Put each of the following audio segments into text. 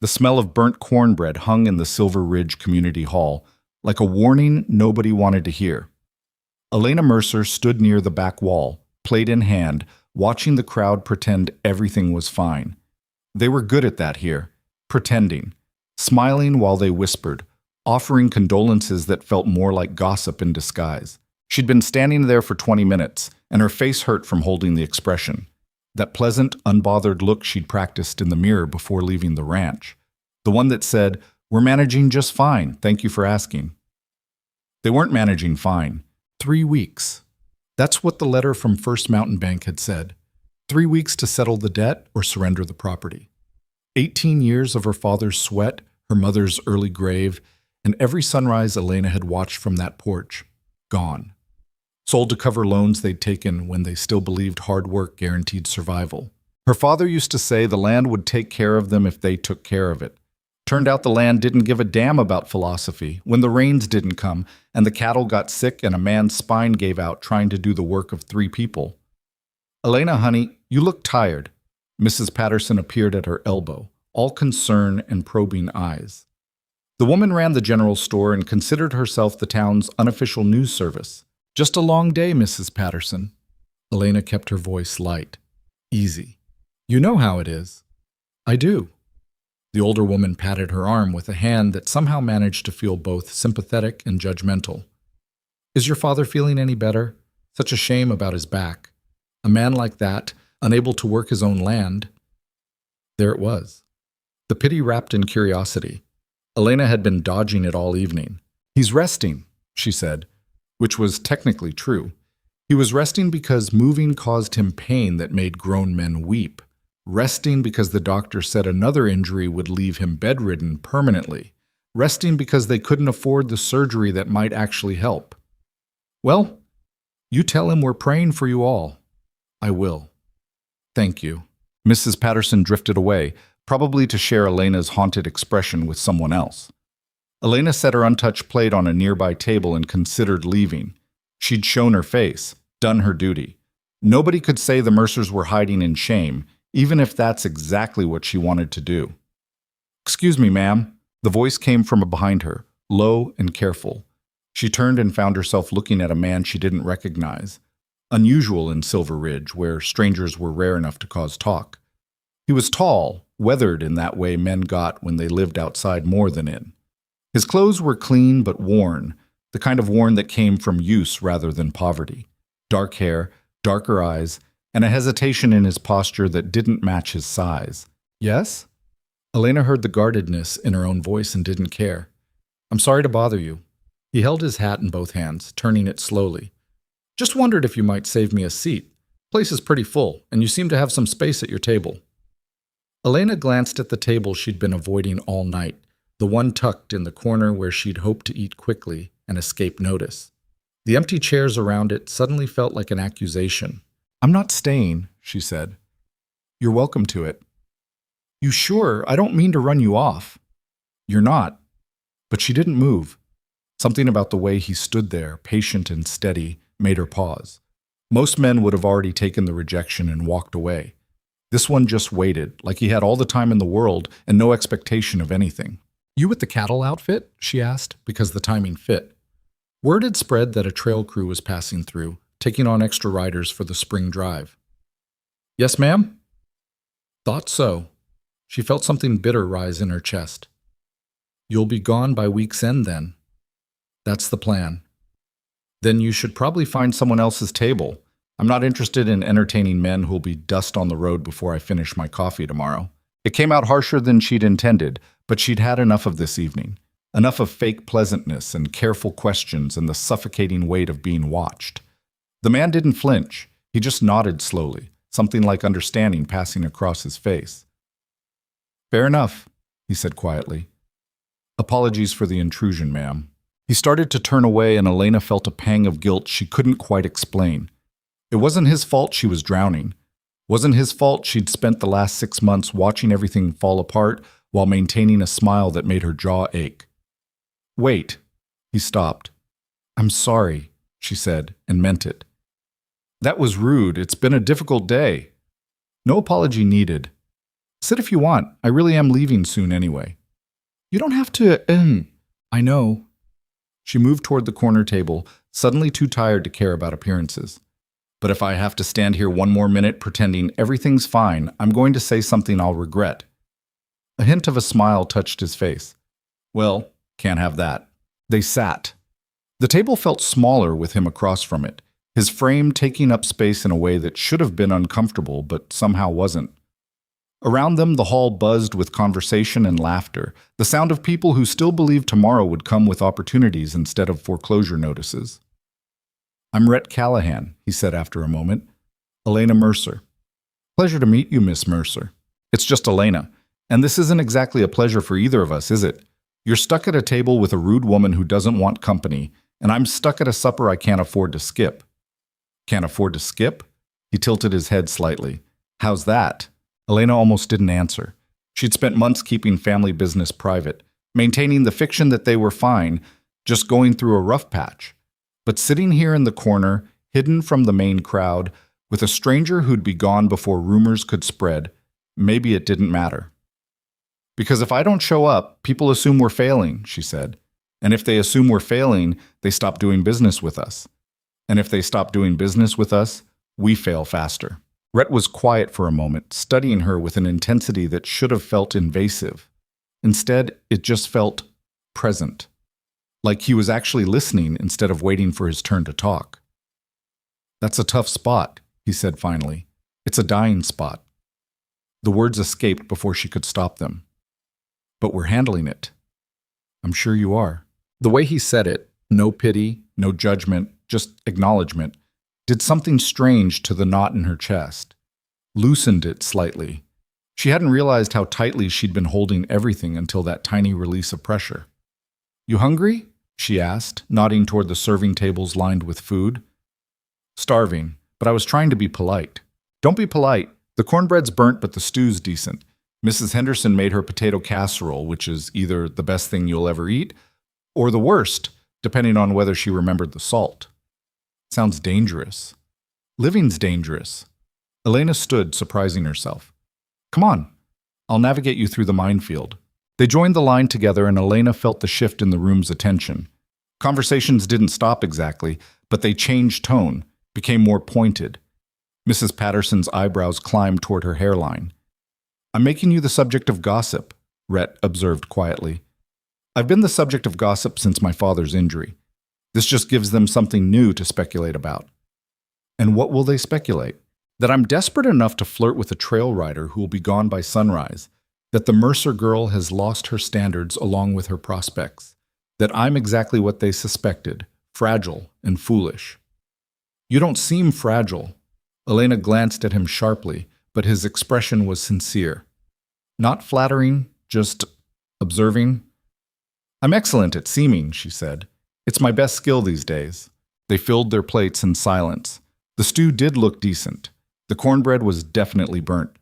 The smell of burnt cornbread hung in the Silver Ridge Community Hall, like a warning nobody wanted to hear. Elena Mercer stood near the back wall, plate in hand, watching the crowd pretend everything was fine. They were good at that here, pretending, smiling while they whispered, offering condolences that felt more like gossip in disguise. She'd been standing there for 20 minutes, and her face hurt from holding the expression. That pleasant, unbothered look she'd practiced in the mirror before leaving the ranch. The one that said, "We're managing just fine, thank you for asking." They weren't managing fine. 3 weeks. That's what the letter from First Mountain Bank had said. 3 weeks to settle the debt or surrender the property. 18 years of her father's sweat, her mother's early grave, and every sunrise Elena had watched from that porch. Gone. Sold to cover loans they'd taken when they still believed hard work guaranteed survival. Her father used to say the land would take care of them if they took care of it. Turned out the land didn't give a damn about philosophy when the rains didn't come and the cattle got sick and a man's spine gave out trying to do the work of 3 people. "Elena, honey, you look tired." Mrs. Patterson appeared at her elbow, all concern and probing eyes. The woman ran the general store and considered herself the town's unofficial news service. "Just a long day, Mrs. Patterson." Elena kept her voice light, easy. "You know how it is." "I do." The older woman patted her arm with a hand that somehow managed to feel both sympathetic and judgmental. "Is your father feeling any better? Such a shame about his back. A man like that, unable to work his own land." There it was. The pity wrapped in curiosity. Elena had been dodging it all evening. "He's resting," she said, which was technically true. He was resting because moving caused him pain that made grown men weep. Resting because the doctor said another injury would leave him bedridden permanently. Resting because they couldn't afford the surgery that might actually help. "Well, you tell him we're praying for you all." "I will." "Thank you." Mrs. Patterson drifted away, probably to share Elena's haunted expression with someone else. Elena set her untouched plate on a nearby table and considered leaving. She'd shown her face, done her duty. Nobody could say the Mercers were hiding in shame, even if that's exactly what she wanted to do. "Excuse me, ma'am." The voice came from behind her, low and careful. She turned and found herself looking at a man she didn't recognize. Unusual in Silver Ridge, where strangers were rare enough to cause talk. He was tall, weathered in that way men got when they lived outside more than in. His clothes were clean but worn, the kind of worn that came from use rather than poverty. Dark hair, darker eyes, and a hesitation in his posture that didn't match his size. "Yes?" Elena heard the guardedness in her own voice and didn't care. "I'm sorry to bother you." He held his hat in both hands, turning it slowly. "Just wondered if you might save me a seat. Place is pretty full, and you seem to have some space at your table." Elena glanced at the table she'd been avoiding all night, the one tucked in the corner where she'd hoped to eat quickly and escape notice. The empty chairs around it suddenly felt like an accusation. "I'm not staying," she said. "You're welcome to it." "You sure? I don't mean to run you off." "You're not." But she didn't move. Something about the way he stood there, patient and steady, made her pause. Most men would have already taken the rejection and walked away. This one just waited, like he had all the time in the world and no expectation of anything. "You with the cattle outfit?" she asked, because the timing fit. Word had spread that a trail crew was passing through, taking on extra riders for the spring drive. "Yes, ma'am?" "Thought so." She felt something bitter rise in her chest. "You'll be gone by week's end, then?" "That's the plan." "Then you should probably find someone else's table. I'm not interested in entertaining men who'll be dust on the road before I finish my coffee tomorrow." It came out harsher than she'd intended, but she'd had enough of this evening. Enough of fake pleasantness and careful questions and the suffocating weight of being watched. The man didn't flinch. He just nodded slowly, something like understanding passing across his face. "Fair enough," he said quietly. "Apologies for the intrusion, ma'am." He started to turn away and Elena felt a pang of guilt she couldn't quite explain. It wasn't his fault she was drowning. Wasn't his fault she'd spent the last 6 months watching everything fall apart while maintaining a smile that made her jaw ache. "Wait." He stopped. "I'm sorry," she said, and meant it. "That was rude. It's been a difficult day." "No apology needed." Sit if you want. I really am leaving soon anyway. You don't have to, I know. She moved toward the corner table, suddenly too tired to care about appearances. But if I have to stand here one more minute pretending everything's fine, I'm going to say something I'll regret. A hint of a smile touched his face. Well, can't have that. They sat. The table felt smaller with him across from it, his frame taking up space in a way that should have been uncomfortable but somehow wasn't. Around them, the hall buzzed with conversation and laughter, the sound of people who still believed tomorrow would come with opportunities instead of foreclosure notices. I'm Rhett Callahan, he said after a moment. Elena Mercer. Pleasure to meet you, Miss Mercer. It's just Elena, and this isn't exactly a pleasure for either of us, is it? You're stuck at a table with a rude woman who doesn't want company, and I'm stuck at a supper I can't afford to skip. Can't afford to skip? He tilted his head slightly. How's that? Elena almost didn't answer. She'd spent months keeping family business private, maintaining the fiction that they were fine, just going through a rough patch. But sitting here in the corner, hidden from the main crowd, with a stranger who'd be gone before rumors could spread, maybe it didn't matter. Because if I don't show up, people assume we're failing, she said. And if they assume we're failing, they stop doing business with us. And if they stop doing business with us, we fail faster. Rhett was quiet for a moment, studying her with an intensity that should have felt invasive. Instead, it just felt present, like he was actually listening instead of waiting for his turn to talk. That's a tough spot, he said finally. It's a dying spot. The words escaped before she could stop them. But we're handling it. I'm sure you are. The way he said it, no pity, no judgment, just acknowledgement, did something strange to the knot in her chest, loosened it slightly. She hadn't realized how tightly she'd been holding everything until that tiny release of pressure. You hungry? She asked, nodding toward the serving tables lined with food. Starving, but I was trying to be polite. Don't be polite. The cornbread's burnt, but the stew's decent. Mrs. Henderson made her potato casserole, which is either the best thing you'll ever eat, or the worst, depending on whether she remembered the salt. Sounds dangerous. Living's dangerous. Elena stood, surprising herself. Come on, I'll navigate you through the minefield. They joined the line together, and Elena felt the shift in the room's attention. Conversations didn't stop exactly, but they changed tone, became more pointed. Mrs. Patterson's eyebrows climbed toward her hairline. I'm making you the subject of gossip, Rhett observed quietly. I've been the subject of gossip since my father's injury. This just gives them something new to speculate about. And what will they speculate? That I'm desperate enough to flirt with a trail rider who will be gone by sunrise, that the Mercer girl has lost her standards along with her prospects, that I'm exactly what they suspected, fragile and foolish. You don't seem fragile. Elena glanced at him sharply, but his expression was sincere. Not flattering, just observing. I'm excellent at seeming, she said. It's my best skill these days. They filled their plates in silence. The stew did look decent. The cornbread was definitely burnt.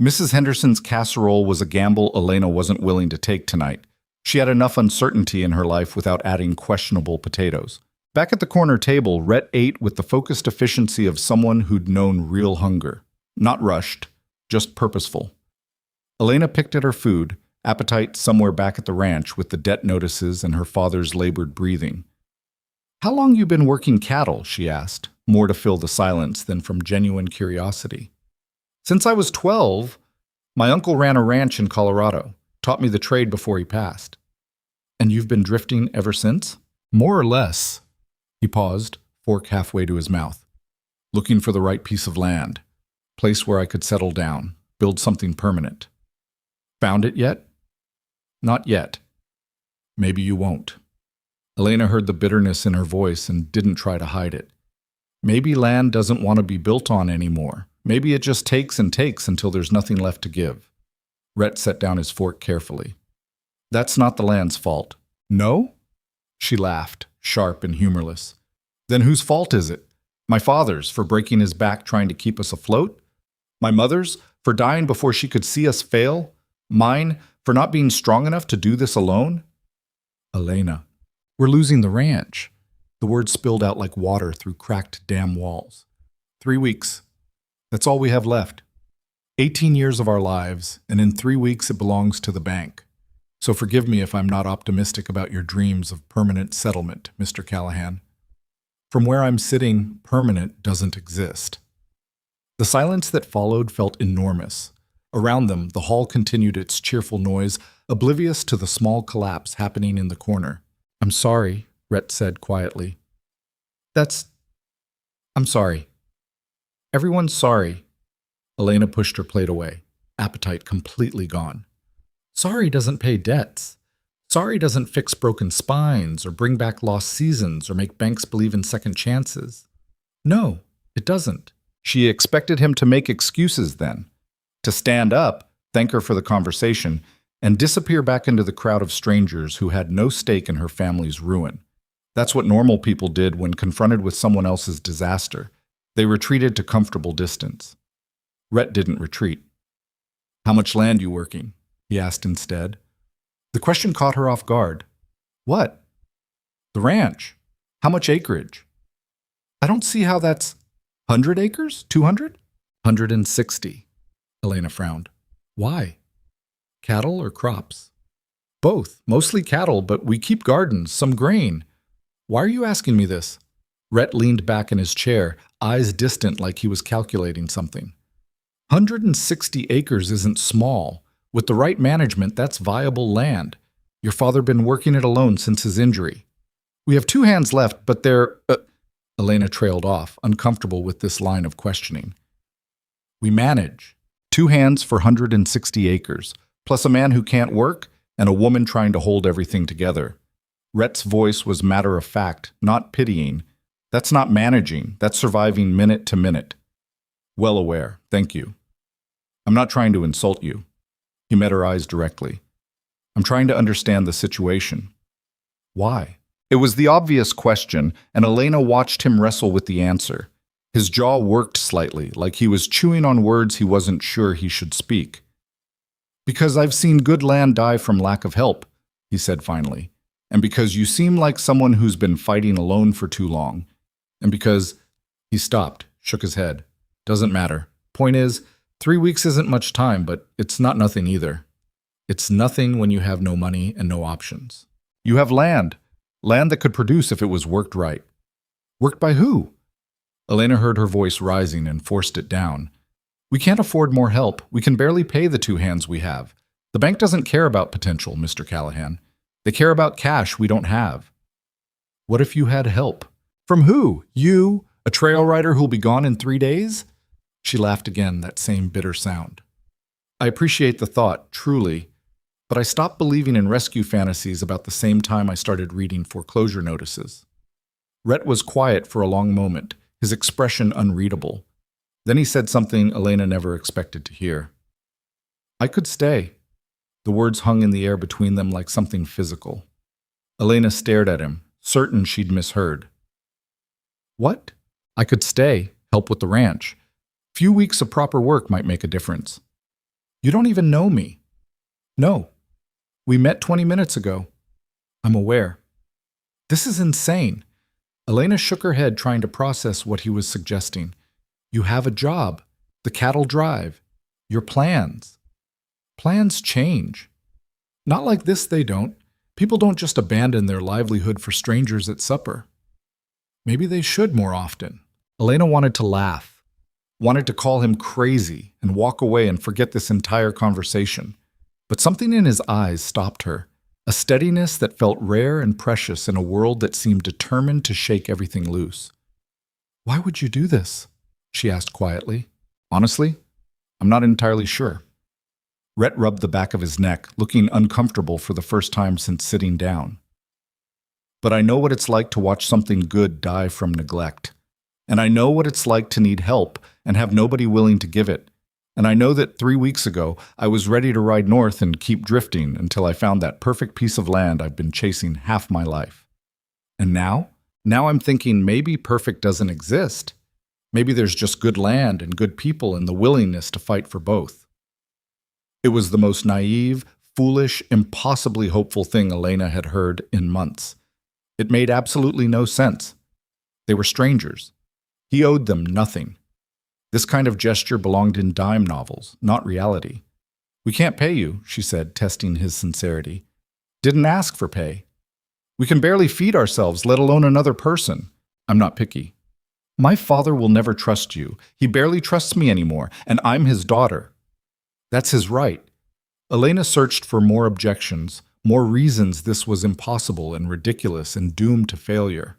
Mrs. Henderson's casserole was a gamble Elena wasn't willing to take tonight. She had enough uncertainty in her life without adding questionable potatoes. Back at the corner table, Rhett ate with the focused efficiency of someone who'd known real hunger. Not rushed, just purposeful. Elena picked at her food, appetite somewhere back at the ranch with the debt notices and her father's labored breathing. How long you been working cattle? She asked, more to fill the silence than from genuine curiosity. Since I was 12, my uncle ran a ranch in Colorado, taught me the trade before he passed. And you've been drifting ever since? More or less. He paused, fork halfway to his mouth, looking for the right piece of land, place where I could settle down, build something permanent. Found it yet? Not yet. Maybe you won't. Elena heard the bitterness in her voice and didn't try to hide it. Maybe land doesn't want to be built on anymore. Maybe it just takes and takes until there's nothing left to give. Rhett set down his fork carefully. That's not the land's fault. No? She laughed, sharp and humorless. Then whose fault is it? My father's, for breaking his back trying to keep us afloat? My mother's, for dying before she could see us fail? Mine, for not being strong enough to do this alone? Elena, we're losing the ranch. The words spilled out like water through cracked dam walls. 3 weeks. That's all we have left. 18 years of our lives, and in 3 weeks it belongs to the bank. So forgive me if I'm not optimistic about your dreams of permanent settlement, Mr. Callahan. From where I'm sitting, permanent doesn't exist. The silence that followed felt enormous. Around them, the hall continued its cheerful noise, oblivious to the small collapse happening in the corner. "I'm sorry," Rhett said quietly. I'm sorry. Everyone's sorry." Elena pushed her plate away, appetite completely gone. "Sorry doesn't pay debts. Sorry doesn't fix broken spines or bring back lost seasons or make banks believe in second chances. No, it doesn't." She expected him to make excuses then, to stand up, thank her for the conversation, and disappear back into the crowd of strangers who had no stake in her family's ruin. That's what normal people did when confronted with someone else's disaster. They retreated to comfortable distance. Rhett didn't retreat. "How much land you working?" he asked instead. The question caught her off guard. "What?" "The ranch. How much acreage?" "I don't see how that's 100 acres? 200? 160. Elena frowned. "Why? Cattle or crops?" "Both. Mostly cattle, but we keep gardens, some grain." "Why are you asking me this?" Rhett leaned back in his chair, eyes distant like he was calculating something. 160 acres isn't small. With the right management, that's viable land. Your father been working it alone since his injury. We have 2 hands left, but they're... Elena trailed off, uncomfortable with this line of questioning. "We manage. 2 hands for 160 acres, plus a man who can't work and a woman trying to hold everything together." Rhett's voice was matter-of-fact, not pitying. "That's not managing. That's surviving minute to minute." "Well aware. Thank you. I'm not trying to insult you." He met her eyes directly. "I'm trying to understand the situation." "Why?" It was the obvious question, and Elena watched him wrestle with the answer. His jaw worked slightly, like he was chewing on words he wasn't sure he should speak. "Because I've seen good land die from lack of help," he said finally. "And because you seem like someone who's been fighting alone for too long. And because..." He stopped, shook his head. "Doesn't matter. Point is, 3 weeks isn't much time, but it's not nothing either. It's nothing when you have no money and no options. You have land. Land that could produce if it was worked right." "Worked by who?" Elena heard her voice rising and forced it down. "We can't afford more help. We can barely pay the 2 hands we have. The bank doesn't care about potential, Mr. Callahan. They care about cash we don't have." "What if you had help?" "From who? You? A trail rider who'll be gone in 3 days?" She laughed again, that same bitter sound. "I appreciate the thought, truly, but I stopped believing in rescue fantasies about the same time I started reading foreclosure notices." Rhett was quiet for a long moment, his expression unreadable. Then he said something Elena never expected to hear. "I could stay." The words hung in the air between them like something physical. Elena stared at him, certain she'd misheard. "What?" "I could stay, help with the ranch. Few weeks of proper work might make a difference." "You don't even know me." "No. We met 20 minutes ago." "I'm aware." "This is insane." Elena shook her head, trying to process what he was suggesting. "You have a job. The cattle drive. Your plans. Plans change. Not like this, they don't. People don't just abandon their livelihood for strangers at supper." "Maybe they should more often." Elena wanted to laugh, wanted to call him crazy and walk away and forget this entire conversation. But something in his eyes stopped her, a steadiness that felt rare and precious in a world that seemed determined to shake everything loose. "Why would you do this?" she asked quietly. "Honestly, I'm not entirely sure." Rhett rubbed the back of his neck, looking uncomfortable for the first time since sitting down. "But I know what it's like to watch something good die from neglect. And I know what it's like to need help and have nobody willing to give it. And I know that 3 weeks ago, I was ready to ride north and keep drifting until I found that perfect piece of land I've been chasing half my life. And now I'm thinking maybe perfect doesn't exist. Maybe there's just good land and good people and the willingness to fight for both." It was the most naive, foolish, impossibly hopeful thing Elena had heard in months. It made absolutely no sense. They were strangers. He owed them nothing. This kind of gesture belonged in dime novels, not reality. "We can't pay you," she said, testing his sincerity. "Didn't ask for pay. We can barely feed ourselves, let alone another person. I'm not picky. My father will never trust you. He barely trusts me anymore, and I'm his daughter." "That's his right." Elena searched for more objections, more reasons this was impossible and ridiculous and doomed to failure.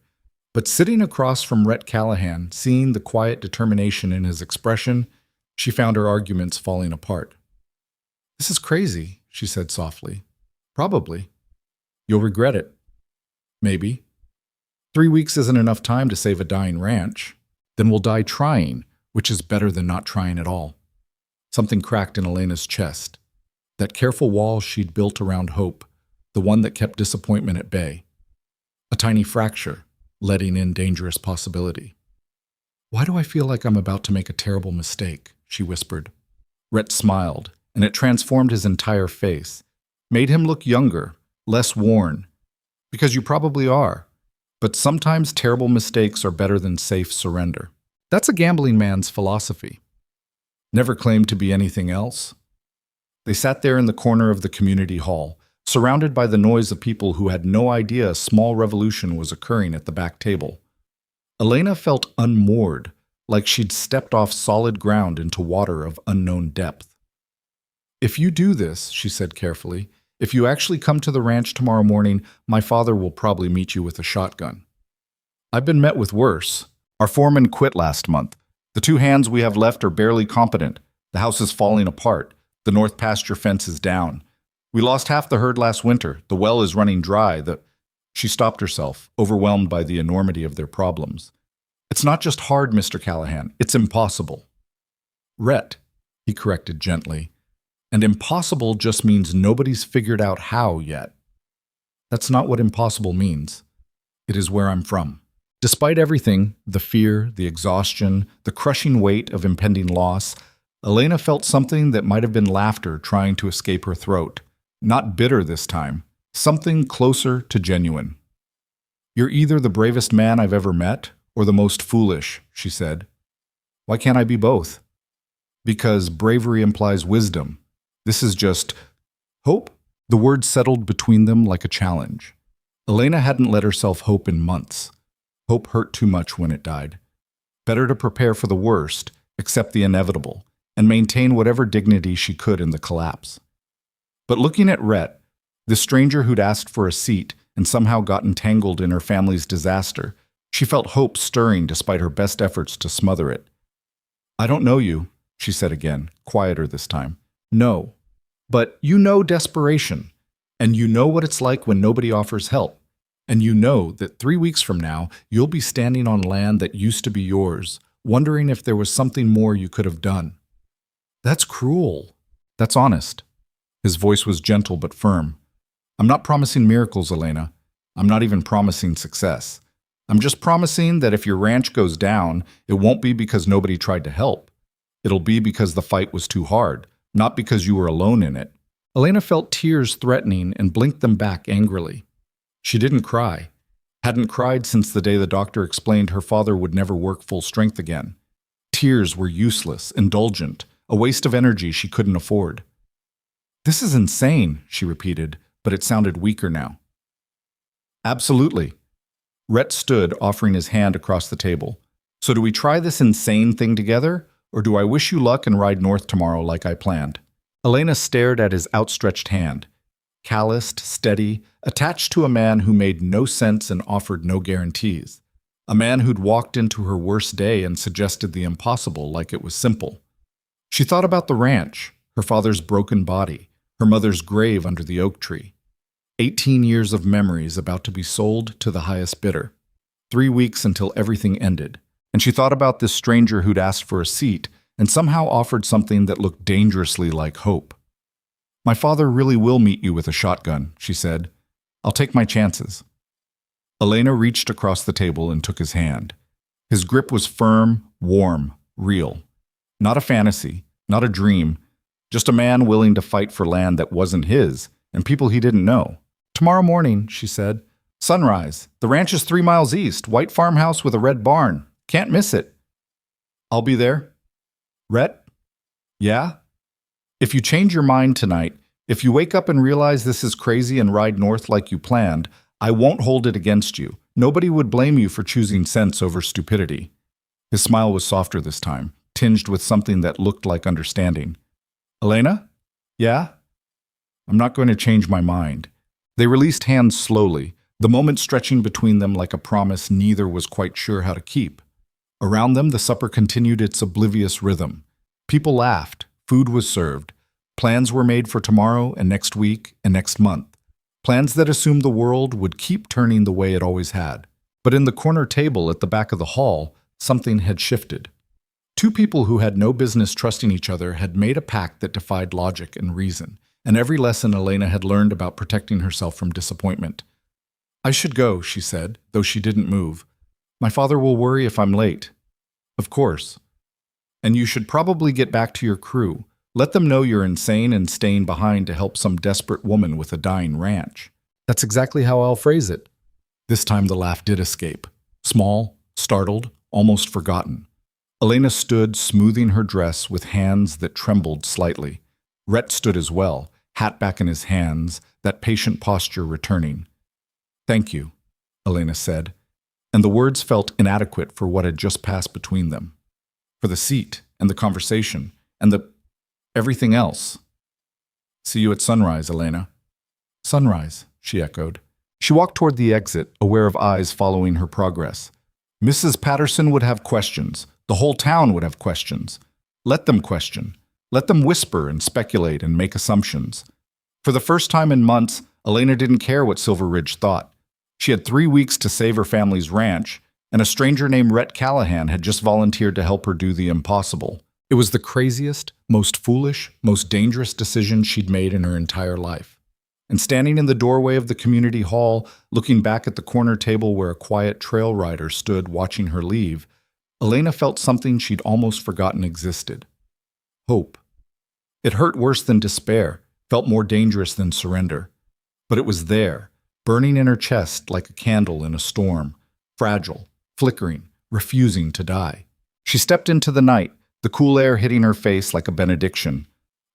But sitting across from Rhett Callahan, seeing the quiet determination in his expression, she found her arguments falling apart. "This is crazy," she said softly. "Probably. You'll regret it. Maybe. 3 weeks isn't enough time to save a dying ranch. Then we'll die trying, which is better than not trying at all." Something cracked in Elena's chest. That careful wall she'd built around hope, the one that kept disappointment at bay. A tiny fracture, letting in dangerous possibility. "Why do I feel like I'm about to make a terrible mistake?" she whispered. Rhett smiled, and it transformed his entire face, made him look younger, less worn. "Because you probably are. But sometimes terrible mistakes are better than safe surrender. That's a gambling man's philosophy. Never claimed to be anything else." They sat there in the corner of the community hall, surrounded by the noise of people who had no idea a small revolution was occurring at the back table. Elena felt unmoored, like she'd stepped off solid ground into water of unknown depth. "If you do this," she said carefully, "if you actually come to the ranch tomorrow morning, my father will probably meet you with a shotgun. I've been met with worse. Our foreman quit last month. The 2 hands we have left are barely competent. The house is falling apart. The north pasture fence is down. We lost half the herd last winter. The well is running dry. She stopped herself, overwhelmed by the enormity of their problems. "It's not just hard, Mr. Callahan. It's impossible." "Rhett," he corrected gently. "And impossible just means nobody's figured out how yet." "That's not what impossible means. It is where I'm from." Despite everything, the fear, the exhaustion, the crushing weight of impending loss, Elena felt something that might have been laughter trying to escape her throat. Not bitter this time, something closer to genuine. "You're either the bravest man I've ever met or the most foolish," she said. "Why can't I be both?" "Because bravery implies wisdom. This is just hope." The word settled between them like a challenge. Elena hadn't let herself hope in months. Hope hurt too much when it died. Better to prepare for the worst, accept the inevitable, and maintain whatever dignity she could in the collapse. But looking at Rhett, the stranger who'd asked for a seat and somehow got entangled in her family's disaster, she felt hope stirring despite her best efforts to smother it. "I don't know you," she said again, quieter this time. "No. But you know desperation, and you know what it's like when nobody offers help. And you know that 3 weeks from now, you'll be standing on land that used to be yours, wondering if there was something more you could have done." "That's cruel." "That's honest." His voice was gentle but firm. "I'm not promising miracles, Elena. I'm not even promising success. I'm just promising that if your ranch goes down, it won't be because nobody tried to help. It'll be because the fight was too hard, not because you were alone in it." Elena felt tears threatening and blinked them back angrily. She didn't cry. Hadn't cried since the day the doctor explained her father would never work full strength again. Tears were useless, indulgent, a waste of energy she couldn't afford. "This is insane," she repeated, but it sounded weaker now. "Absolutely." Rhett stood, offering his hand across the table. "So do we try this insane thing together, or do I wish you luck and ride north tomorrow like I planned?" Elena stared at his outstretched hand. Calloused, steady, attached to a man who made no sense and offered no guarantees. A man who'd walked into her worst day and suggested the impossible like it was simple. She thought about the ranch, her father's broken body, her mother's grave under the oak tree. 18 years of memories about to be sold to the highest bidder. 3 weeks until everything ended. And she thought about this stranger who'd asked for a seat and somehow offered something that looked dangerously like hope. "My father really will meet you with a shotgun," she said. "I'll take my chances." Elena reached across the table and took his hand. His grip was firm, warm, real. Not a fantasy, not a dream, just a man willing to fight for land that wasn't his and people he didn't know. "Tomorrow morning," she said. "Sunrise. The ranch is 3 miles east, white farmhouse with a red barn. Can't miss it." "I'll be there." Rhett? Yeah? If you change your mind tonight, if you wake up and realize this is crazy and ride north like you planned, I won't hold it against you. Nobody would blame you for choosing sense over stupidity. His smile was softer this time, tinged with something that looked like understanding. Elena? Yeah? I'm not going to change my mind. They released hands slowly, the moment stretching between them like a promise neither was quite sure how to keep. Around them, the supper continued its oblivious rhythm. People laughed, food was served, plans were made for tomorrow and next week and next month. Plans that assumed the world would keep turning the way it always had. But in the corner table at the back of the hall, something had shifted. Two people who had no business trusting each other had made a pact that defied logic and reason, and every lesson Elena had learned about protecting herself from disappointment. I should go, she said, though she didn't move. My father will worry if I'm late. Of course. And you should probably get back to your crew. Let them know you're insane and staying behind to help some desperate woman with a dying ranch. That's exactly how I'll phrase it. This time the laugh did escape. Small, startled, almost forgotten. Elena stood, smoothing her dress with hands that trembled slightly. Rhett stood as well, hat back in his hands, that patient posture returning. Thank you, Elena said, and the words felt inadequate for what had just passed between them. For the seat, and the conversation, and the everything else. See you at sunrise, Elena. Sunrise, she echoed. She walked toward the exit, aware of eyes following her progress. Mrs. Patterson would have questions. The whole town would have questions. Let them question. Let them whisper and speculate and make assumptions. For the first time in months, Elena didn't care what Silver Ridge thought. She had 3 weeks to save her family's ranch, and a stranger named Rhett Callahan had just volunteered to help her do the impossible. It was the craziest, most foolish, most dangerous decision she'd made in her entire life. And standing in the doorway of the community hall, looking back at the corner table where a quiet trail rider stood watching her leave, Elena felt something she'd almost forgotten existed. Hope. It hurt worse than despair, felt more dangerous than surrender. But it was there, burning in her chest like a candle in a storm, fragile, flickering, refusing to die. She stepped into the night, the cool air hitting her face like a benediction.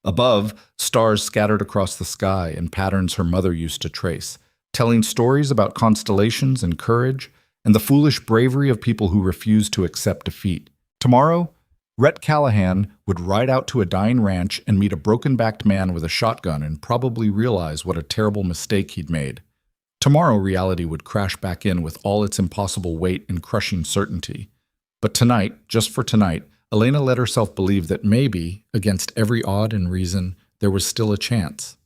Above, stars scattered across the sky in patterns her mother used to trace, telling stories about constellations and courage and the foolish bravery of people who refuse to accept defeat. Tomorrow, Rhett Callahan would ride out to a dying ranch and meet a broken-backed man with a shotgun and probably realize what a terrible mistake he'd made. Tomorrow, reality would crash back in with all its impossible weight and crushing certainty. But tonight, just for tonight, Elena let herself believe that maybe, against every odd and reason, there was still a chance.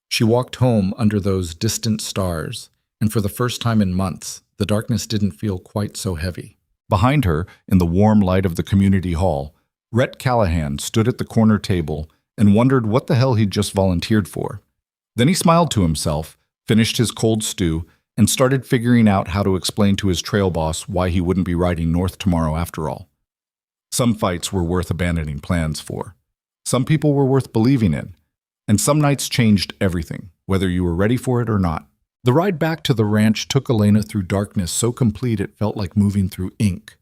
She walked home under those distant stars, and for the first time in months, the darkness didn't feel quite so heavy. Behind her, in the warm light of the community hall, Rhett Callahan stood at the corner table and wondered what the hell he'd just volunteered for. Then he smiled to himself, finished his cold stew, and started figuring out how to explain to his trail boss why he wouldn't be riding north tomorrow after all. Some fights were worth abandoning plans for. Some people were worth believing in. And some nights changed everything, whether you were ready for it or not. The ride back to the ranch took Elena through darkness so complete it felt like moving through ink.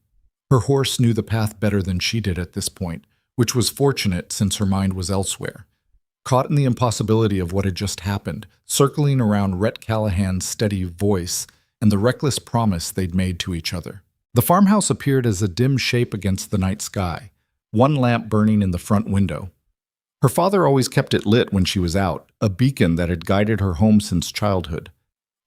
Her horse knew the path better than she did at this point, which was fortunate since her mind was elsewhere. Caught in the impossibility of what had just happened, circling around Rhett Callahan's steady voice and the reckless promise they'd made to each other. The farmhouse appeared as a dim shape against the night sky, one lamp burning in the front window. Her father always kept it lit when she was out, a beacon that had guided her home since childhood.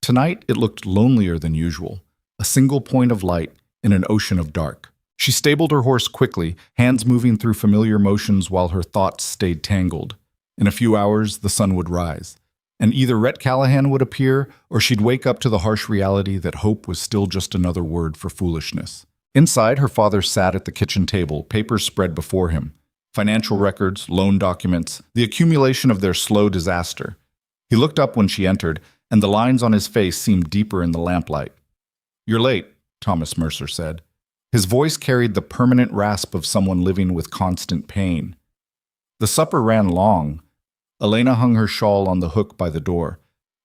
Tonight it looked lonelier than usual, a single point of light in an ocean of dark. She stabled her horse quickly, hands moving through familiar motions while her thoughts stayed tangled. In a few hours, the sun would rise, and either Rhett Callahan would appear or she'd wake up to the harsh reality that hope was still just another word for foolishness. Inside, her father sat at the kitchen table, papers spread before him. Financial records, loan documents, the accumulation of their slow disaster. He looked up when she entered, and the lines on his face seemed deeper in the lamplight. "You're late," Thomas Mercer said. His voice carried the permanent rasp of someone living with constant pain. The supper ran long. Elena hung her shawl on the hook by the door.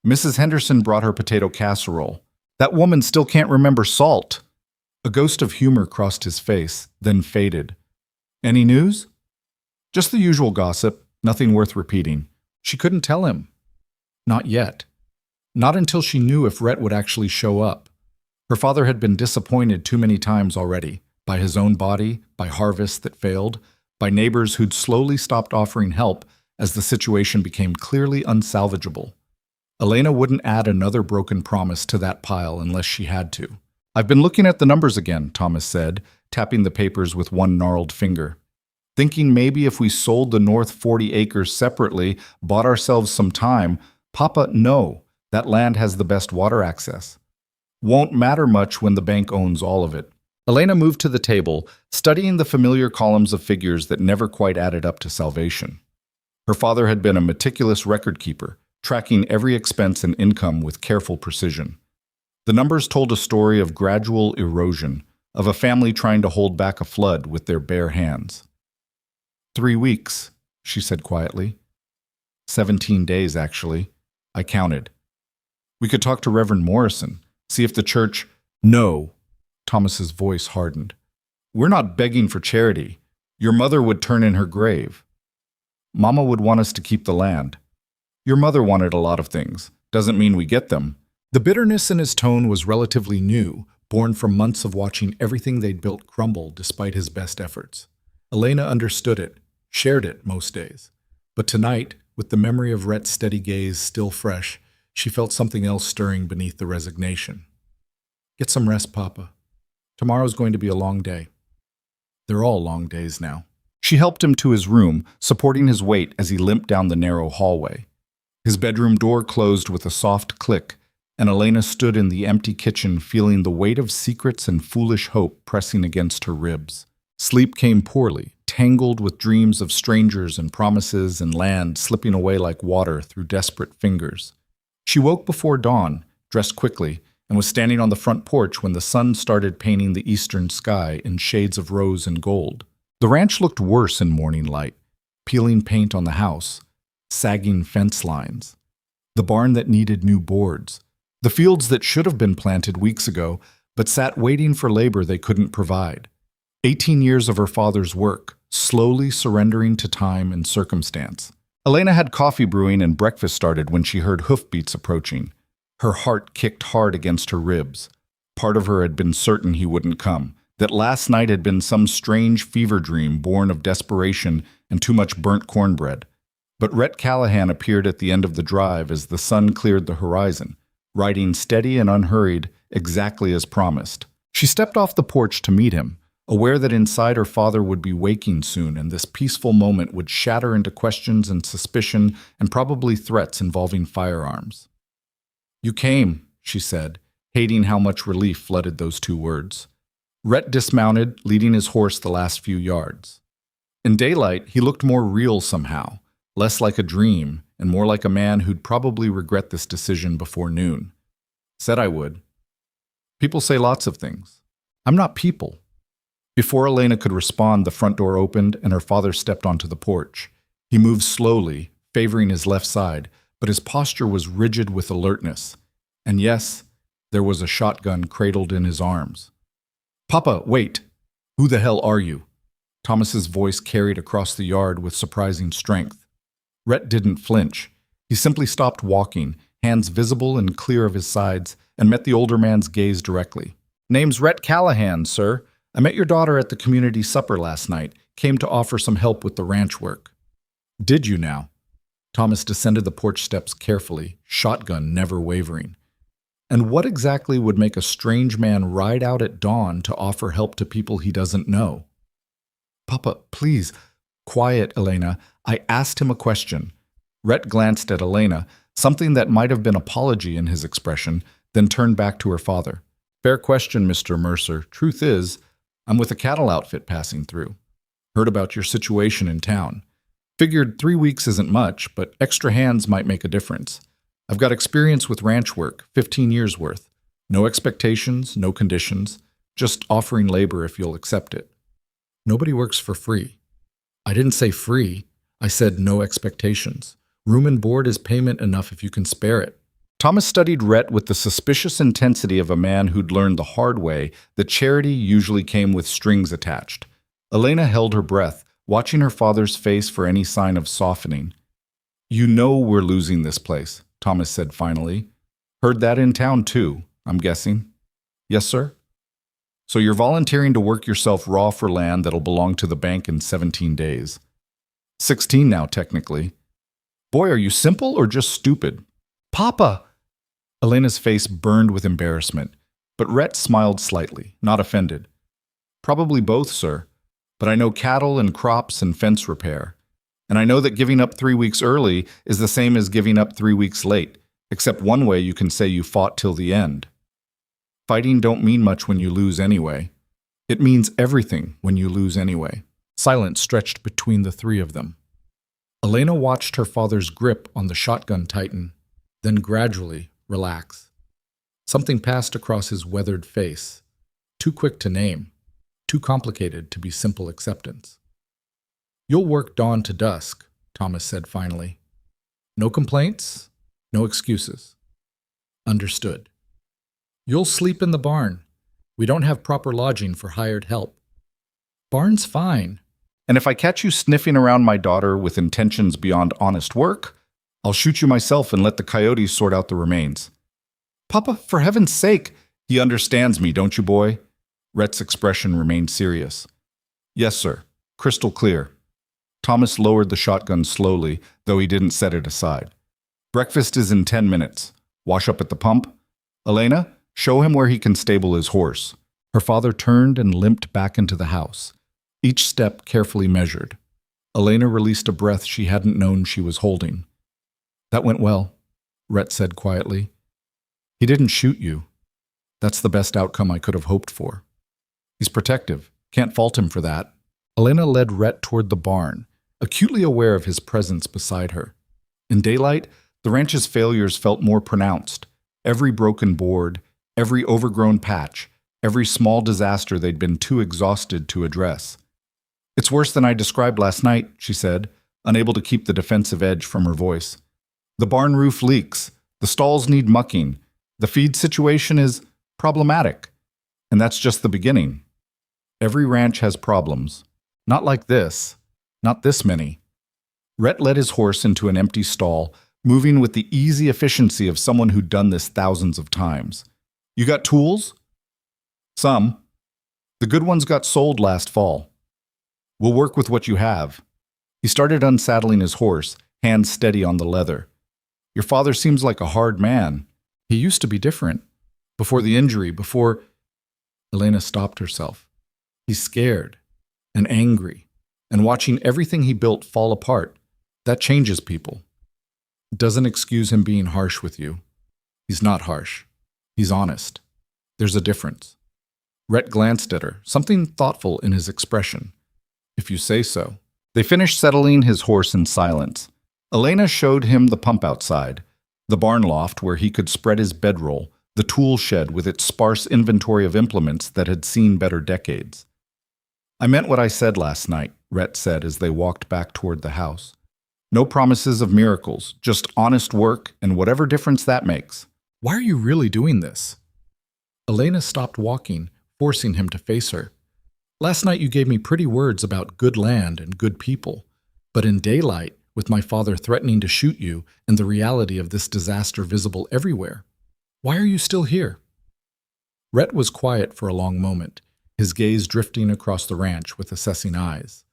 Mrs. Henderson brought her potato casserole. That woman still can't remember salt. A ghost of humor crossed his face, then faded. Any news? Just the usual gossip, nothing worth repeating. She couldn't tell him. Not yet. Not until she knew if Rhett would actually show up. Her father had been disappointed too many times already, by his own body, by harvests that failed, by neighbors who'd slowly stopped offering help as the situation became clearly unsalvageable. Elena wouldn't add another broken promise to that pile unless she had to. "I've been looking at the numbers again," Thomas said, tapping the papers with one gnarled finger. "Thinking maybe if we sold the north 40 acres separately, bought ourselves some time. Papa, no, that land has the best water access. Won't matter much when the bank owns all of it." Elena moved to the table, studying the familiar columns of figures that never quite added up to salvation. Her father had been a meticulous record keeper, tracking every expense and income with careful precision. The numbers told a story of gradual erosion, of a family trying to hold back a flood with their bare hands. 3 weeks, she said quietly. 17 days, actually. I counted. We could talk to Reverend Morrison, see if the church— No, Thomas's voice hardened. We're not begging for charity. Your mother would turn in her grave. Mama would want us to keep the land. Your mother wanted a lot of things. Doesn't mean we get them. The bitterness in his tone was relatively new, born from months of watching everything they'd built crumble despite his best efforts. Elena understood it, shared it most days. But tonight, with the memory of Rhett's steady gaze still fresh, she felt something else stirring beneath the resignation. "Get some rest, Papa. Tomorrow's going to be a long day." They're all long days now. She helped him to his room, supporting his weight as he limped down the narrow hallway. His bedroom door closed with a soft click, and Elena stood in the empty kitchen feeling the weight of secrets and foolish hope pressing against her ribs. Sleep came poorly, tangled with dreams of strangers and promises and land slipping away like water through desperate fingers. She woke before dawn, dressed quickly, and was standing on the front porch when the sun started painting the eastern sky in shades of rose and gold. The ranch looked worse in morning light, peeling paint on the house, sagging fence lines, the barn that needed new boards, the fields that should have been planted weeks ago but sat waiting for labor they couldn't provide. 18 years of her father's work, slowly surrendering to time and circumstance. Elena had coffee brewing and breakfast started when she heard hoofbeats approaching. Her heart kicked hard against her ribs. Part of her had been certain he wouldn't come, that last night had been some strange fever dream born of desperation and too much burnt cornbread. But Rhett Callahan appeared at the end of the drive as the sun cleared the horizon, riding steady and unhurried, exactly as promised. She stepped off the porch to meet him, aware that inside her father would be waking soon and this peaceful moment would shatter into questions and suspicion and probably threats involving firearms. "You came," she said, hating how much relief flooded those 2 words. Rhett dismounted, leading his horse the last few yards. In daylight, he looked more real somehow, less like a dream and more like a man who'd probably regret this decision before noon. "Said I would. People say lots of things. I'm not people." Before Elena could respond, the front door opened and her father stepped onto the porch. He moved slowly, favoring his left side, but his posture was rigid with alertness. And yes, there was a shotgun cradled in his arms. "Papa, wait! Who the hell are you?" Thomas's voice carried across the yard with surprising strength. Rhett didn't flinch. He simply stopped walking, hands visible and clear of his sides, and met the older man's gaze directly. "Name's Rhett Callahan, sir. I met your daughter at the community supper last night. Came to offer some help with the ranch work." "Did you now?" Thomas descended the porch steps carefully, shotgun never wavering. "And what exactly would make a strange man ride out at dawn to offer help to people he doesn't know?" "Papa, please." "Quiet, Elena. I asked him a question." Rhett glanced at Elena, something that might have been apology in his expression, then turned back to her father. "Fair question, Mr. Mercer. Truth is, I'm with a cattle outfit passing through. Heard about your situation in town. Figured 3 weeks isn't much, but extra hands might make a difference. I've got experience with ranch work, 15 years worth. No expectations, no conditions, just offering labor if you'll accept it." "Nobody works for free." "I didn't say free. I said no expectations. Room and board is payment enough if you can spare it." Thomas studied Rhett with the suspicious intensity of a man who'd learned the hard way that charity usually came with strings attached. Elena held her breath, watching her father's face for any sign of softening. "You know we're losing this place," Thomas said finally. "Heard that in town too, I'm guessing." "Yes, sir." "So you're volunteering to work yourself raw for land that'll belong to the bank in 17 days. 16 now, technically. Boy, are you simple or just stupid?" "Papa!" Elena's face burned with embarrassment, but Rhett smiled slightly, not offended. "Probably both, sir. But I know cattle and crops and fence repair. And I know that giving up 3 weeks early is the same as giving up 3 weeks late, except one way you can say you fought till the end. Fighting don't mean much when you lose anyway. It means everything when you lose anyway." Silence stretched between the three of them. Elena watched her father's grip on the shotgun tighten, then gradually relax. Something passed across his weathered face, too quick to name, too complicated to be simple acceptance. "You'll work dawn to dusk," Thomas said finally. "No complaints, no excuses." "Understood." "You'll sleep in the barn. We don't have proper lodging for hired help." "Barn's fine." "And if I catch you sniffing around my daughter with intentions beyond honest work, I'll shoot you myself and let the coyotes sort out the remains." "Papa, for heaven's sake!" "He understands me, don't you, boy?" Rhett's expression remained serious. "Yes, sir. Crystal clear." Thomas lowered the shotgun slowly, though he didn't set it aside. "Breakfast is in 10 minutes. Wash up at the pump. Elena, show him where he can stable his horse." Her father turned and limped back into the house, each step carefully measured. Elena released a breath she hadn't known she was holding. "That went well," Rhett said quietly. "He didn't shoot you. That's the best outcome I could have hoped for. He's protective. Can't fault him for that." Elena led Rhett toward the barn, acutely aware of his presence beside her. In daylight, the ranch's failures felt more pronounced. Every broken board, every overgrown patch, every small disaster they'd been too exhausted to address. "It's worse than I described last night," she said, unable to keep the defensive edge from her voice. "The barn roof leaks. The stalls need mucking. The feed situation is problematic. And that's just the beginning. Every ranch has problems. Not like this. Not this many." Rhett led his horse into an empty stall, moving with the easy efficiency of someone who'd done this thousands of times. "You got tools?" "Some. The good ones got sold last fall. We'll work with what you have." He started unsaddling his horse, hands steady on the leather. "Your father seems like a hard man. He used to be different. Before the injury, before—" Elena stopped herself. "He's scared and angry and watching everything he built fall apart. That changes people. It doesn't excuse him being harsh with you. He's not harsh. He's honest. There's a difference." Rhett glanced at her, something thoughtful in his expression. "If you say so." They finished settling his horse in silence. Elena showed him the pump outside, the barn loft where he could spread his bedroll, the tool shed with its sparse inventory of implements that had seen better decades. "I meant what I said last night," Rhett said as they walked back toward the house. "No promises of miracles, just honest work and whatever difference that makes." "Why are you really doing this?" Elena stopped walking, forcing him to face her. "Last night you gave me pretty words about good land and good people, but in daylight, with my father threatening to shoot you and the reality of this disaster visible everywhere, why are you still here?" Rhett was quiet for a long moment, his gaze drifting across the ranch with assessing eyes.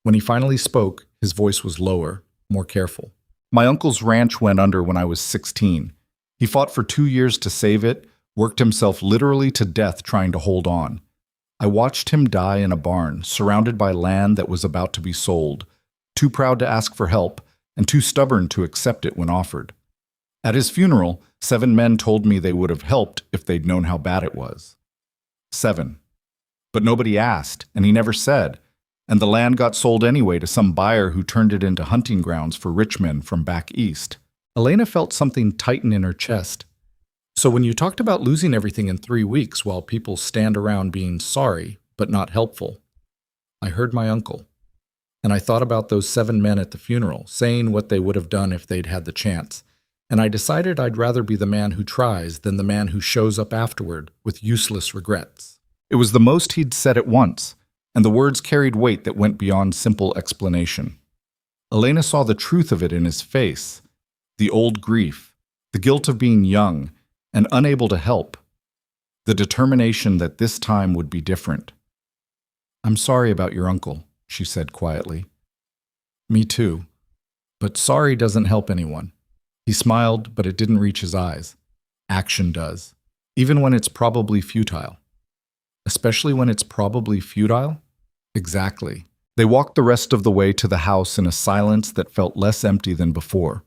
When he finally spoke, his voice was lower, more careful. "My uncle's ranch went under when I was 16. He fought for 2 years to save it, worked himself literally to death trying to hold on. I watched him die in a barn, surrounded by land that was about to be sold, too proud to ask for help and too stubborn to accept it when offered. At his funeral, 7 men told me they would have helped if they'd known how bad it was. 7. But nobody asked, and he never said, and the land got sold anyway to some buyer who turned it into hunting grounds for rich men from back east." Elena felt something tighten in her chest. "So when you talked about losing everything in 3 weeks while people stand around being sorry, but not helpful, I heard my uncle. And I thought about those 7 men at the funeral, saying what they would have done if they'd had the chance. And I decided I'd rather be the man who tries than the man who shows up afterward with useless regrets." It was the most he'd said at once, and the words carried weight that went beyond simple explanation. Elena saw the truth of it in his face, the old grief, the guilt of being young and unable to help, the determination that this time would be different. "I'm sorry about your uncle," she said quietly. "Me too. But sorry doesn't help anyone." He smiled, but it didn't reach his eyes. Action does, even when it's probably futile. Especially when it's probably futile? Exactly. They walked the rest of the way to the house in a silence that felt less empty than before.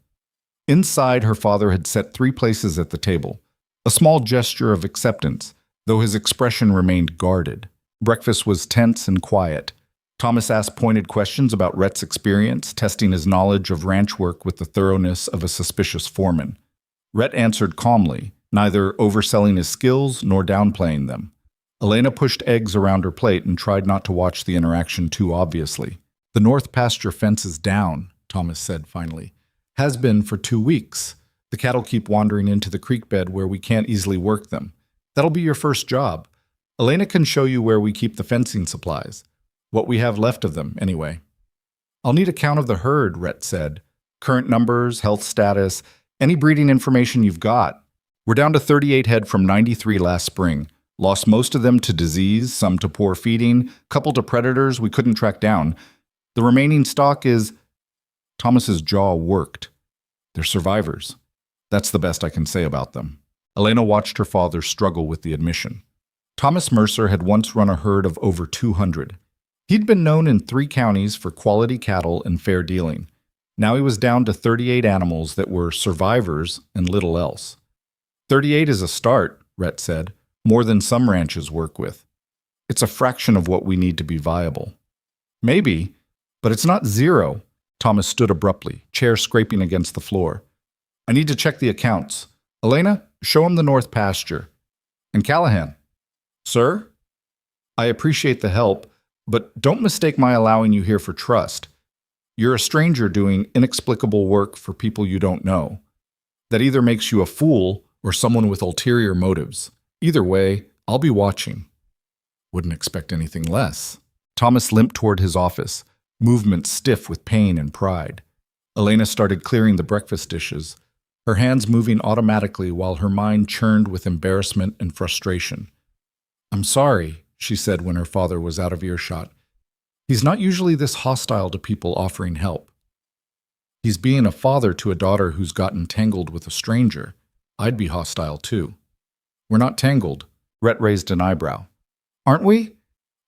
Inside, her father had set 3 places at the table, a small gesture of acceptance, though his expression remained guarded. Breakfast was tense and quiet. Thomas asked pointed questions about Rhett's experience, testing his knowledge of ranch work with the thoroughness of a suspicious foreman. Rhett answered calmly, neither overselling his skills nor downplaying them. Elena pushed eggs around her plate and tried not to watch the interaction too obviously. "The north pasture fence is down," Thomas said finally. "Has been for 2 weeks. The cattle keep wandering into the creek bed where we can't easily work them. That'll be your first job. Elena can show you where we keep the fencing supplies. What we have left of them, anyway." "I'll need a count of the herd," Rhett said. "Current numbers, health status, any breeding information you've got. We're down to 38 head from 93 last spring. Lost most of them to disease, some to poor feeding, couple to predators we couldn't track down. The remaining stock is—" Thomas's jaw worked. "They're survivors. That's the best I can say about them." Elena watched her father struggle with the admission. Thomas Mercer had once run a herd of over 200. He'd been known in 3 counties for quality cattle and fair dealing. Now he was down to 38 animals that were survivors and little else. 38 is a start, Rhett said, more than some ranches work with. It's a fraction of what we need to be viable. Maybe, but it's not 0. Thomas stood abruptly, chair scraping against the floor. "I need to check the accounts. Elena, show him the north pasture. And Callahan." "Sir?" "I appreciate the help, but don't mistake my allowing you here for trust. You're a stranger doing inexplicable work for people you don't know. That either makes you a fool or someone with ulterior motives. Either way, I'll be watching." "Wouldn't expect anything less." Thomas limped toward his office, movement stiff with pain and pride. Elena started clearing the breakfast dishes, her hands moving automatically while her mind churned with embarrassment and frustration. "I'm sorry," she said when her father was out of earshot. "He's not usually this hostile to people offering help. He's being a father to a daughter who's gotten tangled with a stranger. I'd be hostile too." "We're not tangled." Rhett raised an eyebrow. "Aren't we?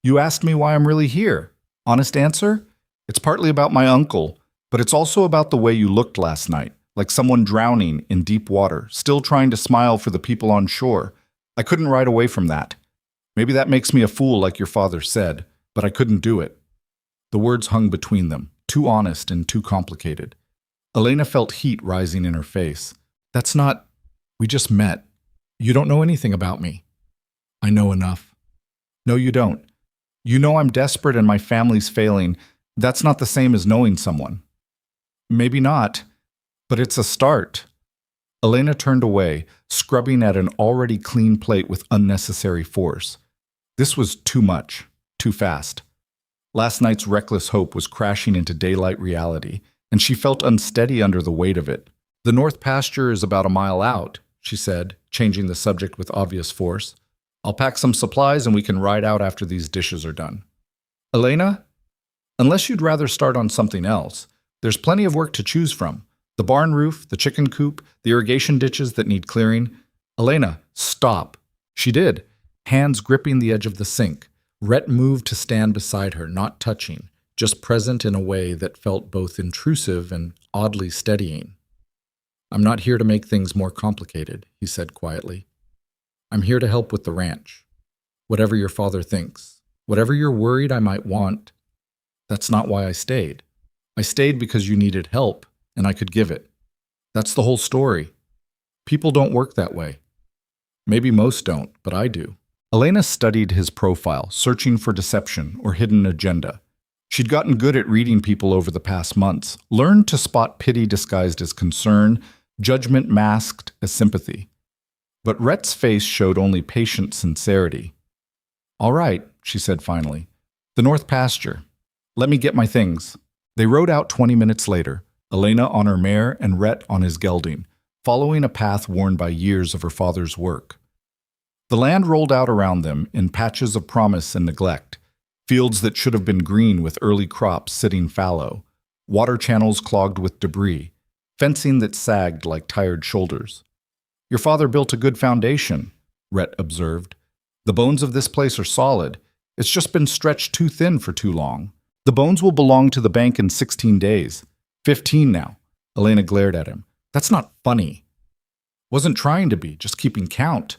You asked me why I'm really here. Honest answer? It's partly about my uncle, but it's also about the way you looked last night, like someone drowning in deep water, still trying to smile for the people on shore. I couldn't ride away from that. Maybe that makes me a fool like your father said, but I couldn't do it." The words hung between them, too honest and too complicated. Elena felt heat rising in her face. "That's not... We just met. You don't know anything about me." "I know enough." "No, you don't. You know I'm desperate and my family's failing. That's not the same as knowing someone." "Maybe not, but it's a start." Elena turned away, scrubbing at an already clean plate with unnecessary force. This was too much, too fast. Last night's reckless hope was crashing into daylight reality, and she felt unsteady under the weight of it. "The north pasture is about a mile out," she said, changing the subject with obvious force. "I'll pack some supplies and we can ride out after these dishes are done." "Elena? Unless you'd rather start on something else, there's plenty of work to choose from. The barn roof, the chicken coop, the irrigation ditches that need clearing." "Elena, stop." She did, hands gripping the edge of the sink. Rhett moved to stand beside her, not touching, just present in a way that felt both intrusive and oddly steadying. "I'm not here to make things more complicated," he said quietly. "I'm here to help with the ranch. Whatever your father thinks, whatever you're worried I might want, that's not why I stayed. I stayed because you needed help, and I could give it. That's the whole story. People don't work that way. Maybe most don't, but I do." Elena studied his profile, searching for deception or hidden agenda. She'd gotten good at reading people over the past months, learned to spot pity disguised as concern, judgment masked as sympathy. But Rhett's face showed only patient sincerity. "All right," she said finally. The north pasture. Let me get my things. They rode out 20 minutes later, Elena on her mare and Rhett on his gelding, following a path worn by years of her father's work. The land rolled out around them in patches of promise and neglect, fields that should have been green with early crops sitting fallow, water channels clogged with debris, fencing that sagged like tired shoulders. Your father built a good foundation, Rhett observed. The bones of this place are solid. It's just been stretched too thin for too long. The bones will belong to the bank in 16 days. 15 now. Elena glared at him. That's not funny. Wasn't trying to be, just keeping count.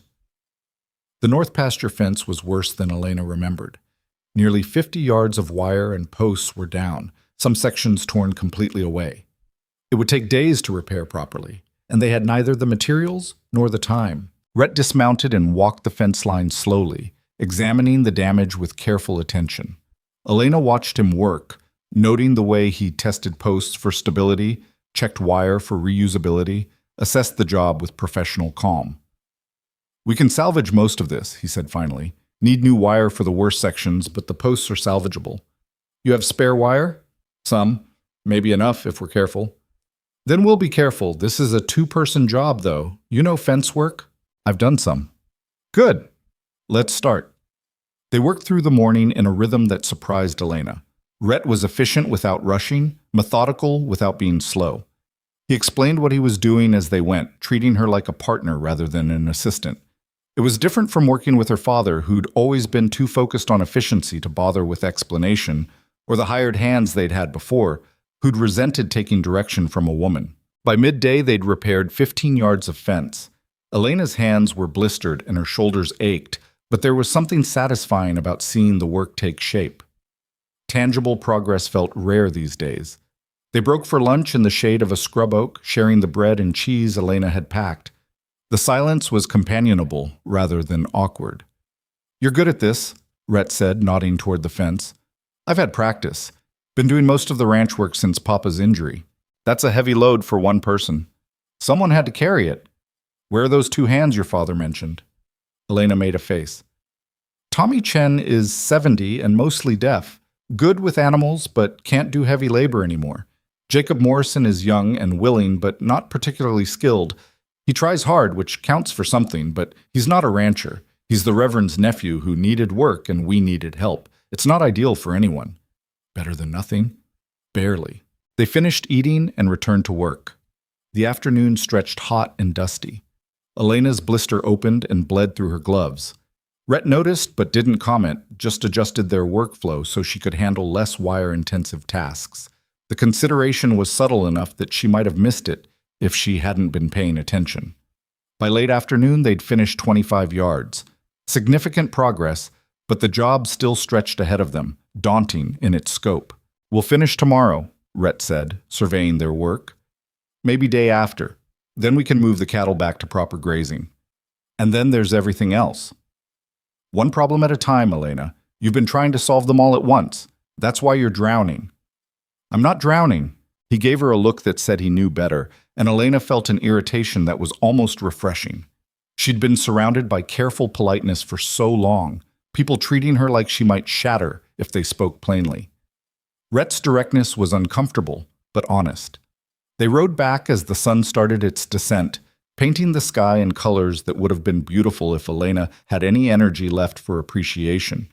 The north pasture fence was worse than Elena remembered. Nearly 50 yards of wire and posts were down, some sections torn completely away. It would take days to repair properly, and they had neither the materials nor the time. Rhett dismounted and walked the fence line slowly, examining the damage with careful attention. Elena watched him work, noting the way he tested posts for stability, checked wire for reusability, assessed the job with professional calm. We can salvage most of this, he said finally. Need new wire for the worst sections, but the posts are salvageable. You have spare wire? Some. Maybe enough if we're careful. Then we'll be careful. This is a two-person job, though. You know fence work? I've done some. Good. Let's start. They worked through the morning in a rhythm that surprised Elena. Rhett was efficient without rushing, methodical without being slow. He explained what he was doing as they went, treating her like a partner rather than an assistant. It was different from working with her father, who'd always been too focused on efficiency to bother with explanation, or the hired hands they'd had before, who'd resented taking direction from a woman. By midday, they'd repaired 15 yards of fence. Elena's hands were blistered and her shoulders ached, but there was something satisfying about seeing the work take shape. Tangible progress felt rare these days. They broke for lunch in the shade of a scrub oak, sharing the bread and cheese Elena had packed. The silence was companionable rather than awkward. You're good at this, Rhett said, nodding toward the fence. I've had practice. Been doing most of the ranch work since Papa's injury. That's a heavy load for one person. Someone had to carry it. Where are those two hands your father mentioned? Elena made a face. Tommy Chen is 70 and mostly deaf. Good with animals, but can't do heavy labor anymore. Jacob Morrison is young and willing, but not particularly skilled. He tries hard, which counts for something, but he's not a rancher. He's the Reverend's nephew who needed work and we needed help. It's not ideal for anyone. Better than nothing? Barely. They finished eating and returned to work. The afternoon stretched hot and dusty. Elena's blister opened and bled through her gloves. Rhett noticed but didn't comment, just adjusted their workflow so she could handle less wire-intensive tasks. The consideration was subtle enough that she might have missed it if she hadn't been paying attention. By late afternoon, they'd finished 25 yards. Significant progress, but the job still stretched ahead of them, daunting in its scope. We'll finish tomorrow, Rhett said, surveying their work. Maybe day after. Then we can move the cattle back to proper grazing. And then there's everything else. One problem at a time, Elena. You've been trying to solve them all at once. That's why you're drowning. I'm not drowning. He gave her a look that said he knew better, and Elena felt an irritation that was almost refreshing. She'd been surrounded by careful politeness for so long, people treating her like she might shatter if they spoke plainly. Rhett's directness was uncomfortable, but honest. They rode back as the sun started its descent, painting the sky in colors that would have been beautiful if Elena had any energy left for appreciation.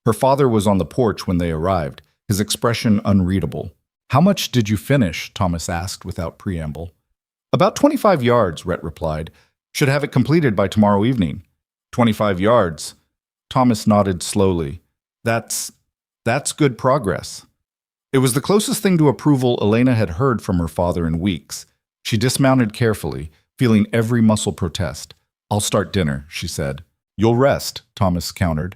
Her father was on the porch when they arrived, his expression unreadable. How much did you finish? Thomas asked without preamble. About 25 yards, Rhett replied. Should have it completed by tomorrow evening. 25 yards. Thomas nodded slowly. That's good progress. It was the closest thing to approval Elena had heard from her father in weeks. She dismounted carefully, feeling every muscle protest. I'll start dinner, she said. You'll rest, Thomas countered.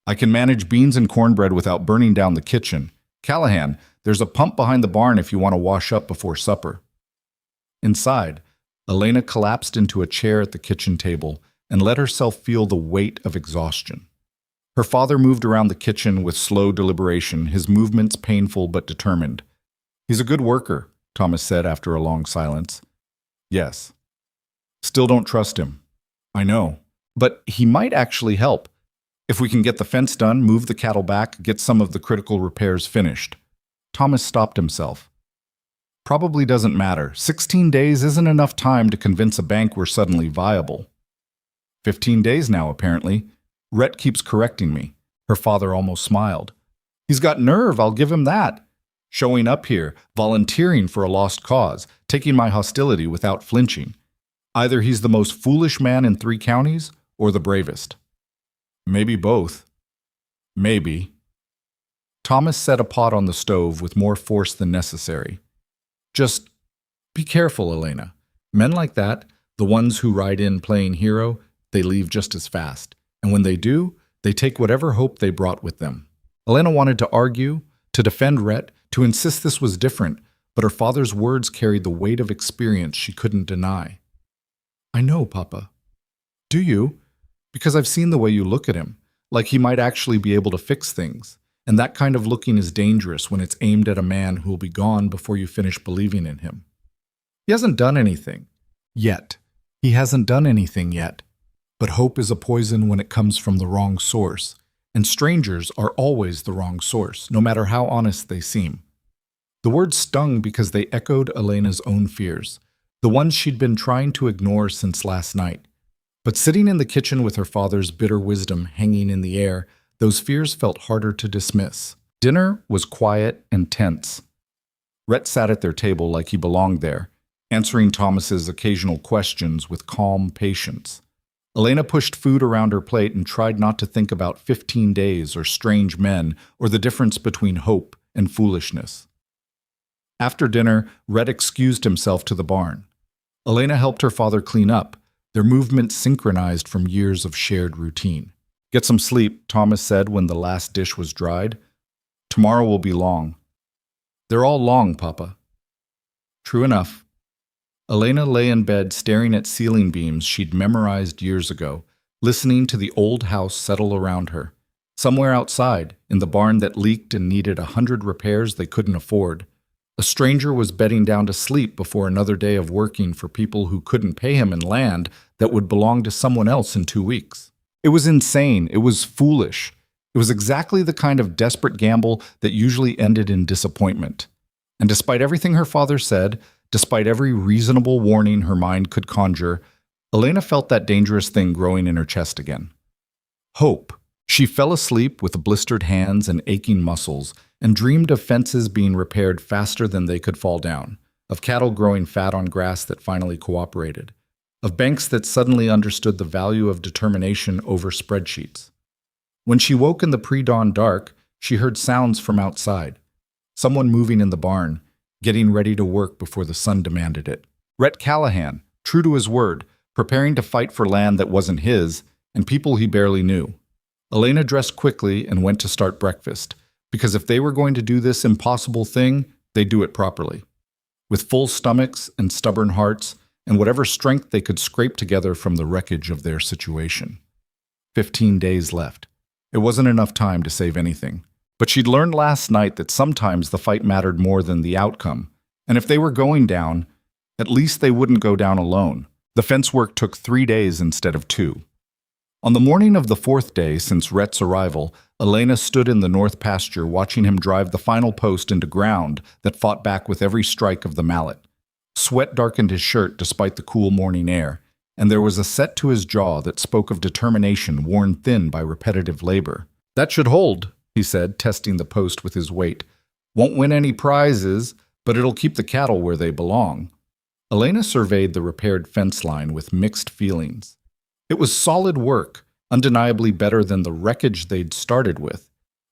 I can manage beans and cornbread without burning down the kitchen. Callahan, there's a pump behind the barn if you want to wash up before supper. Inside, Elena collapsed into a chair at the kitchen table and let herself feel the weight of exhaustion. Her father moved around the kitchen with slow deliberation, his movements painful but determined. He's a good worker, Thomas said after a long silence. Yes. Still don't trust him. I know. But he might actually help. If we can get the fence done, move the cattle back, get some of the critical repairs finished. Thomas stopped himself. Probably doesn't matter. 16 days isn't enough time to convince a bank we're suddenly viable. 15 days now, apparently. Rhett keeps correcting me. Her father almost smiled. He's got nerve, I'll give him that. Showing up here, volunteering for a lost cause, taking my hostility without flinching. Either he's the most foolish man in 3 counties, or the bravest. Maybe both. Maybe. Thomas set a pot on the stove with more force than necessary. Just be careful, Elena. Men like that, the ones who ride in playing hero, they leave just as fast. And when they do, they take whatever hope they brought with them. Elena wanted to argue, to defend Rhett, to insist this was different, but her father's words carried the weight of experience she couldn't deny. I know, Papa. Do you? Because I've seen the way you look at him, like he might actually be able to fix things. And that kind of looking is dangerous when it's aimed at a man who will be gone before you finish believing in him. He hasn't done anything. Yet. He hasn't done anything yet. But hope is a poison when it comes from the wrong source. And strangers are always the wrong source, no matter how honest they seem. The words stung because they echoed Elena's own fears, the ones she'd been trying to ignore since last night. But sitting in the kitchen with her father's bitter wisdom hanging in the air, those fears felt harder to dismiss. Dinner was quiet and tense. Rhett sat at their table like he belonged there, answering Thomas's occasional questions with calm patience. Elena pushed food around her plate and tried not to think about 15 days or strange men or the difference between hope and foolishness. After dinner, Rhett excused himself to the barn. Elena helped her father clean up, their movements synchronized from years of shared routine. Get some sleep, Thomas said when the last dish was dried. Tomorrow will be long. They're all long, Papa. True enough. Elena lay in bed staring at ceiling beams she'd memorized years ago, listening to the old house settle around her. Somewhere outside, in the barn that leaked and needed 100 repairs they couldn't afford, a stranger was bedding down to sleep before another day of working for people who couldn't pay him in land that would belong to someone else in 2 weeks. It was insane. It was foolish. It was exactly the kind of desperate gamble that usually ended in disappointment. And despite everything her father said, despite every reasonable warning her mind could conjure, Elena felt that dangerous thing growing in her chest again. Hope. She fell asleep with blistered hands and aching muscles and dreamed of fences being repaired faster than they could fall down, of cattle growing fat on grass that finally cooperated, of banks that suddenly understood the value of determination over spreadsheets. When she woke in the pre-dawn dark, she heard sounds from outside. Someone moving in the barn, getting ready to work before the sun demanded it. Rhett Callahan, true to his word, preparing to fight for land that wasn't his and people he barely knew. Elena dressed quickly and went to start breakfast, because if they were going to do this impossible thing, they'd do it properly. With full stomachs and stubborn hearts, and whatever strength they could scrape together from the wreckage of their situation. 15 days left. It wasn't enough time to save anything. But she'd learned last night that sometimes the fight mattered more than the outcome, and if they were going down, at least they wouldn't go down alone. The fence work took 3 days instead of 2. On the morning of the 4th day since Rhett's arrival, Elena stood in the north pasture watching him drive the final post into ground that fought back with every strike of the mallet. Sweat darkened his shirt despite the cool morning air, and there was a set to his jaw that spoke of determination worn thin by repetitive labor. That should hold, he said, testing the post with his weight. Won't win any prizes, but it'll keep the cattle where they belong. Elena surveyed the repaired fence line with mixed feelings. It was solid work, undeniably better than the wreckage they'd started with.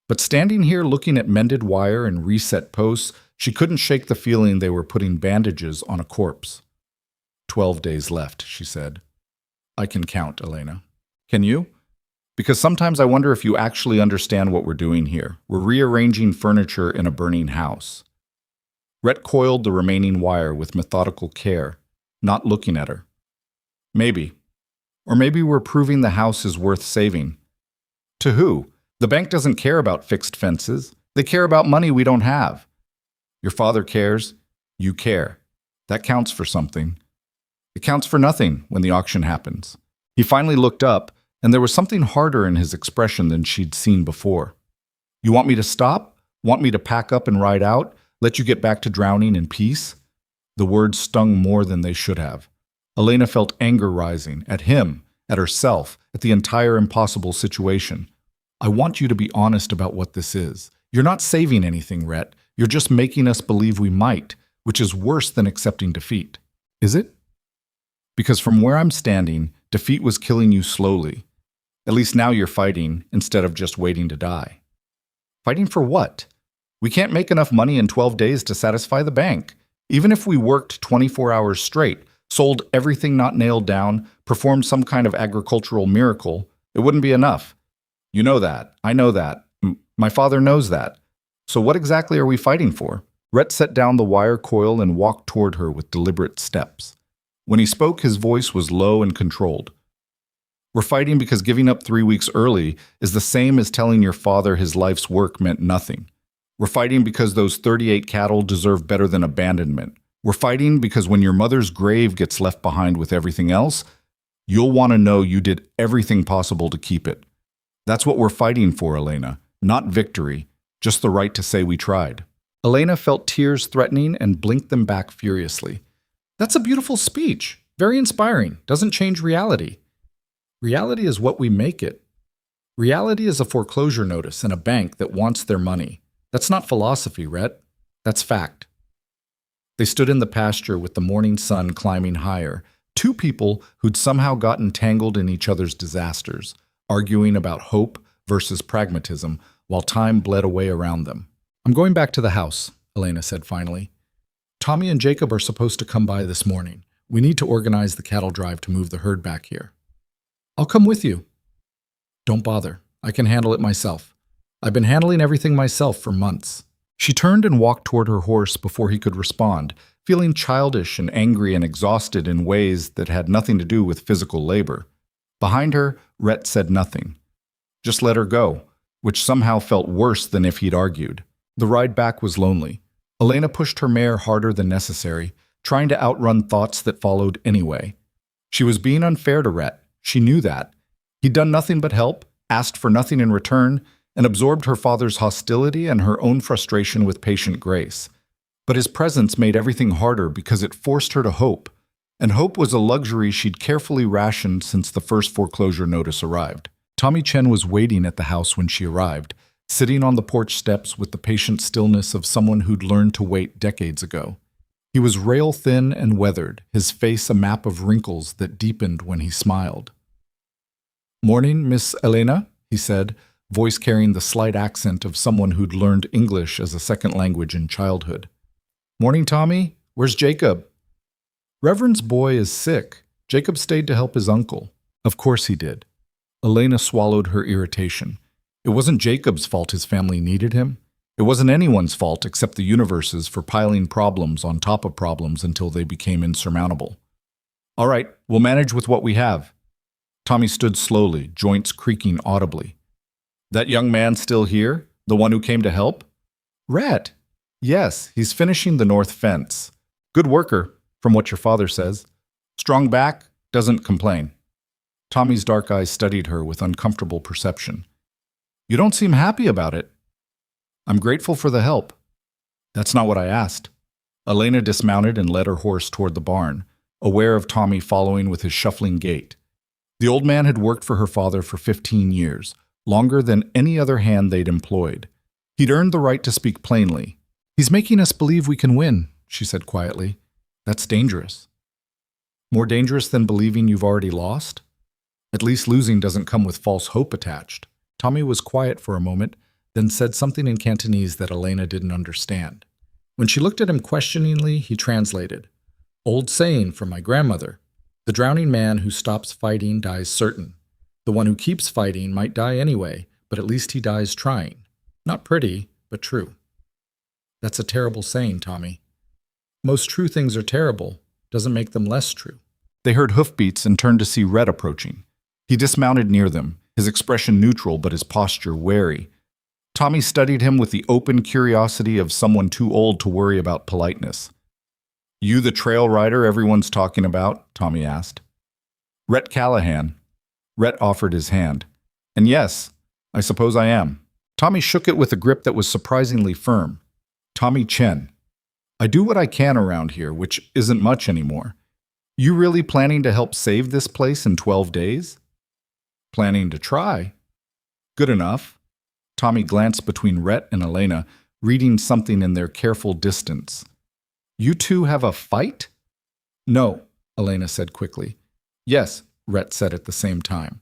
But standing here looking at mended wire and reset posts, she couldn't shake the feeling they were putting bandages on a corpse. 12 days left, she said. I can count, Elena. Can you? Because sometimes I wonder if you actually understand what we're doing here. We're rearranging furniture in a burning house. Rhett coiled the remaining wire with methodical care, not looking at her. Maybe. Or maybe we're proving the house is worth saving. To who? The bank doesn't care about fixed fences. They care about money we don't have. Your father cares. You care. That counts for something. It counts for nothing when the auction happens. He finally looked up, and there was something harder in his expression than she'd seen before. You want me to stop? Want me to pack up and ride out? Let you get back to drowning in peace? The words stung more than they should have. Elena felt anger rising, at him, at herself, at the entire impossible situation. I want you to be honest about what this is. You're not saving anything, Rhett. You're just making us believe we might, which is worse than accepting defeat. Is it? Because from where I'm standing, defeat was killing you slowly. At least now you're fighting instead of just waiting to die. Fighting for what? We can't make enough money in 12 days to satisfy the bank. Even if we worked 24 hours straight, sold everything not nailed down, performed some kind of agricultural miracle, it wouldn't be enough. You know that. I know that. My father knows that. So what exactly are we fighting for? Rhett set down the wire coil and walked toward her with deliberate steps. When he spoke, his voice was low and controlled. We're fighting because giving up 3 weeks early is the same as telling your father his life's work meant nothing. We're fighting because those 38 cattle deserve better than abandonment. We're fighting because when your mother's grave gets left behind with everything else, you'll want to know you did everything possible to keep it. That's what we're fighting for, Elena. Not victory, just the right to say we tried. Elena felt tears threatening and blinked them back furiously. That's a beautiful speech. Very inspiring. Doesn't change reality. Reality is what we make it. Reality is a foreclosure notice and a bank that wants their money. That's not philosophy, Rhett. That's fact. They stood in the pasture with the morning sun climbing higher, two people who'd somehow gotten tangled in each other's disasters, arguing about hope versus pragmatism while time bled away around them. I'm going back to the house, Elena said finally. Tommy and Jacob are supposed to come by this morning. We need to organize the cattle drive to move the herd back here. I'll come with you. Don't bother. I can handle it myself. I've been handling everything myself for months. She turned and walked toward her horse before he could respond, feeling childish and angry and exhausted in ways that had nothing to do with physical labor. Behind her, Rhett said nothing. Just let her go, which somehow felt worse than if he'd argued. The ride back was lonely. Elena pushed her mare harder than necessary, trying to outrun thoughts that followed anyway. She was being unfair to Rhett. She knew that. He'd done nothing but help, asked for nothing in return, and absorbed her father's hostility and her own frustration with patient grace. But his presence made everything harder because it forced her to hope, and hope was a luxury she'd carefully rationed since the first foreclosure notice arrived. Tommy Chen was waiting at the house when she arrived, sitting on the porch steps with the patient stillness of someone who'd learned to wait decades ago. He was rail-thin and weathered, his face a map of wrinkles that deepened when he smiled. "Morning, Miss Elena," he said, voice carrying the slight accent of someone who'd learned English as a second language in childhood. "Morning, Tommy. Where's Jacob?" "Reverend's boy is sick. Jacob stayed to help his uncle." Of course he did. Elena swallowed her irritation. It wasn't Jacob's fault his family needed him. It wasn't anyone's fault except the universe's for piling problems on top of problems until they became insurmountable. "All right, we'll manage with what we have." Tommy stood slowly, joints creaking audibly. "That young man still here? The one who came to help?" "Rhett." "Yes, he's finishing the north fence. Good worker, from what your father says. Strong back, doesn't complain." Tommy's dark eyes studied her with uncomfortable perception. "You don't seem happy about it." "I'm grateful for the help." "That's not what I asked." Elena dismounted and led her horse toward the barn, aware of Tommy following with his shuffling gait. The old man had worked for her father for 15 years, longer than any other hand they'd employed. He'd earned the right to speak plainly. "He's making us believe we can win," she said quietly. "That's dangerous." "More dangerous than believing you've already lost?" "At least losing doesn't come with false hope attached." Tommy was quiet for a moment, then said something in Cantonese that Elena didn't understand. When she looked at him questioningly, he translated. "Old saying from my grandmother. The drowning man who stops fighting dies certain. The one who keeps fighting might die anyway, but at least he dies trying. Not pretty, but true." "That's a terrible saying, Tommy." "Most true things are terrible. Doesn't make them less true." They heard hoofbeats and turned to see Rhett approaching. He dismounted near them, his expression neutral but his posture wary. Tommy studied him with the open curiosity of someone too old to worry about politeness. "You the trail rider everyone's talking about?" Tommy asked. "Rhett Callahan." Rhett offered his hand. And yes, I suppose I am. Tommy shook it with a grip that was surprisingly firm. Tommy Chen. I do what I can around here, which isn't much anymore. You really planning to help save this place in 12 days? Planning to try. Good enough. Tommy glanced between Rhett and Elena, reading something in their careful distance. You two have a fight? No, Elena said quickly. Yes, Rhett said at the same time.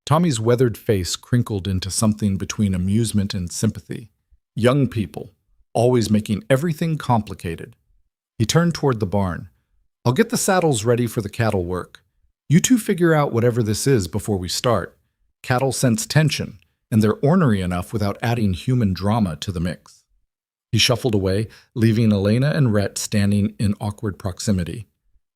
Tommy's weathered face crinkled into something between amusement and sympathy. Young people, always making everything complicated. He turned toward the barn. I'll get the saddles ready for the cattle work. You two figure out whatever this is before we start. Cattle sense tension, and they're ornery enough without adding human drama to the mix. He shuffled away, leaving Elena and Rhett standing in awkward proximity.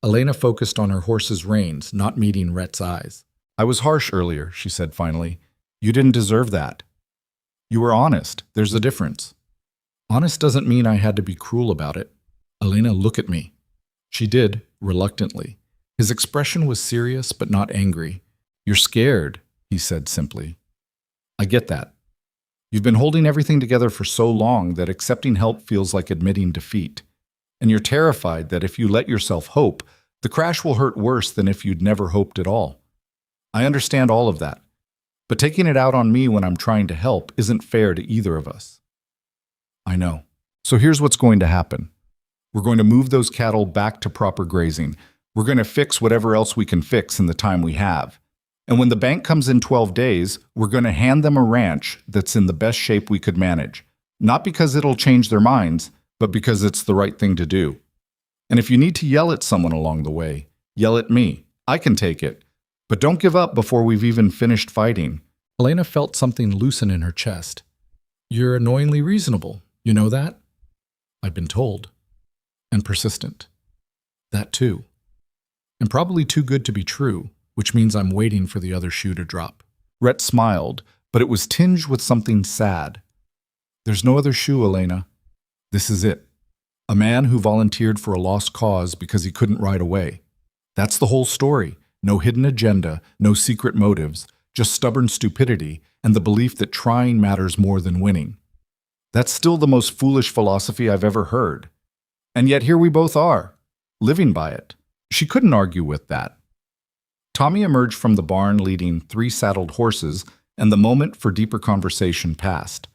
Elena focused on her horse's reins, not meeting Rhett's eyes. I was harsh earlier, she said finally. You didn't deserve that. You were honest. There's a difference. Honest doesn't mean I had to be cruel about it. Elena, look at me. She did, reluctantly. His expression was serious but not angry. You're scared, he said simply. I get that. You've been holding everything together for so long that accepting help feels like admitting defeat. And you're terrified that if you let yourself hope, the crash will hurt worse than if you'd never hoped at all. I understand all of that, but taking it out on me when I'm trying to help isn't fair to either of us. I know. So here's what's going to happen. We're going to move those cattle back to proper grazing. We're going to fix whatever else we can fix in the time we have. And when the bank comes in 12 days, we're going to hand them a ranch that's in the best shape we could manage. Not because it'll change their minds, but because it's the right thing to do. And if you need to yell at someone along the way, yell at me. I can take it. But don't give up before we've even finished fighting. Elena felt something loosen in her chest. You're annoyingly reasonable. You know that? I've been told. And persistent. That too. And probably too good to be true, which means I'm waiting for the other shoe to drop. Rhett smiled, but it was tinged with something sad. There's no other shoe, Elena. This is it. A man who volunteered for a lost cause because he couldn't ride away. That's the whole story. No hidden agenda, no secret motives, just stubborn stupidity and the belief that trying matters more than winning. That's still the most foolish philosophy I've ever heard. And yet here we both are, living by it. She couldn't argue with that. Tommy emerged from the barn leading 3 saddled horses, and the moment for deeper conversation passed.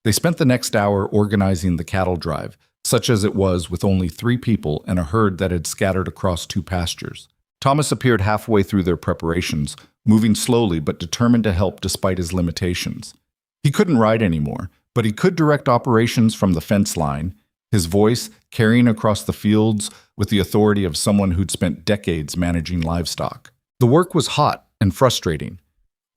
They spent the next hour organizing the cattle drive, such as it was with only 3 people and a herd that had scattered across 2 pastures. Thomas appeared halfway through their preparations, moving slowly but determined to help despite his limitations. He couldn't ride anymore, but he could direct operations from the fence line, his voice carrying across the fields with the authority of someone who'd spent decades managing livestock. The work was hot and frustrating.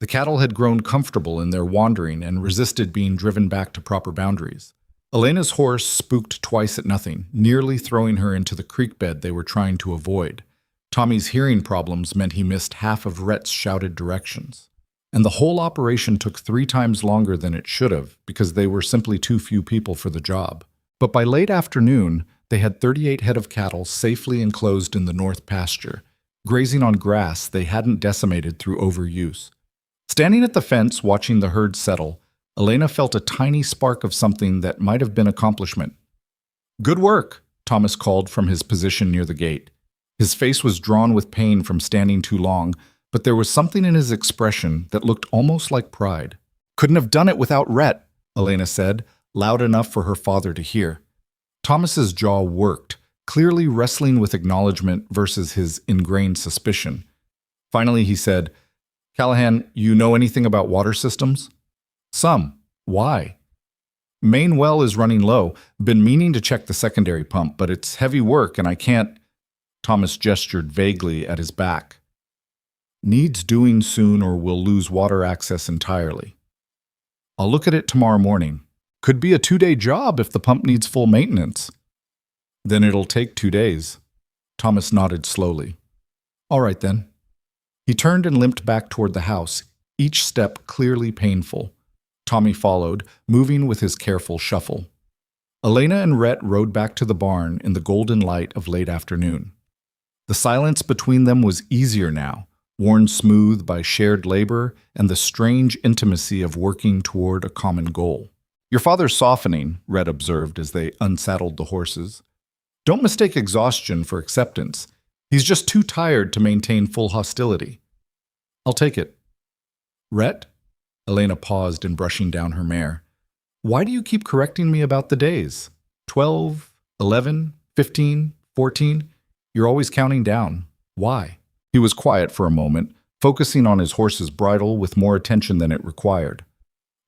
The cattle had grown comfortable in their wandering and resisted being driven back to proper boundaries. Elena's horse spooked twice at nothing, nearly throwing her into the creek bed they were trying to avoid. Tommy's hearing problems meant he missed half of Rhett's shouted directions. And the whole operation took 3 times longer than it should have because they were simply too few people for the job. But by late afternoon, they had 38 head of cattle safely enclosed in the north pasture, grazing on grass they hadn't decimated through overuse. Standing at the fence watching the herd settle, Elena felt a tiny spark of something that might have been accomplishment. Good work, Thomas called from his position near the gate. His face was drawn with pain from standing too long, but there was something in his expression that looked almost like pride. Couldn't have done it without Rhett, Elena said, loud enough for her father to hear. Thomas's jaw worked, clearly wrestling with acknowledgement versus his ingrained suspicion. Finally he said, Callahan, you know anything about water systems? Some. Why? Main well is running low. Been meaning to check the secondary pump, but it's heavy work and I can't. Thomas gestured vaguely at his back. Needs doing soon or we'll lose water access entirely. I'll look at it tomorrow morning. Could be a 2-day job if the pump needs full maintenance. Then it'll take 2 days. Thomas nodded slowly. All right then. He turned and limped back toward the house, each step clearly painful. Tommy followed, moving with his careful shuffle. Elena and Rhett rode back to the barn in the golden light of late afternoon. The silence between them was easier now, worn smooth by shared labor and the strange intimacy of working toward a common goal. Your father's softening, Red observed as they unsaddled the horses. Don't mistake exhaustion for acceptance. He's just too tired to maintain full hostility. I'll take it. Rhett? Elena paused in brushing down her mare. Why do you keep correcting me about the days? 12, 11, 15, 14? You're always counting down. Why? He was quiet for a moment, focusing on his horse's bridle with more attention than it required.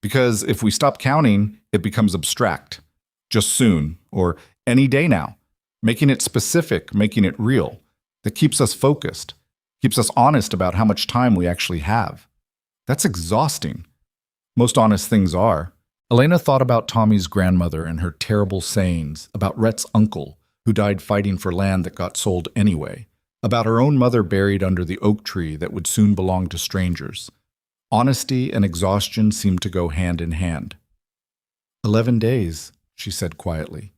Because if we stop counting, it becomes abstract. Just soon, or any day now. Making it specific, making it real. That keeps us focused, keeps us honest about how much time we actually have. That's exhausting. Most honest things are. Elena thought about Tommy's grandmother and her terrible sayings, about Rhett's uncle, who died fighting for land that got sold anyway, about her own mother buried under the oak tree that would soon belong to strangers. Honesty and exhaustion seemed to go hand in hand. 11 days, she said quietly.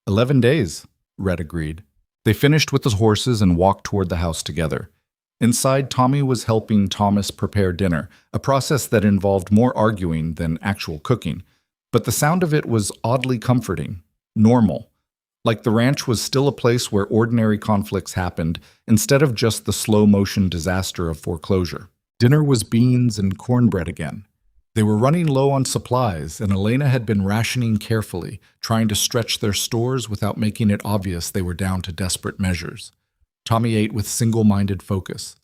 11 days, Rhett agreed. They finished with the horses and walked toward the house together. Inside, Tommy was helping Thomas prepare dinner, a process that involved more arguing than actual cooking. But the sound of it was oddly comforting, normal, like the ranch was still a place where ordinary conflicts happened instead of just the slow-motion disaster of foreclosure. Dinner was beans and cornbread again. They were running low on supplies, and Elena had been rationing carefully, trying to stretch their stores without making it obvious they were down to desperate measures. Tommy ate with single-minded focus.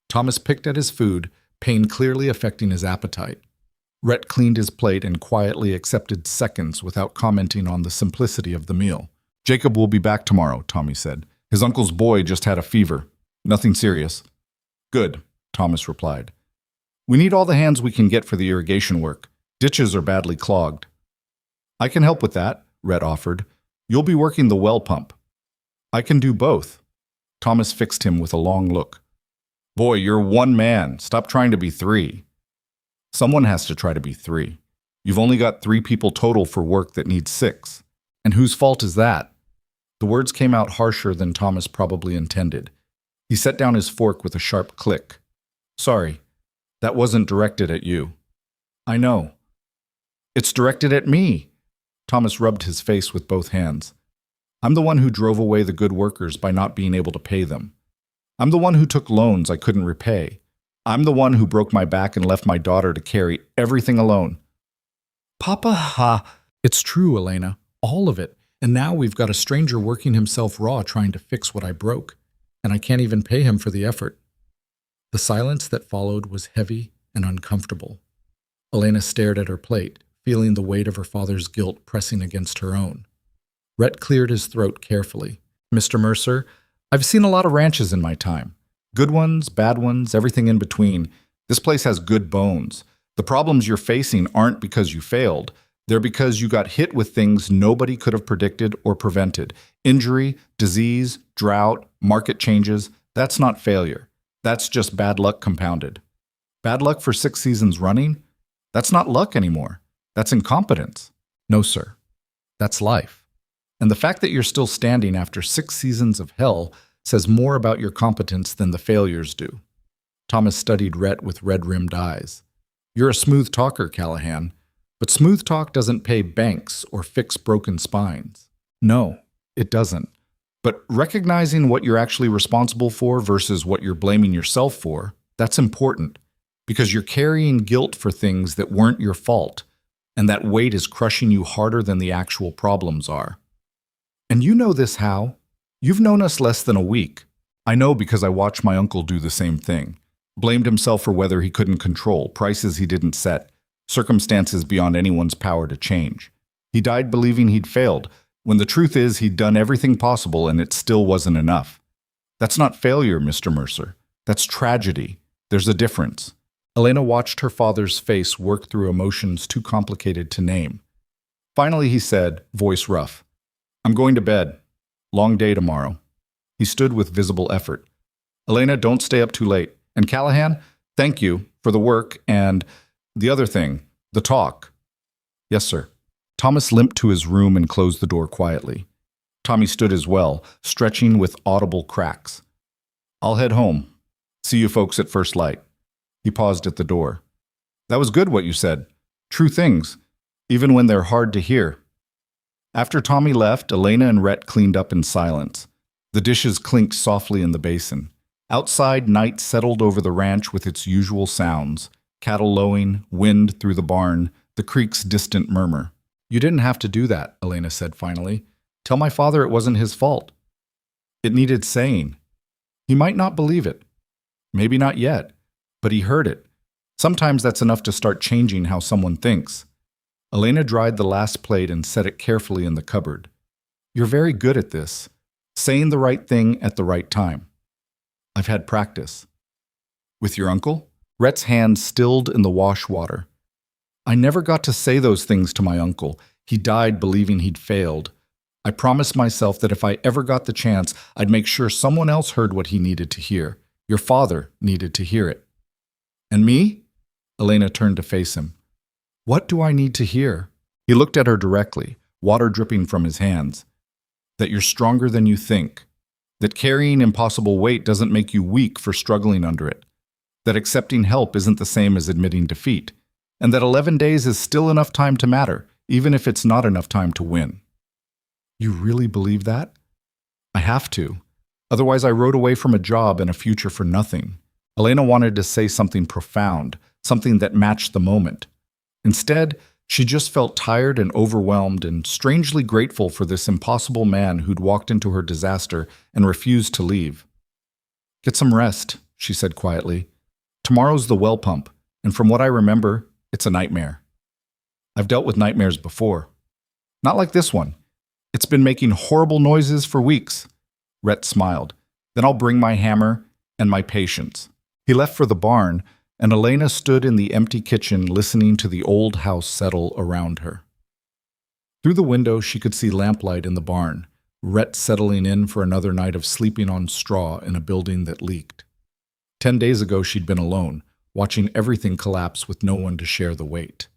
Thomas picked at his food, pain clearly affecting his appetite. Rhett cleaned his plate and quietly accepted seconds without commenting on the simplicity of the meal. Jacob will be back tomorrow, Tommy said. His uncle's boy just had a fever. Nothing serious. Good, Thomas replied. We need all the hands we can get for the irrigation work. Ditches are badly clogged. I can help with that, Rhett offered. You'll be working the well pump. I can do both. Thomas fixed him with a long look. Boy, you're one man. Stop trying to be three. Someone has to try to be three. You've only got 3 people total for work that needs 6. And whose fault is that? The words came out harsher than Thomas probably intended. He set down his fork with a sharp click. Sorry, that wasn't directed at you. I know. It's directed at me. Thomas rubbed his face with both hands. I'm the one who drove away the good workers by not being able to pay them. I'm the one who took loans I couldn't repay. I'm the one who broke my back and left my daughter to carry everything alone. Papa, ha! It's true, Elena. All of it. And now we've got a stranger working himself raw trying to fix what I broke. And I can't even pay him for the effort. The silence that followed was heavy and uncomfortable. Elena stared at her plate, feeling the weight of her father's guilt pressing against her own. Rhett cleared his throat carefully. Mr. Mercer, I've seen a lot of ranches in my time. Good ones, bad ones, everything in between. This place has good bones. The problems you're facing aren't because you failed. They're because you got hit with things nobody could have predicted or prevented. Injury, disease, drought, market changes. That's not failure. That's just bad luck compounded. Bad luck for 6 seasons running? That's not luck anymore. That's incompetence. No, sir. That's life. And the fact that you're still standing after 6 seasons of hell says more about your competence than the failures do. Thomas studied Rhett with red-rimmed eyes. You're a smooth talker, Callahan, but smooth talk doesn't pay banks or fix broken spines. No, it doesn't. But recognizing what you're actually responsible for versus what you're blaming yourself for, that's important, because you're carrying guilt for things that weren't your fault, and that weight is crushing you harder than the actual problems are. And you know this how? You've known us less than a week. I know because I watched my uncle do the same thing. Blamed himself for weather he couldn't control, prices he didn't set, circumstances beyond anyone's power to change. He died believing he'd failed, when the truth is he'd done everything possible and it still wasn't enough. That's not failure, Mr. Mercer. That's tragedy. There's a difference. Elena watched her father's face work through emotions too complicated to name. Finally he said, voice rough, I'm going to bed. Long day tomorrow. He stood with visible effort. Elena, don't stay up too late. And Callahan, thank you for the work and the other thing, the talk. Yes, sir. Thomas limped to his room and closed the door quietly. Tommy stood as well, stretching with audible cracks. I'll head home. See you folks at first light. He paused at the door. That was good what you said. True things, even when they're hard to hear. After Tommy left, Elena and Rhett cleaned up in silence. The dishes clinked softly in the basin. Outside, night settled over the ranch with its usual sounds. Cattle lowing, wind through the barn, the creek's distant murmur. You didn't have to do that, Elena said finally. Tell my father it wasn't his fault. It needed saying. He might not believe it. Maybe not yet, but he heard it. Sometimes that's enough to start changing how someone thinks. Elena dried the last plate and set it carefully in the cupboard. You're very good at this, saying the right thing at the right time. I've had practice. With your uncle? Rhett's hand stilled in the wash water. I never got to say those things to my uncle. He died believing he'd failed. I promised myself that if I ever got the chance, I'd make sure someone else heard what he needed to hear. Your father needed to hear it. And me? Elena turned to face him. What do I need to hear? He looked at her directly, water dripping from his hands. That you're stronger than you think. That carrying impossible weight doesn't make you weak for struggling under it. That accepting help isn't the same as admitting defeat. And that 11 days is still enough time to matter, even if it's not enough time to win. You really believe that? I have to. Otherwise, I rode away from a job and a future for nothing. Elena wanted to say something profound, something that matched the moment. Instead, she just felt tired and overwhelmed and strangely grateful for this impossible man who'd walked into her disaster and refused to leave. Get some rest, she said quietly. Tomorrow's the well pump, and from what I remember, it's a nightmare. I've dealt with nightmares before. Not like this one. It's been making horrible noises for weeks. Rhett smiled. Then I'll bring my hammer and my patience. He left for the barn, and Elena stood in the empty kitchen listening to the old house settle around her. Through the window, she could see lamplight in the barn, Rhett settling in for another night of sleeping on straw in a building that leaked. 10 days ago, she'd been alone, watching everything collapse with no one to share the weight.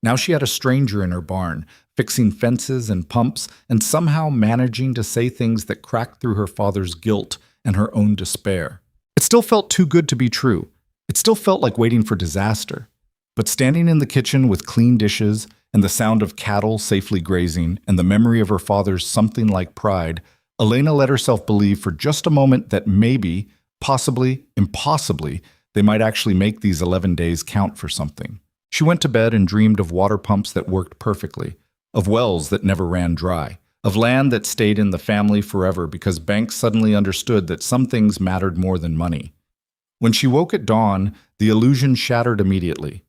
Now she had a stranger in her barn, fixing fences and pumps, and somehow managing to say things that cracked through her father's guilt and her own despair. It still felt too good to be true. It still felt like waiting for disaster. But standing in the kitchen with clean dishes and the sound of cattle safely grazing and the memory of her father's something like pride, Elena let herself believe for just a moment that maybe, possibly, impossibly, they might actually make these 11 days count for something. She went to bed and dreamed of water pumps that worked perfectly, of wells that never ran dry, of land that stayed in the family forever because banks suddenly understood that some things mattered more than money. When she woke at dawn, the illusion shattered immediately.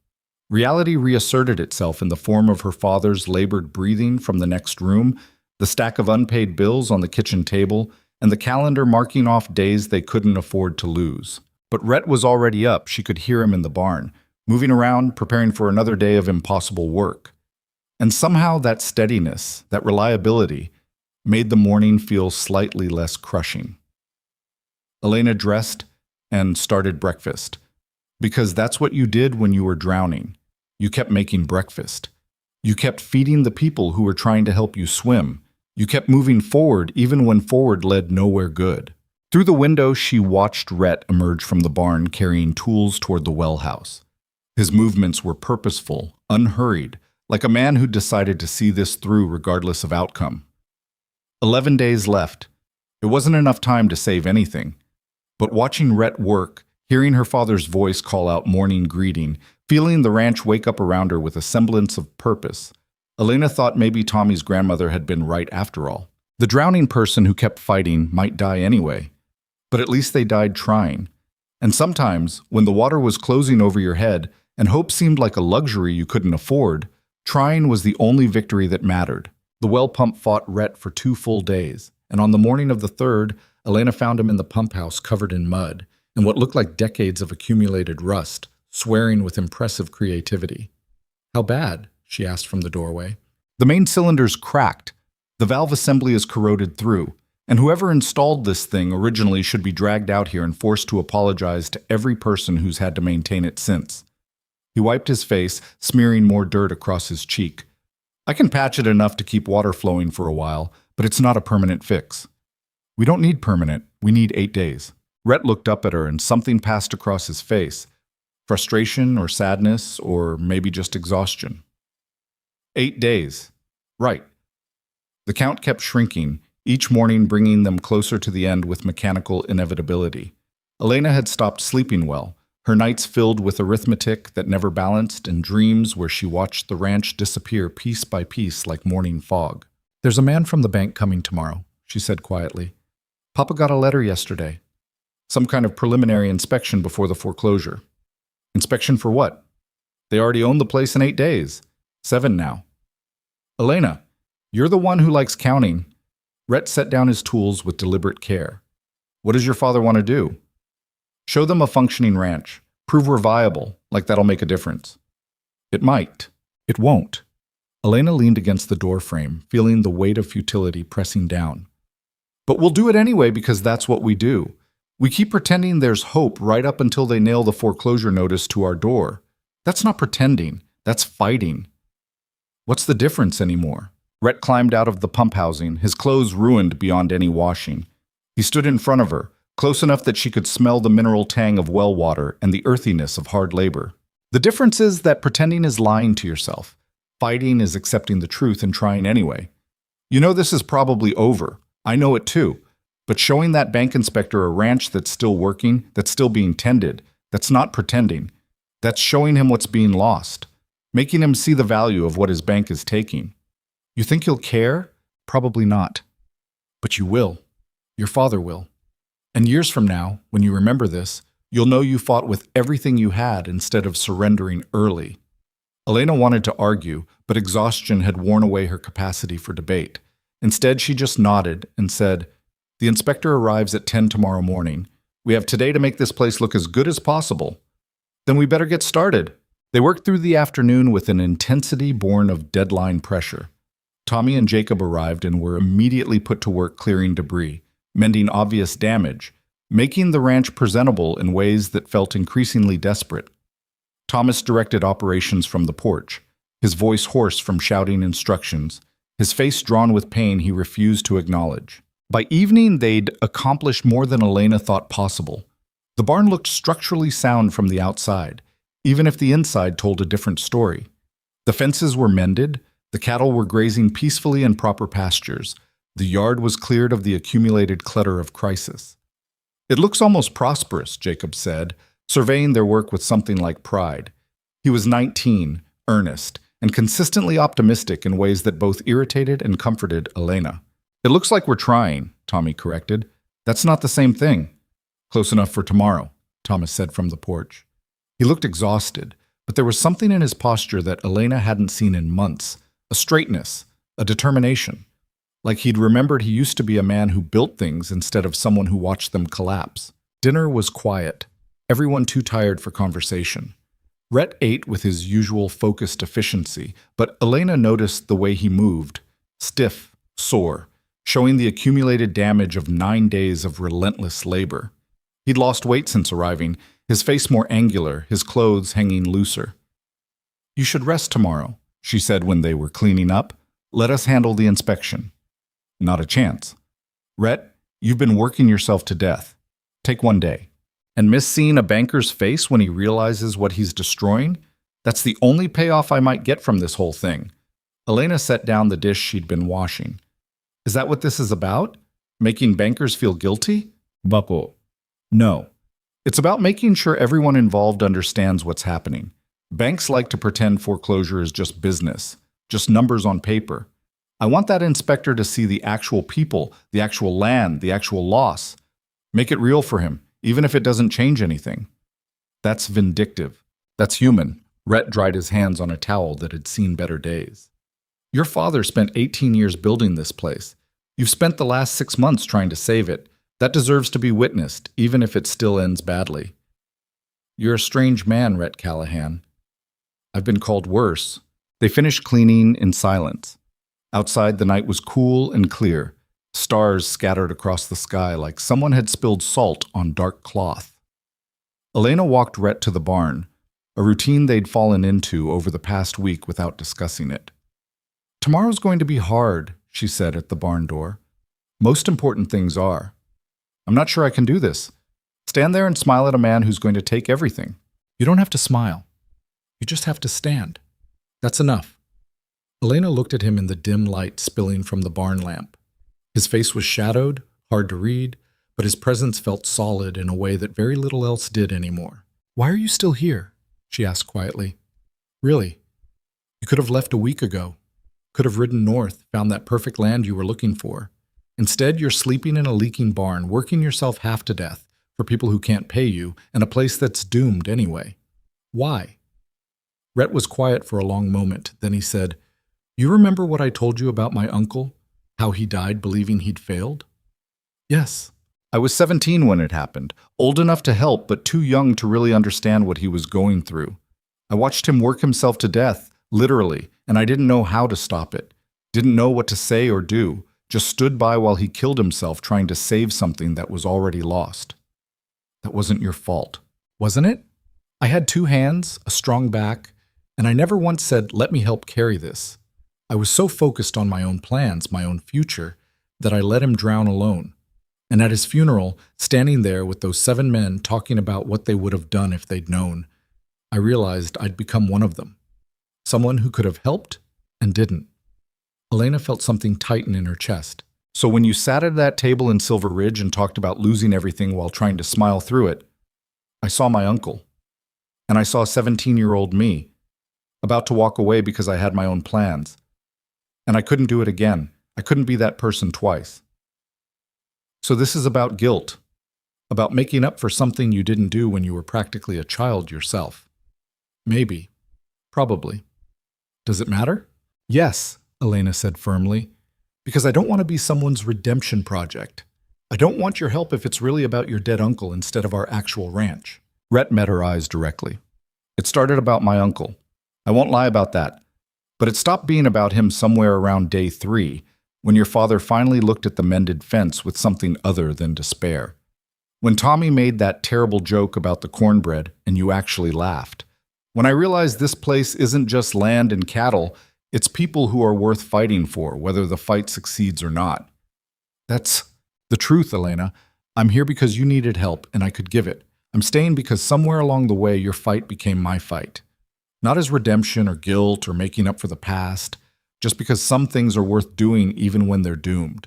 Reality reasserted itself in the form of her father's labored breathing from the next room, the stack of unpaid bills on the kitchen table, and the calendar marking off days they couldn't afford to lose. But Rhett was already up. She could hear him in the barn, moving around, preparing for another day of impossible work. And somehow that steadiness, that reliability, made the morning feel slightly less crushing. Elena dressed and started breakfast, because that's what you did when you were drowning. You kept making breakfast. You kept feeding the people who were trying to help you swim. You kept moving forward even when forward led nowhere good. Through the window, she watched Rhett emerge from the barn carrying tools toward the well house. His movements were purposeful, unhurried, like a man who decided to see this through regardless of outcome. 11 days left. It wasn't enough time to save anything. But watching Rhett work, hearing her father's voice call out morning greeting, feeling the ranch wake up around her with a semblance of purpose, Elena thought maybe Tommy's grandmother had been right after all. The drowning person who kept fighting might die anyway, but at least they died trying. And sometimes, when the water was closing over your head and hope seemed like a luxury you couldn't afford, trying was the only victory that mattered. The well pump fought Rhett for 2 full days, and on the morning of the 3rd, Elena found him in the pump house covered in mud and what looked like decades of accumulated rust, swearing with impressive creativity. How bad? She asked from the doorway. The main cylinder's cracked. The valve assembly is corroded through, and whoever installed this thing originally should be dragged out here and forced to apologize to every person who's had to maintain it since. He wiped his face, smearing more dirt across his cheek. I can patch it enough to keep water flowing for a while, but it's not a permanent fix. We don't need permanent, we need 8 days. Rhett looked up at her and something passed across his face. Frustration or sadness or maybe just exhaustion. 8 days. Right. The count kept shrinking, each morning bringing them closer to the end with mechanical inevitability. Elena had stopped sleeping well, her nights filled with arithmetic that never balanced and dreams where she watched the ranch disappear piece by piece like morning fog. "There's a man from the bank coming tomorrow," she said quietly. "Papa got a letter yesterday. Some kind of preliminary inspection before the foreclosure." "Inspection for what?" "They already own the place in 8 days. 7 now." "Elena, you're the one who likes counting." Rhett set down his tools with deliberate care. "What does your father want to do?" "Show them a functioning ranch. Prove we're viable, like that'll make a difference." "It might. It won't." Elena leaned against the doorframe, feeling the weight of futility pressing down. "But we'll do it anyway because that's what we do. We keep pretending there's hope right up until they nail the foreclosure notice to our door. That's not pretending. That's fighting." "What's the difference anymore?" Rhett climbed out of the pump housing, his clothes ruined beyond any washing. He stood in front of her, close enough that she could smell the mineral tang of well water and the earthiness of hard labor. "The difference is that pretending is lying to yourself. Fighting is accepting the truth and trying anyway. You know this is probably over. I know it too. But showing that bank inspector a ranch that's still working, that's still being tended, that's not pretending. That's showing him what's being lost. Making him see the value of what his bank is taking. You think he'll care? Probably not. But you will. Your father will. And years from now, when you remember this, you'll know you fought with everything you had instead of surrendering early." Elena wanted to argue, but exhaustion had worn away her capacity for debate. Instead, she just nodded and said, "The inspector arrives at 10 tomorrow morning. We have today to make this place look as good as possible. Then we better get started." They worked through the afternoon with an intensity born of deadline pressure. Tommy and Jacob arrived and were immediately put to work clearing debris, mending obvious damage, making the ranch presentable in ways that felt increasingly desperate. Thomas directed operations from the porch, his voice hoarse from shouting instructions, his face drawn with pain he refused to acknowledge. By evening, they'd accomplished more than Elena thought possible. The barn looked structurally sound from the outside, even if the inside told a different story. The fences were mended, the cattle were grazing peacefully in proper pastures, the yard was cleared of the accumulated clutter of crisis. "It looks almost prosperous," Jacob said, surveying their work with something like pride. He was 19, earnest, and consistently optimistic in ways that both irritated and comforted Elena. "It looks like we're trying," Tommy corrected. "That's not the same thing." "Close enough for tomorrow," Thomas said from the porch. He looked exhausted, but there was something in his posture that Elena hadn't seen in months, a straightness, a determination. Like he'd remembered he used to be a man who built things instead of someone who watched them collapse. Dinner was quiet, everyone too tired for conversation. Rhett ate with his usual focused efficiency, but Elena noticed the way he moved, stiff, sore, showing the accumulated damage of 9 days of relentless labor. He'd lost weight since arriving, his face more angular, his clothes hanging looser. "You should rest tomorrow," she said when they were cleaning up. "Let us handle the inspection." "Not a chance." "Rhett, you've been working yourself to death. Take 1 day." "And miss seeing a banker's face when he realizes what he's destroying? That's the only payoff I might get from this whole thing." Elena set down the dish she'd been washing. "Is that what this is about? Making bankers feel guilty?" "Bako." "No. It's about making sure everyone involved understands what's happening. Banks like to pretend foreclosure is just business, just numbers on paper. I want that inspector to see the actual people, the actual land, the actual loss. Make it real for him, even if it doesn't change anything." "That's vindictive. That's human." Rhett dried his hands on a towel that had seen better days. "Your father spent 18 years building this place. You've spent the last 6 months trying to save it. That deserves to be witnessed, even if it still ends badly." "You're a strange man, Rhett Callahan." "I've been called worse." They finished cleaning in silence. Outside, the night was cool and clear, stars scattered across the sky like someone had spilled salt on dark cloth. Elena walked Rhett to the barn, a routine they'd fallen into over the past week without discussing it. "Tomorrow's going to be hard," she said at the barn door. "Most important things are." "I'm not sure I can do this." Stand there and smile at a man who's going to take everything. You don't have to smile. You just have to stand. That's enough. Elena looked at him in the dim light spilling from the barn lamp. His face was shadowed, hard to read, but his presence felt solid in a way that very little else did anymore. Why are you still here? She asked quietly. Really? You could have left a week ago. Could have ridden north, found that perfect land you were looking for. Instead, you're sleeping in a leaking barn, working yourself half to death for people who can't pay you, and a place that's doomed anyway. Why? Rhett was quiet for a long moment. Then he said, You remember what I told you about my uncle? How he died believing he'd failed? Yes. I was 17 when it happened, old enough to help, but too young to really understand what he was going through. I watched him work himself to death, literally, and I didn't know how to stop it. Didn't know what to say or do, just stood by while he killed himself trying to save something that was already lost. That wasn't your fault, wasn't it? I had 2 hands, a strong back, and I never once said, let me help carry this. I was so focused on my own plans, my own future, that I let him drown alone. And at his funeral, standing there with those 7 men talking about what they would have done if they'd known, I realized I'd become one of them. Someone who could have helped and didn't. Elena felt something tighten in her chest. So when you sat at that table in Silver Ridge and talked about losing everything while trying to smile through it, I saw my uncle. And I saw 17-year-old me, about to walk away because I had my own plans. And I couldn't do it again. I couldn't be that person twice. So this is about guilt, about making up for something you didn't do when you were practically a child yourself. Maybe. Probably. Does it matter? Yes, Elena said firmly, because I don't want to be someone's redemption project. I don't want your help if it's really about your dead uncle instead of our actual ranch. Rhett met her eyes directly. It started about my uncle. I won't lie about that. But it stopped being about him somewhere around day 3, when your father finally looked at the mended fence with something other than despair. When Tommy made that terrible joke about the cornbread and you actually laughed. When I realized this place isn't just land and cattle, it's people who are worth fighting for, whether the fight succeeds or not. That's the truth, Elena. I'm here because you needed help and I could give it. I'm staying because somewhere along the way your fight became my fight. Not as redemption or guilt or making up for the past, just because some things are worth doing even when they're doomed.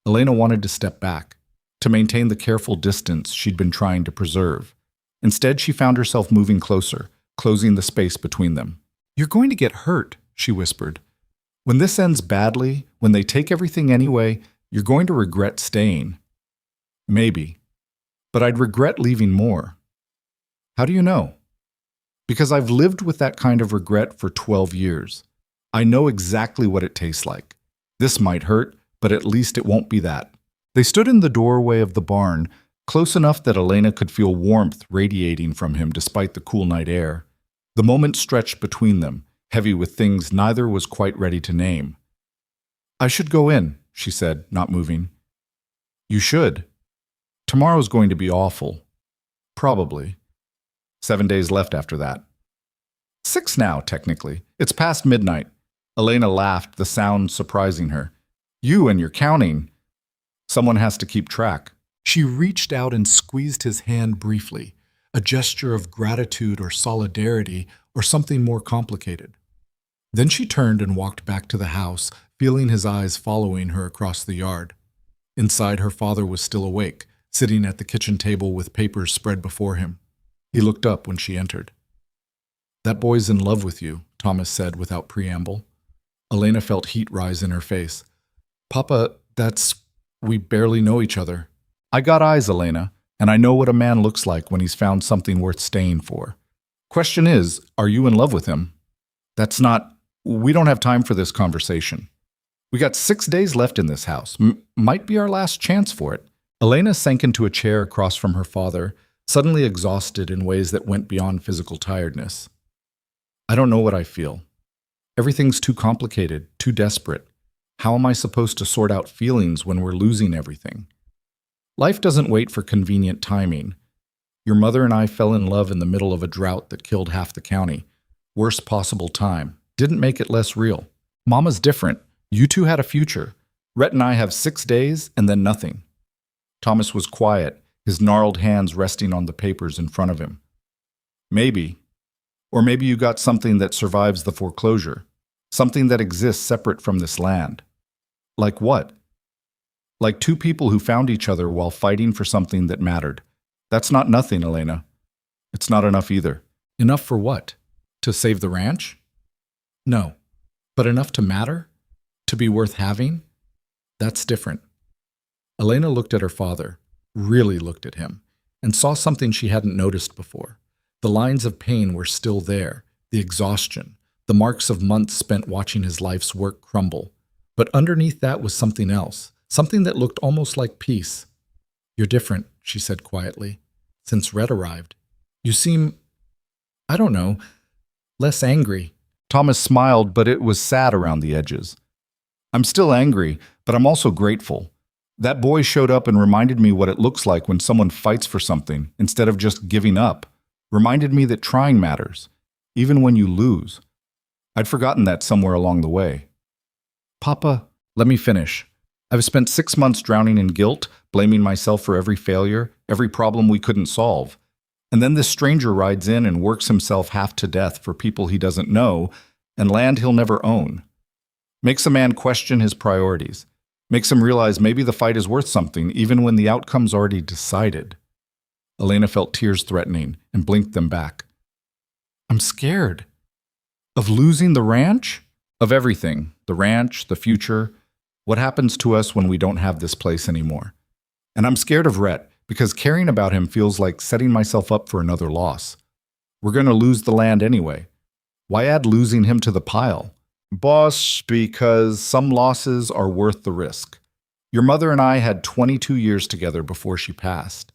Elena wanted to step back, to maintain the careful distance she'd been trying to preserve. Instead, she found herself moving closer, closing the space between them. You're going to get hurt, she whispered. When this ends badly, when they take everything anyway, you're going to regret staying. Maybe. But I'd regret leaving more. How do you know? Because I've lived with that kind of regret for 12 years. I know exactly what it tastes like. This might hurt, but at least it won't be that. They stood in the doorway of the barn, close enough that Elena could feel warmth radiating from him despite the cool night air. The moment stretched between them, heavy with things neither was quite ready to name. I should go in, she said, not moving. You should. Tomorrow's going to be awful. Probably. 7 days left after that. 6 now, technically. It's past midnight. Elena laughed, the sound surprising her. You and your counting. Someone has to keep track. She reached out and squeezed his hand briefly, a gesture of gratitude or solidarity or something more complicated. Then she turned and walked back to the house, feeling his eyes following her across the yard. Inside, her father was still awake, sitting at the kitchen table with papers spread before him. He looked up when she entered. That boy's in love with you, Thomas said without preamble. Elena felt heat rise in her face. Papa, we barely know each other. I got eyes, Elena, and I know what a man looks like when he's found something worth staying for. Question is, are you in love with him? We don't have time for this conversation. We got 6 days left in this house. Might be our last chance for it. Elena sank into a chair across from her father, suddenly exhausted in ways that went beyond physical tiredness. I don't know what I feel. Everything's too complicated, too desperate. How am I supposed to sort out feelings when we're losing everything? Life doesn't wait for convenient timing. Your mother and I fell in love in the middle of a drought that killed half the county. Worst possible time. Didn't make it less real. Mama's different. You two had a future. Rhett and I have 6 days and then nothing. Thomas was quiet, his gnarled hands resting on the papers in front of him. Maybe. Or maybe you got something that survives the foreclosure, something that exists separate from this land. Like what? Like two people who found each other while fighting for something that mattered. That's not nothing, Elena. It's not enough either. Enough for what? To save the ranch? No. But enough to matter? To be worth having? That's different. Elena looked at her father, really looked at him, and saw something she hadn't noticed before. The lines of pain were still there, the exhaustion, the marks of months spent watching his life's work crumble. But underneath that was something else, something that looked almost like peace. "You're different," she said quietly, "since Red arrived. You seem, I don't know, less angry." Thomas smiled, but it was sad around the edges. "I'm still angry, but I'm also grateful. That boy showed up and reminded me what it looks like when someone fights for something instead of just giving up. Reminded me that trying matters, even when you lose. I'd forgotten that somewhere along the way." "Papa, let me finish. I've spent 6 months drowning in guilt, blaming myself for every failure, every problem we couldn't solve. And then this stranger rides in and works himself half to death for people he doesn't know and land he'll never own. Makes a man question his priorities. Makes him realize maybe the fight is worth something, even when the outcome's already decided." Elena felt tears threatening and blinked them back. "I'm scared. Of losing the ranch? Of everything. The ranch, the future. What happens to us when we don't have this place anymore? And I'm scared of Rhett, because caring about him feels like setting myself up for another loss. We're going to lose the land anyway. Why add losing him to the pile? Boss, because some losses are worth the risk. Your mother and I had 22 years together before she passed.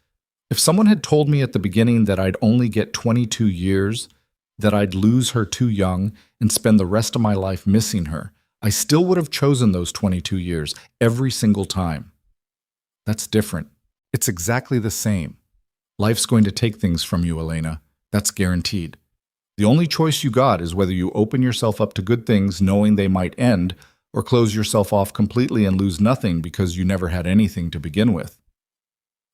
If someone had told me at the beginning that I'd only get 22 years, that I'd lose her too young and spend the rest of my life missing her, I still would have chosen those 22 years every single time. That's different. It's exactly the same. Life's going to take things from you, Elena. That's guaranteed. The only choice you got is whether you open yourself up to good things knowing they might end, or close yourself off completely and lose nothing because you never had anything to begin with.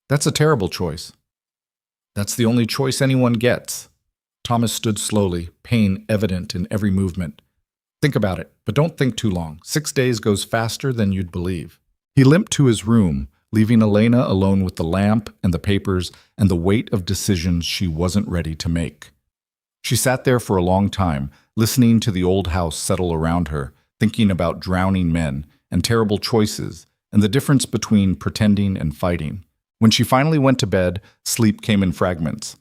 That's a terrible choice. That's the only choice anyone gets." Thomas stood slowly, pain evident in every movement. "Think about it, but don't think too long. 6 days goes faster than you'd believe." He limped to his room, leaving Elena alone with the lamp and the papers and the weight of decisions she wasn't ready to make. She sat there for a long time, listening to the old house settle around her, thinking about drowning men and terrible choices and the difference between pretending and fighting. When she finally went to bed, sleep came in fragments.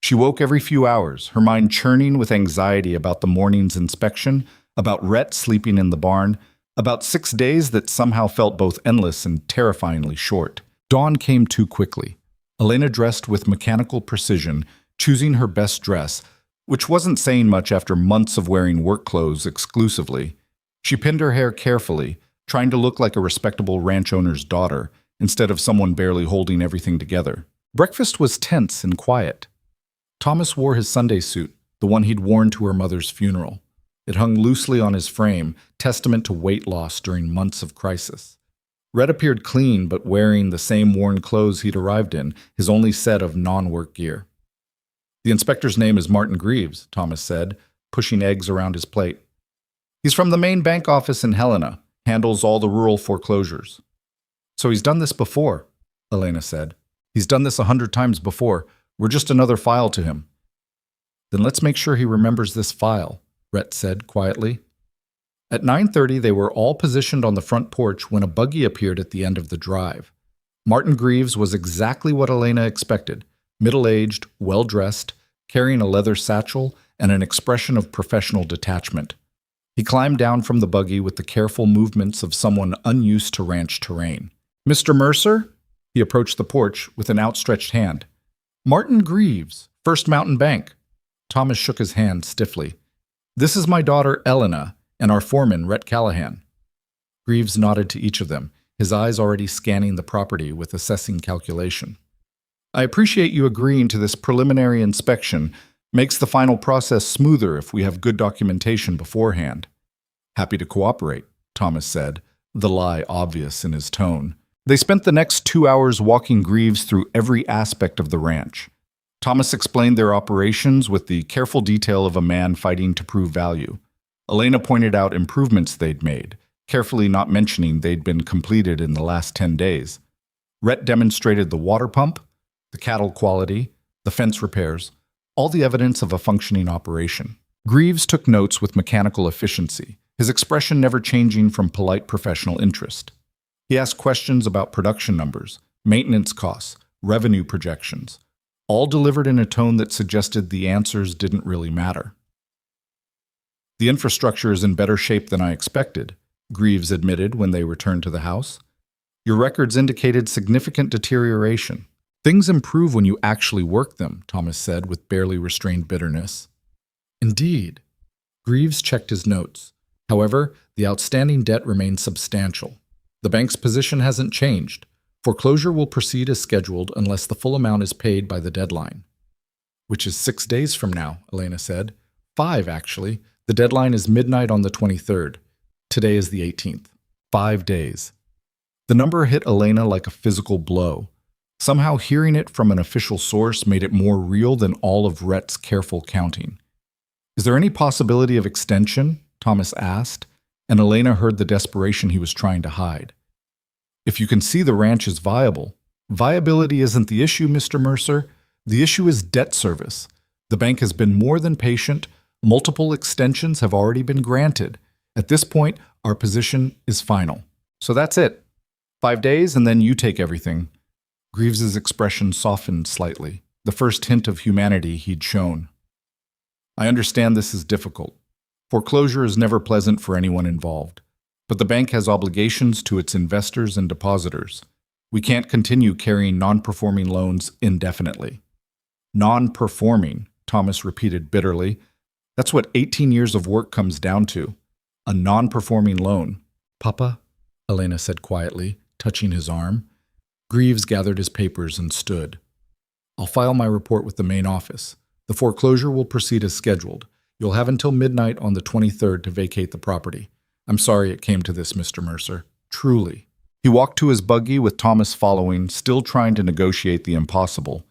She woke every few hours, her mind churning with anxiety about the morning's inspection, about Rhett sleeping in the barn, about 6 days that somehow felt both endless and terrifyingly short. Dawn came too quickly. Elena dressed with mechanical precision, choosing her best dress, which wasn't saying much after months of wearing work clothes exclusively. She pinned her hair carefully, trying to look like a respectable ranch owner's daughter, instead of someone barely holding everything together. Breakfast was tense and quiet. Thomas wore his Sunday suit, the one he'd worn to her mother's funeral. It hung loosely on his frame, testament to weight loss during months of crisis. Red appeared clean, but wearing the same worn clothes he'd arrived in, his only set of non-work gear. "The inspector's name is Martin Greaves," Thomas said, pushing eggs around his plate. "He's from the main bank office in Helena, handles all the rural foreclosures." "So he's done this before," Elena said. "He's done this 100 times before. We're just another file to him." "Then let's make sure he remembers this file," Rhett said quietly. At 9:30, they were all positioned on the front porch when a buggy appeared at the end of the drive. Martin Greaves was exactly what Elena expected, middle-aged, well-dressed, carrying a leather satchel and an expression of professional detachment. He climbed down from the buggy with the careful movements of someone unused to ranch terrain. "Mr. Mercer?" He approached the porch with an outstretched hand. "Martin Greaves, First Mountain Bank." Thomas shook his hand stiffly. "This is my daughter, Elena, and our foreman, Rhett Callahan." Greaves nodded to each of them, his eyes already scanning the property with assessing calculation. "I appreciate you agreeing to this preliminary inspection. Makes the final process smoother if we have good documentation beforehand." "Happy to cooperate," Thomas said, the lie obvious in his tone. They spent the next 2 hours walking Greaves through every aspect of the ranch. Thomas explained their operations with the careful detail of a man fighting to prove value. Elena pointed out improvements they'd made, carefully not mentioning they'd been completed in the last 10 days. Rhett demonstrated the water pump, the cattle quality, the fence repairs, all the evidence of a functioning operation. Greaves took notes with mechanical efficiency, his expression never changing from polite professional interest. He asked questions about production numbers, maintenance costs, revenue projections, all delivered in a tone that suggested the answers didn't really matter. "The infrastructure is in better shape than I expected," Greaves admitted when they returned to the house. "Your records indicated significant deterioration." "Things improve when you actually work them," Thomas said with barely restrained bitterness. "Indeed." Greaves checked his notes. However, the outstanding debt remains substantial. The bank's position hasn't changed. Foreclosure will proceed as scheduled unless the full amount is paid by the deadline. "Which is 6 days from now," Elena said. 5, actually. The deadline is midnight on the 23rd. Today is the 18th. 5 days. The number hit Elena like a physical blow. Somehow hearing it from an official source made it more real than all of Rhett's careful counting. "Is there any possibility of extension?" Thomas asked, and Elena heard the desperation he was trying to hide. "If you can see the ranch is viable." "Viability isn't the issue, Mr. Mercer. The issue is debt service. The bank has been more than patient. Multiple extensions have already been granted. At this point, our position is final. So that's it. 5 days and then you take everything." Greaves's expression softened slightly, the first hint of humanity he'd shown. "I understand this is difficult. Foreclosure is never pleasant for anyone involved. But the bank has obligations to its investors and depositors. We can't continue carrying non-performing loans indefinitely." "Non-performing," Thomas repeated bitterly. "That's what 18 years of work comes down to. A non-performing loan." "Papa," Elena said quietly, touching his arm. Greaves gathered his papers and stood. "I'll file my report with the main office. The foreclosure will proceed as scheduled. You'll have until midnight on the 23rd to vacate the property. I'm sorry it came to this, Mr. Mercer. Truly." He walked to his buggy with Thomas following, still trying to negotiate the impossible.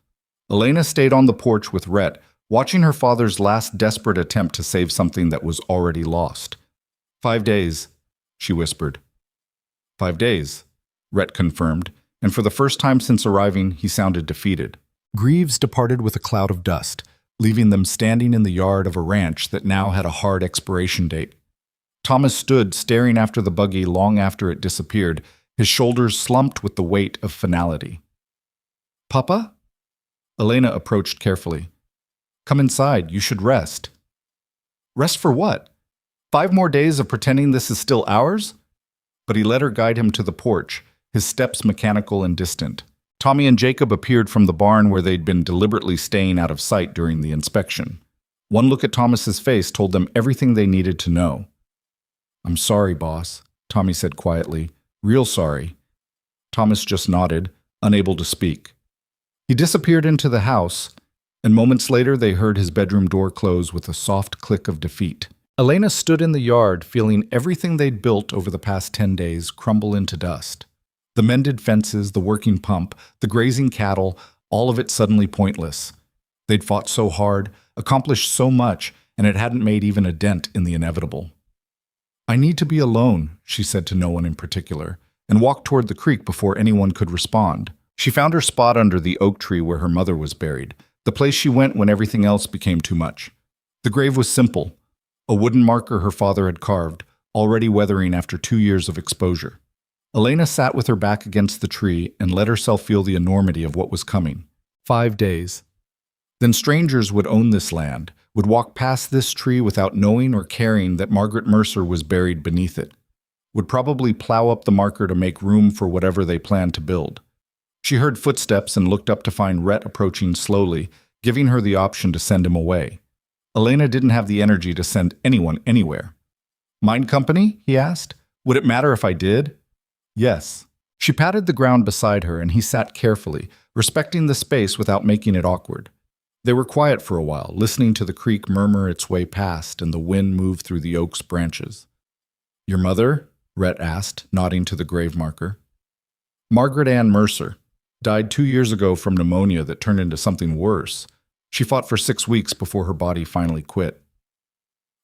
Elena stayed on the porch with Rhett, watching her father's last desperate attempt to save something that was already lost. 5 days, she whispered. 5 days, Rhett confirmed, and for the first time since arriving, he sounded defeated. Greaves departed with a cloud of dust, leaving them standing in the yard of a ranch that now had a hard expiration date. Thomas stood staring after the buggy long after it disappeared, his shoulders slumped with the weight of finality. "Papa?" Elena approached carefully. "Come inside, you should rest." "Rest for what? 5 more days of pretending this is still ours?" But he let her guide him to the porch, his steps mechanical and distant. Tommy and Jacob appeared from the barn where they'd been deliberately staying out of sight during the inspection. One look at Thomas's face told them everything they needed to know. "I'm sorry, boss," Tommy said quietly. "Real sorry." Thomas just nodded, unable to speak. He disappeared into the house, and moments later they heard his bedroom door close with a soft click of defeat. Elena stood in the yard, feeling everything they'd built over the past 10 days crumble into dust. The mended fences, the working pump, the grazing cattle, all of it suddenly pointless. They'd fought so hard, accomplished so much, and it hadn't made even a dent in the inevitable. "I need to be alone," she said to no one in particular, and walked toward the creek before anyone could respond. She found her spot under the oak tree where her mother was buried, the place she went when everything else became too much. The grave was simple, a wooden marker her father had carved, already weathering after 2 years of exposure. Elena sat with her back against the tree and let herself feel the enormity of what was coming. 5 days. Then strangers would own this land, would walk past this tree without knowing or caring that Margaret Mercer was buried beneath it, would probably plow up the marker to make room for whatever they planned to build. She heard footsteps and looked up to find Rhett approaching slowly, giving her the option to send him away. Elena didn't have the energy to send anyone anywhere. "Mine company?" he asked. "Would it matter if I did?" "Yes." She patted the ground beside her and he sat carefully, respecting the space without making it awkward. They were quiet for a while, listening to the creek murmur its way past and the wind move through the oak's branches. "Your mother?" Rhett asked, nodding to the grave marker. Margaret Ann Mercer. Died 2 years ago from pneumonia that turned into something worse. She fought for 6 weeks before her body finally quit.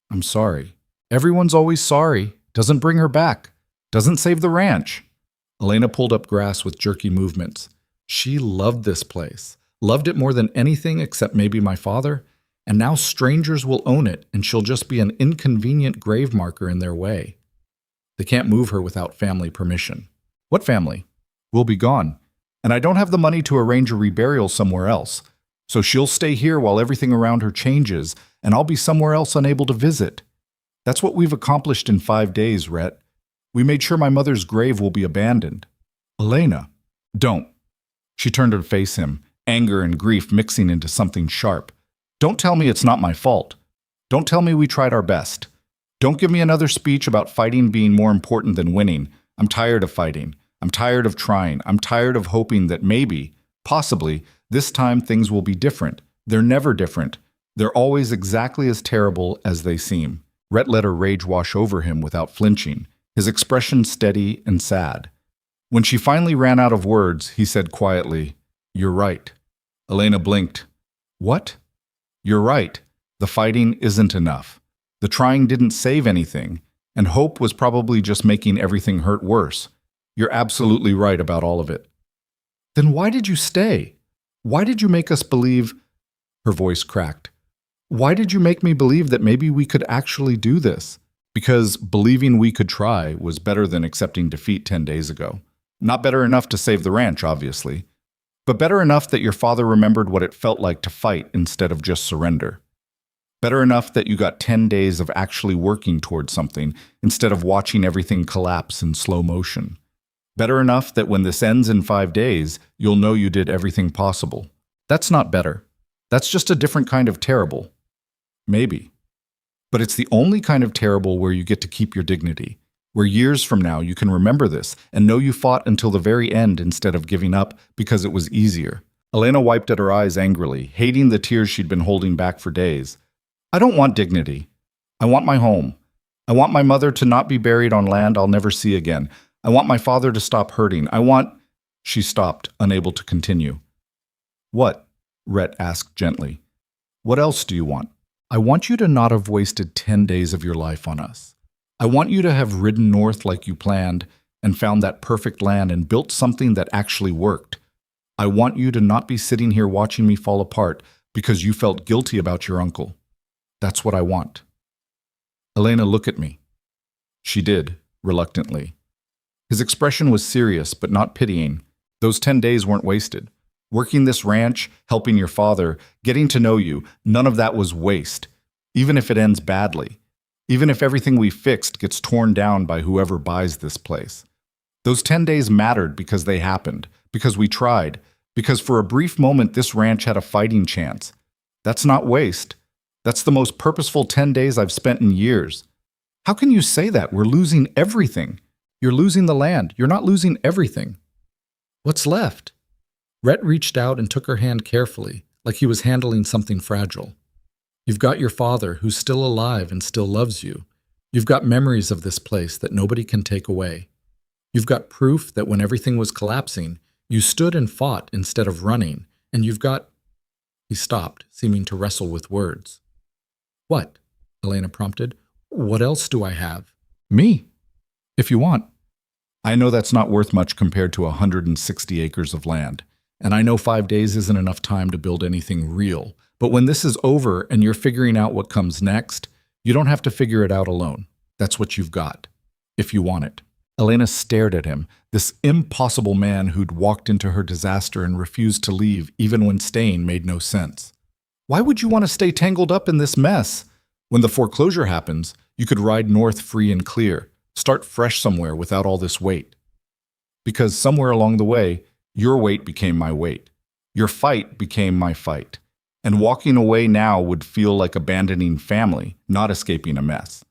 I'm sorry. Everyone's always sorry. Doesn't bring her back. Doesn't save the ranch. Elena pulled up grass with jerky movements. She loved this place. Loved it more than anything except maybe my father. And now strangers will own it, and she'll just be an inconvenient grave marker in their way. They can't move her without family permission. What family? We'll be gone. And I don't have the money to arrange a reburial somewhere else. So she'll stay here while everything around her changes, and I'll be somewhere else unable to visit. That's what we've accomplished in 5 days, Rhett. We made sure my mother's grave will be abandoned. Elena, don't. She turned to face him, anger and grief mixing into something sharp. Don't tell me it's not my fault. Don't tell me we tried our best. Don't give me another speech about fighting being more important than winning. I'm tired of fighting. I'm tired of trying. I'm tired of hoping that maybe, possibly, this time things will be different. They're never different. They're always exactly as terrible as they seem. Rhett let her rage wash over him without flinching, his expression steady and sad. When she finally ran out of words, he said quietly, "You're right." Elena blinked. What? You're right. The fighting isn't enough. The trying didn't save anything, and hope was probably just making everything hurt worse. You're absolutely right about all of it. Then why did you stay? Why did you make us believe? Her voice cracked. Why did you make me believe that maybe we could actually do this? Because believing we could try was better than accepting defeat 10 days ago. Not better enough to save the ranch, obviously, but better enough that your father remembered what it felt like to fight instead of just surrender. Better enough that you got 10 days of actually working towards something instead of watching everything collapse in slow motion. Better enough that when this ends in 5 days, you'll know you did everything possible. That's not better. That's just a different kind of terrible. Maybe. But it's the only kind of terrible where you get to keep your dignity, where years from now you can remember this and know you fought until the very end instead of giving up because it was easier. Elena wiped at her eyes angrily, hating the tears she'd been holding back for days. I don't want dignity. I want my home. I want my mother to not be buried on land I'll never see again. I want my father to stop hurting. I want... She stopped, unable to continue. What? Rhett asked gently. What else do you want? I want you to not have wasted 10 days of your life on us. I want you to have ridden north like you planned and found that perfect land and built something that actually worked. I want you to not be sitting here watching me fall apart because you felt guilty about your uncle. That's what I want. Elena, look at me. She did, reluctantly. His expression was serious but not pitying. Those 10 days weren't wasted. Working this ranch, helping your father, getting to know you, none of that was waste, even if it ends badly. Even if everything we fixed gets torn down by whoever buys this place. Those 10 days mattered because they happened, because we tried, because for a brief moment this ranch had a fighting chance. That's not waste. That's the most purposeful 10 days I've spent in years. How can you say that? We're losing everything. You're losing the land. You're not losing everything. What's left? Rhett reached out and took her hand carefully, like he was handling something fragile. You've got your father, who's still alive and still loves you. You've got memories of this place that nobody can take away. You've got proof that when everything was collapsing, you stood and fought instead of running, and you've got... He stopped, seeming to wrestle with words. What? Elena prompted. What else do I have? Me, if you want. I know that's not worth much compared to 160 acres of land. And I know 5 days isn't enough time to build anything real. But when this is over and you're figuring out what comes next, you don't have to figure it out alone. That's what you've got, if you want it. Elena stared at him, this impossible man who'd walked into her disaster and refused to leave even when staying made no sense. Why would you want to stay tangled up in this mess? When the foreclosure happens, you could ride north free and clear, start fresh somewhere without all this weight. Because somewhere along the way, your weight became my weight. Your fight became my fight. And walking away now would feel like abandoning family, not escaping a mess.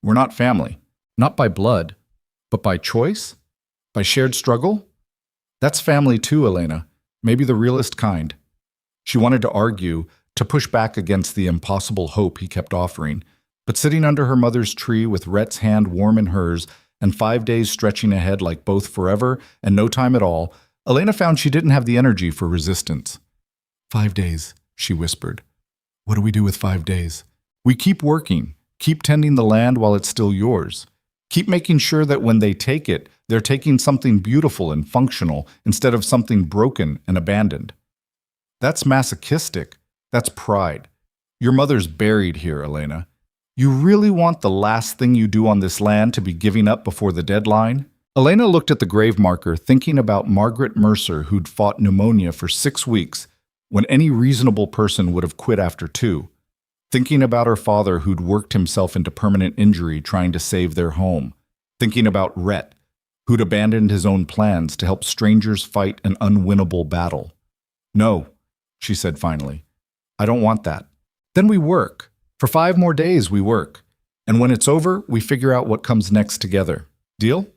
We're not family, not by blood, but by choice? By shared struggle? That's family too, Elena, maybe the realest kind. She wanted to argue, to push back against the impossible hope he kept offering, but sitting under her mother's tree with Rhett's hand warm in hers and 5 days stretching ahead like both forever and no time at all, Elena found she didn't have the energy for resistance. 5 days, she whispered. What do we do with 5 days? We keep working, keep tending the land while it's still yours. Keep making sure that when they take it, they're taking something beautiful and functional instead of something broken and abandoned. That's masochistic. That's pride. Your mother's buried here, Elena. You really want the last thing you do on this land to be giving up before the deadline? Elena looked at the grave marker, thinking about Margaret Mercer, who'd fought pneumonia for 6 weeks, when any reasonable person would have quit after 2. Thinking about her father, who'd worked himself into permanent injury trying to save their home. Thinking about Rhett, who'd abandoned his own plans to help strangers fight an unwinnable battle. No, she said finally. I don't want that. Then we work. For 5 more days we work. And when it's over, we figure out what comes next together. Deal?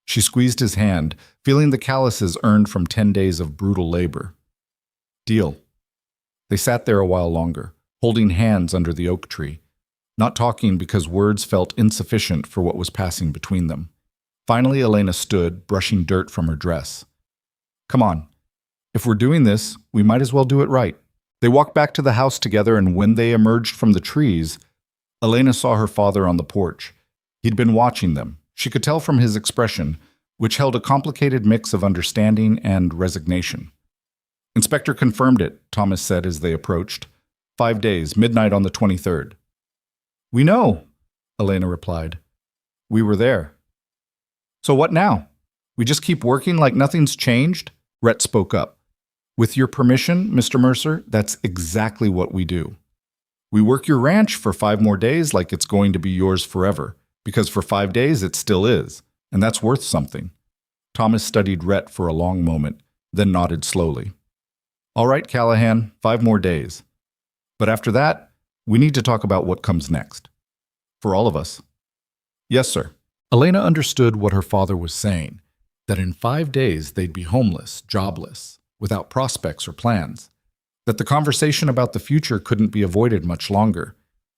She squeezed his hand, feeling the calluses earned from 10 days of brutal labor. Deal. They sat there a while longer, holding hands under the oak tree, not talking because words felt insufficient for what was passing between them. Finally, Elena stood, brushing dirt from her dress. Come on. If we're doing this, we might as well do it right. They walked back to the house together, and when they emerged from the trees, Elena saw her father on the porch. He'd been watching them. She could tell from his expression, which held a complicated mix of understanding and resignation. Inspector confirmed it, Thomas said as they approached. 5 days, midnight on the 23rd. We know, Elena replied. We were there. So what now? We just keep working like nothing's changed? Rhett spoke up. With your permission, Mr. Mercer, that's exactly what we do. We work your ranch for 5 more days like it's going to be yours forever, because for 5 days it still is, and that's worth something. Thomas studied Rhett for a long moment, then nodded slowly. All right, Callahan, 5 more days. But after that, we need to talk about what comes next. For all of us. Yes, sir. Elena understood what her father was saying, that in 5 days they'd be homeless, jobless, without prospects or plans, that the conversation about the future couldn't be avoided much longer.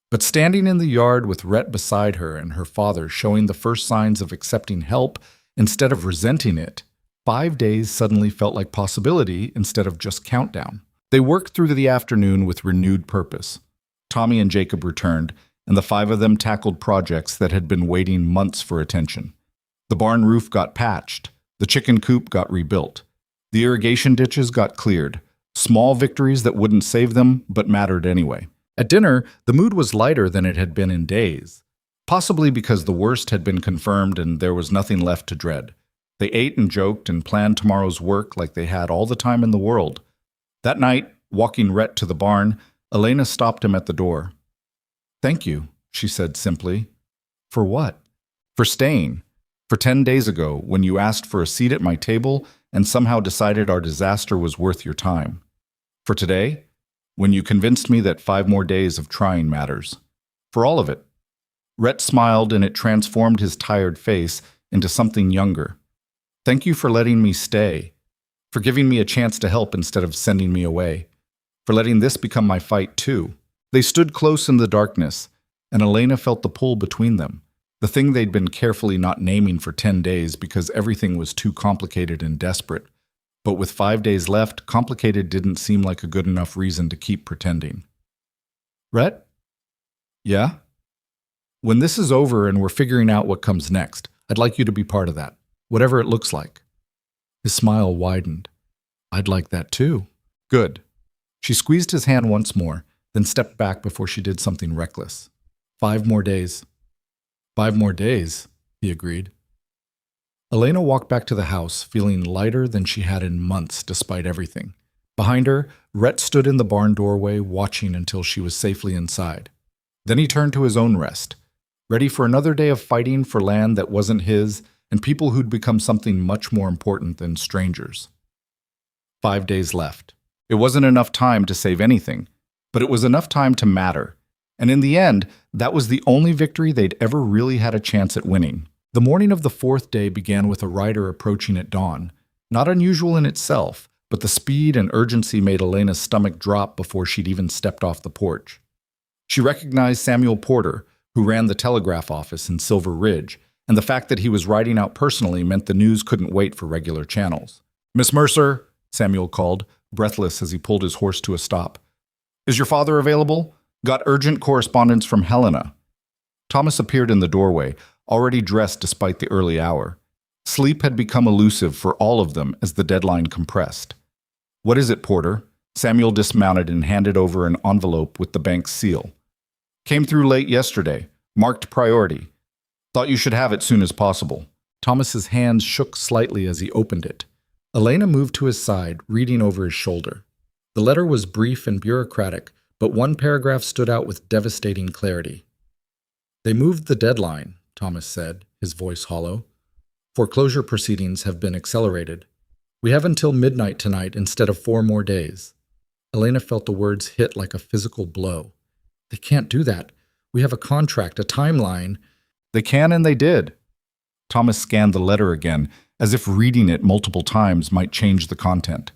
But standing in the yard with Rhett beside her and her father showing the first signs of accepting help instead of resenting it, 5 days suddenly felt like possibility instead of just countdown. They worked through the afternoon with renewed purpose. Tommy and Jacob returned, and the 5 of them tackled projects that had been waiting months for attention. The barn roof got patched, the chicken coop got rebuilt, the irrigation ditches got cleared, small victories that wouldn't save them but mattered anyway. At dinner, the mood was lighter than it had been in days, possibly because the worst had been confirmed and there was nothing left to dread. They ate and joked and planned tomorrow's work like they had all the time in the world. That night, walking Rhett to the barn, Elena stopped him at the door. Thank you, she said simply. For what? For staying. For 10 days ago, when you asked for a seat at my table and somehow decided our disaster was worth your time. For today, when you convinced me that 5 more days of trying matters. For all of it. Rhett smiled, and it transformed his tired face into something younger. Thank you for letting me stay. For giving me a chance to help instead of sending me away. For letting this become my fight, too. They stood close in the darkness, and Elena felt the pull between them. The thing they'd been carefully not naming for 10 days because everything was too complicated and desperate. But with 5 days left, complicated didn't seem like a good enough reason to keep pretending. Rhett? Yeah? When this is over and we're figuring out what comes next, I'd like you to be part of that, whatever it looks like. His smile widened. I'd like that too. Good. She squeezed his hand once more, then stepped back before she did something reckless. 5 more days. 5 more days, he agreed. Elena walked back to the house, feeling lighter than she had in months despite everything. Behind her, Rhett stood in the barn doorway, watching until she was safely inside. Then he turned to his own rest, ready for another day of fighting for land that wasn't his and people who'd become something much more important than strangers. 5 days left. It wasn't enough time to save anything, but it was enough time to matter. And in the end, that was the only victory they'd ever really had a chance at winning. The morning of the 4th day began with a rider approaching at dawn. Not unusual in itself, but the speed and urgency made Elena's stomach drop before she'd even stepped off the porch. She recognized Samuel Porter, who ran the telegraph office in Silver Ridge, and the fact that he was riding out personally meant the news couldn't wait for regular channels. "Miss Mercer," Samuel called, breathless as he pulled his horse to a stop. "Is your father available? Got urgent correspondence from Helena." Thomas appeared in the doorway, already dressed despite the early hour. Sleep had become elusive for all of them as the deadline compressed. "What is it, Porter?" Samuel dismounted and handed over an envelope with the bank's seal. "Came through late yesterday. Marked priority. Thought you should have it soon as possible." Thomas's hands shook slightly as he opened it. Elena moved to his side, reading over his shoulder. The letter was brief and bureaucratic, but one paragraph stood out with devastating clarity. "They moved the deadline," Thomas said, his voice hollow. "Foreclosure proceedings have been accelerated. We have until midnight tonight instead of 4 more days." Elena felt the words hit like a physical blow. "They can't do that. We have a contract, a timeline." "They can and they did." Thomas scanned the letter again, as if reading it multiple times might change the content.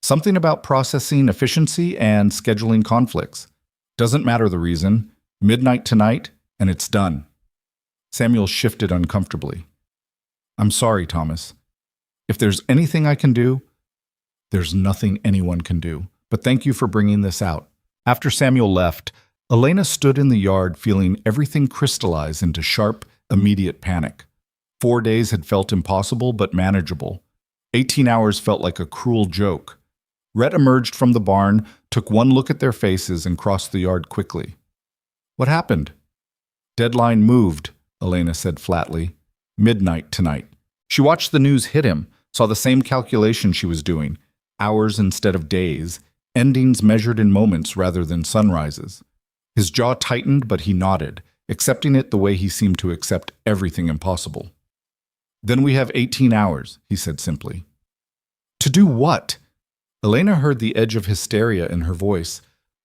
"Something about processing efficiency and scheduling conflicts. Doesn't matter the reason. Midnight tonight, and it's done." Samuel shifted uncomfortably. "I'm sorry, Thomas. If there's anything I can do..." "There's nothing anyone can do, but thank you for bringing this out." After Samuel left, Elena stood in the yard feeling everything crystallize into sharp, immediate panic. 4 days had felt impossible but manageable. 18 hours felt like a cruel joke. Rhett emerged from the barn, took one look at their faces, and crossed the yard quickly. "What happened?" "Deadline moved," Elena said flatly. "Midnight tonight." She watched the news hit him, saw the same calculation she was doing, hours instead of days, endings measured in moments rather than sunrises. His jaw tightened, but he nodded, accepting it the way he seemed to accept everything impossible. "Then we have 18 hours, he said simply. "To do what?" Elena heard the edge of hysteria in her voice.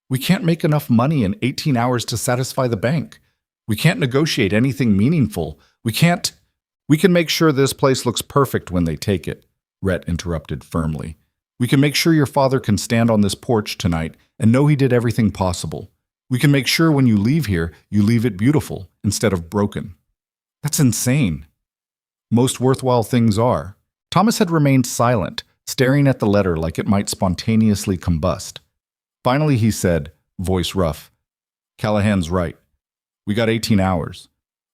"We can't make enough money in 18 hours to satisfy the bank. We can't negotiate anything meaningful. We can make sure this place looks perfect when they take it," Rhett interrupted firmly. "We can make sure your father can stand on this porch tonight and know he did everything possible. We can make sure when you leave here, you leave it beautiful instead of broken." "That's insane." "Most worthwhile things are." Thomas had remained silent, staring at the letter like it might spontaneously combust. Finally he said, voice rough, "Callahan's right. We got 18 hours.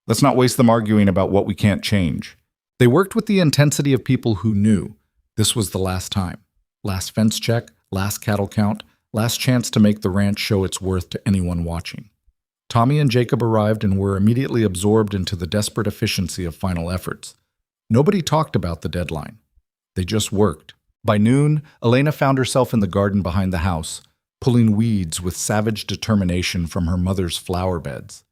Let's not waste them arguing about what we can't change." They worked with the intensity of people who knew this was the last time. Last fence check, last cattle count, last chance to make the ranch show its worth to anyone watching. Tommy and Jacob arrived and were immediately absorbed into the desperate efficiency of final efforts. Nobody talked about the deadline. They just worked. By noon, Elena found herself in the garden behind the house, pulling weeds with savage determination from her mother's flower beds.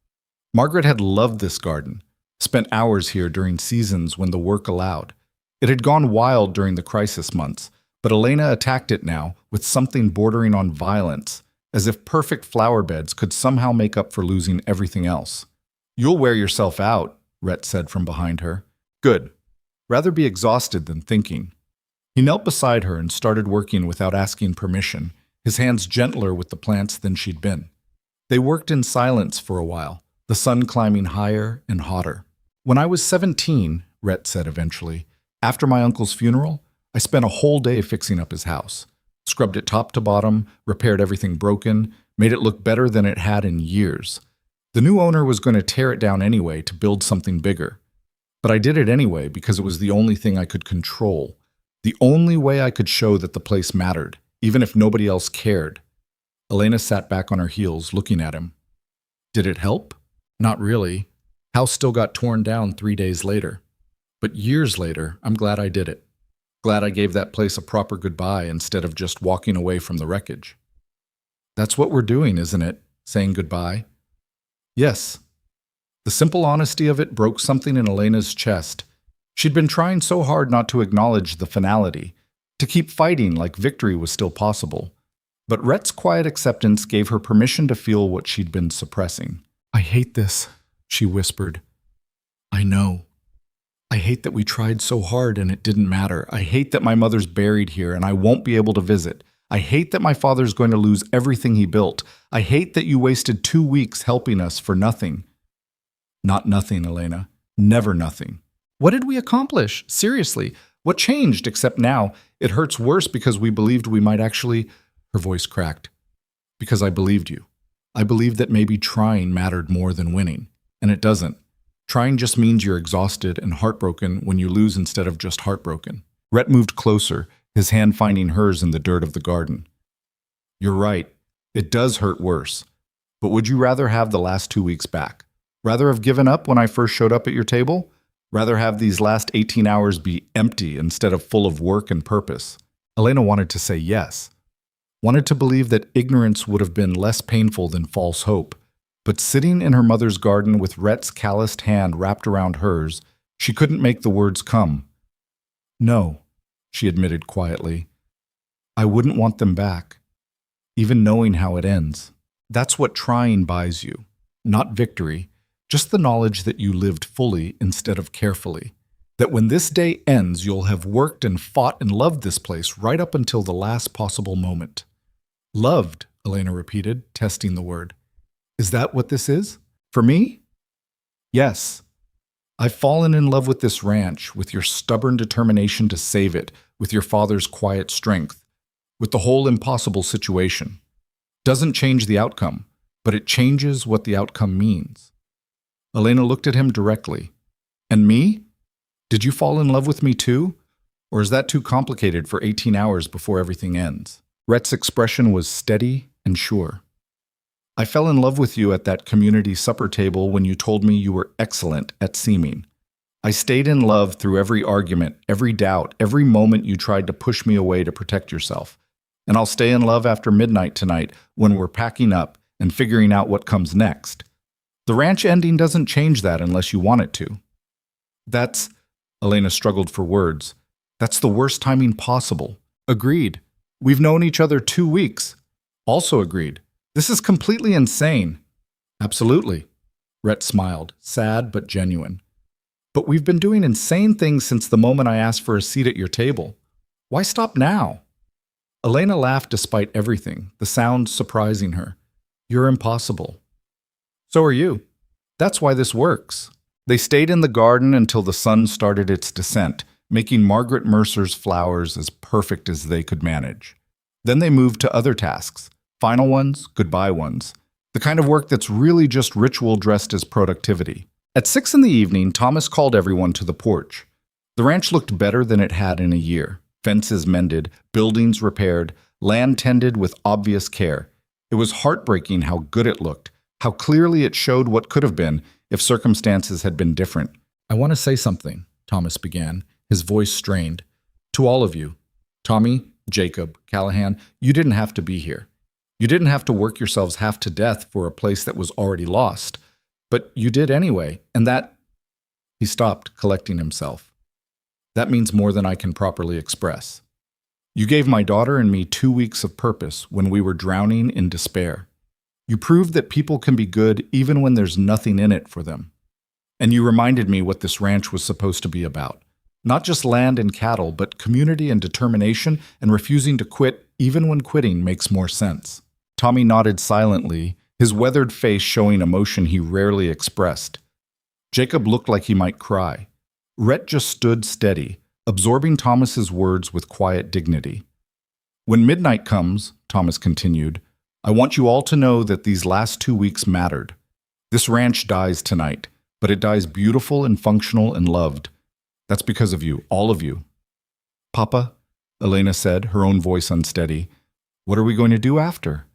Margaret had loved this garden, spent hours here during seasons when the work allowed. It had gone wild during the crisis months, but Elena attacked it now with something bordering on violence, as if perfect flower beds could somehow make up for losing everything else. "You'll wear yourself out," Rhett said from behind her. "Good. Rather be exhausted than thinking." He knelt beside her and started working without asking permission, his hands gentler with the plants than she'd been. They worked in silence for a while, the sun climbing higher and hotter. "When I was 17, Rhett said eventually, after my uncle's funeral, I spent a whole day fixing up his house. Scrubbed it top to bottom, repaired everything broken, made it look better than it had in years. The new owner was going to tear it down anyway to build something bigger. But I did it anyway because it was the only thing I could control, the only way I could show that the place mattered, even if nobody else cared." Elena sat back on her heels, looking at him. "Did it help?" "Not really. House still got torn down 3 days later. But years later, I'm glad I did it. Glad I gave that place a proper goodbye instead of just walking away from the wreckage." "That's what we're doing, isn't it? Saying goodbye?" "Yes." The simple honesty of it broke something in Elena's chest. She'd been trying so hard not to acknowledge the finality, to keep fighting like victory was still possible. But Rhett's quiet acceptance gave her permission to feel what she'd been suppressing. "I hate this," she whispered. "I know. I hate that we tried so hard and it didn't matter. I hate that my mother's buried here and I won't be able to visit. I hate that my father's going to lose everything he built. I hate that you wasted 2 weeks helping us for nothing." "Not nothing, Elena. Never nothing. What did we accomplish? Seriously, what changed except now it hurts worse because we believed we might actually... Her voice cracked. Because I believed you. I believed that maybe trying mattered more than winning. And it doesn't. Trying just means you're exhausted and heartbroken when you lose instead of just heartbroken. Rhett moved closer, his hand finding hers in the dirt of the garden. You're right. It does hurt worse. But would you rather have the last 2 weeks back? Rather have given up when I first showed up at your table? Rather have these last 18 hours be empty instead of full of work and purpose? Elena wanted to say yes. Wanted to believe that ignorance would have been less painful than false hope. But sitting in her mother's garden with Rhett's calloused hand wrapped around hers, she couldn't make the words come. No, she admitted quietly. I wouldn't want them back, even knowing how it ends. That's what trying buys you. Not victory, just the knowledge that you lived fully instead of carefully. That when this day ends, you'll have worked and fought and loved this place right up until the last possible moment. Loved, Elena repeated, testing the word. Is that what this is? For me? Yes. I've fallen in love with this ranch, with your stubborn determination to save it, with your father's quiet strength, with the whole impossible situation. Doesn't change the outcome, but it changes what the outcome means. Elena looked at him directly. And me? Did you fall in love with me too? Or is that too complicated for 18 hours before everything ends? Rhett's expression was steady and sure. I fell in love with you at that community supper table when you told me you were excellent at seeming. I stayed in love through every argument, every doubt, every moment you tried to push me away to protect yourself. And I'll stay in love after midnight tonight when we're packing up and figuring out what comes next. The ranch ending doesn't change that unless you want it to. That's... Elena struggled for words. That's the worst timing possible. Agreed. We've known each other 2 weeks. Also agreed. This is completely insane. Absolutely. Rhett smiled, sad but genuine. But we've been doing insane things since the moment I asked for a seat at your table. Why stop now? Elena laughed despite everything, the sound surprising her. You're impossible. So are you. That's why this works. They stayed in the garden until the sun started its descent, making Margaret Mercer's flowers as perfect as they could manage. Then they moved to other tasks, final ones, goodbye ones, the kind of work that's really just ritual dressed as productivity. At 6 in the evening, Thomas called everyone to the porch. The ranch looked better than it had in a year. Fences mended, buildings repaired, land tended with obvious care. It was heartbreaking how good it looked, how clearly it showed what could have been if circumstances had been different. I want to say something, Thomas began, his voice strained. To all of you, Tommy, Jacob, Callahan, you didn't have to be here. You didn't have to work yourselves half to death for a place that was already lost. But you did anyway, and that... He stopped, collecting himself. That means more than I can properly express. You gave my daughter and me 2 weeks of purpose when we were drowning in despair. You proved that people can be good even when there's nothing in it for them. And you reminded me what this ranch was supposed to be about. Not just land and cattle, but community and determination and refusing to quit even when quitting makes more sense. Tommy nodded silently, his weathered face showing emotion he rarely expressed. Jacob looked like he might cry. Rhett just stood steady, absorbing Thomas's words with quiet dignity. When midnight comes, Thomas continued, I want you all to know that these last 2 weeks mattered. This ranch dies tonight, but it dies beautiful and functional and loved. That's because of you, all of you. Papa, Elena said, her own voice unsteady, what are we going to do after?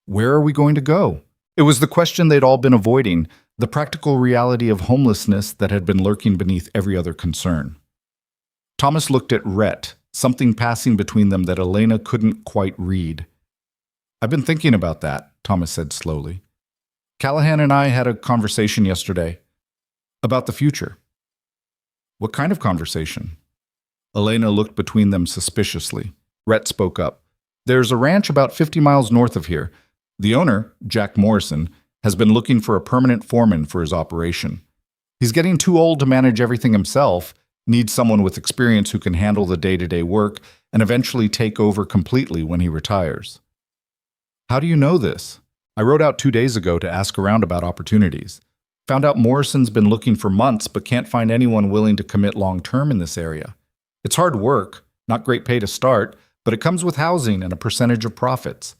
Where are we going to go? It was the question they'd all been avoiding, the practical reality of homelessness that had been lurking beneath every other concern. Thomas looked at Rhett, something passing between them that Elena couldn't quite read. I've been thinking about that, Thomas said slowly. Callahan and I had a conversation yesterday about the future. What kind of conversation? Elena looked between them suspiciously. Rhett spoke up. There's a ranch about 50 miles north of here. The owner, Jack Morrison, has been looking for a permanent foreman for his operation. He's getting too old to manage everything himself, needs someone with experience who can handle the day-to-day work and eventually take over completely when he retires. How do you know this? I rode out 2 days ago to ask around about opportunities. Found out Morrison's been looking for months but can't find anyone willing to commit long-term in this area. It's hard work, not great pay to start, but it comes with housing and a percentage of profits.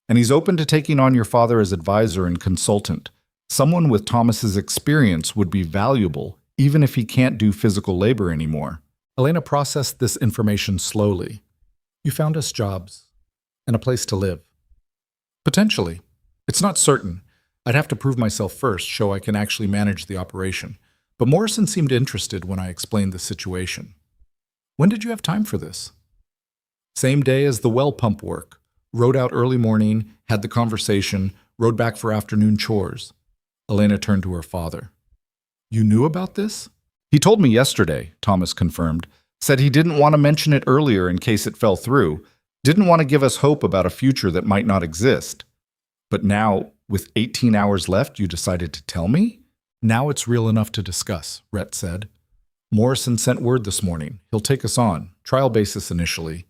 And he's open to taking on your father as advisor and consultant. Someone with Thomas's experience would be valuable, even if he can't do physical labor anymore. Elena processed this information slowly. You found us jobs and a place to live. Potentially. It's not certain. I'd have to prove myself first, show I can actually manage the operation. But Morrison seemed interested when I explained the situation. When did you have time for this? Same day as the well pump work. Rode out early morning, had the conversation, rode back for afternoon chores. Elena turned to her father. You knew about this? He told me yesterday, Thomas confirmed. Said he didn't want to mention it earlier in case it fell through. Didn't want to give us hope about a future that might not exist. But now, with 18 hours left, you decided to tell me? Now it's real enough to discuss, Rhett said. Morrison sent word this morning. He'll take us on, trial basis initially.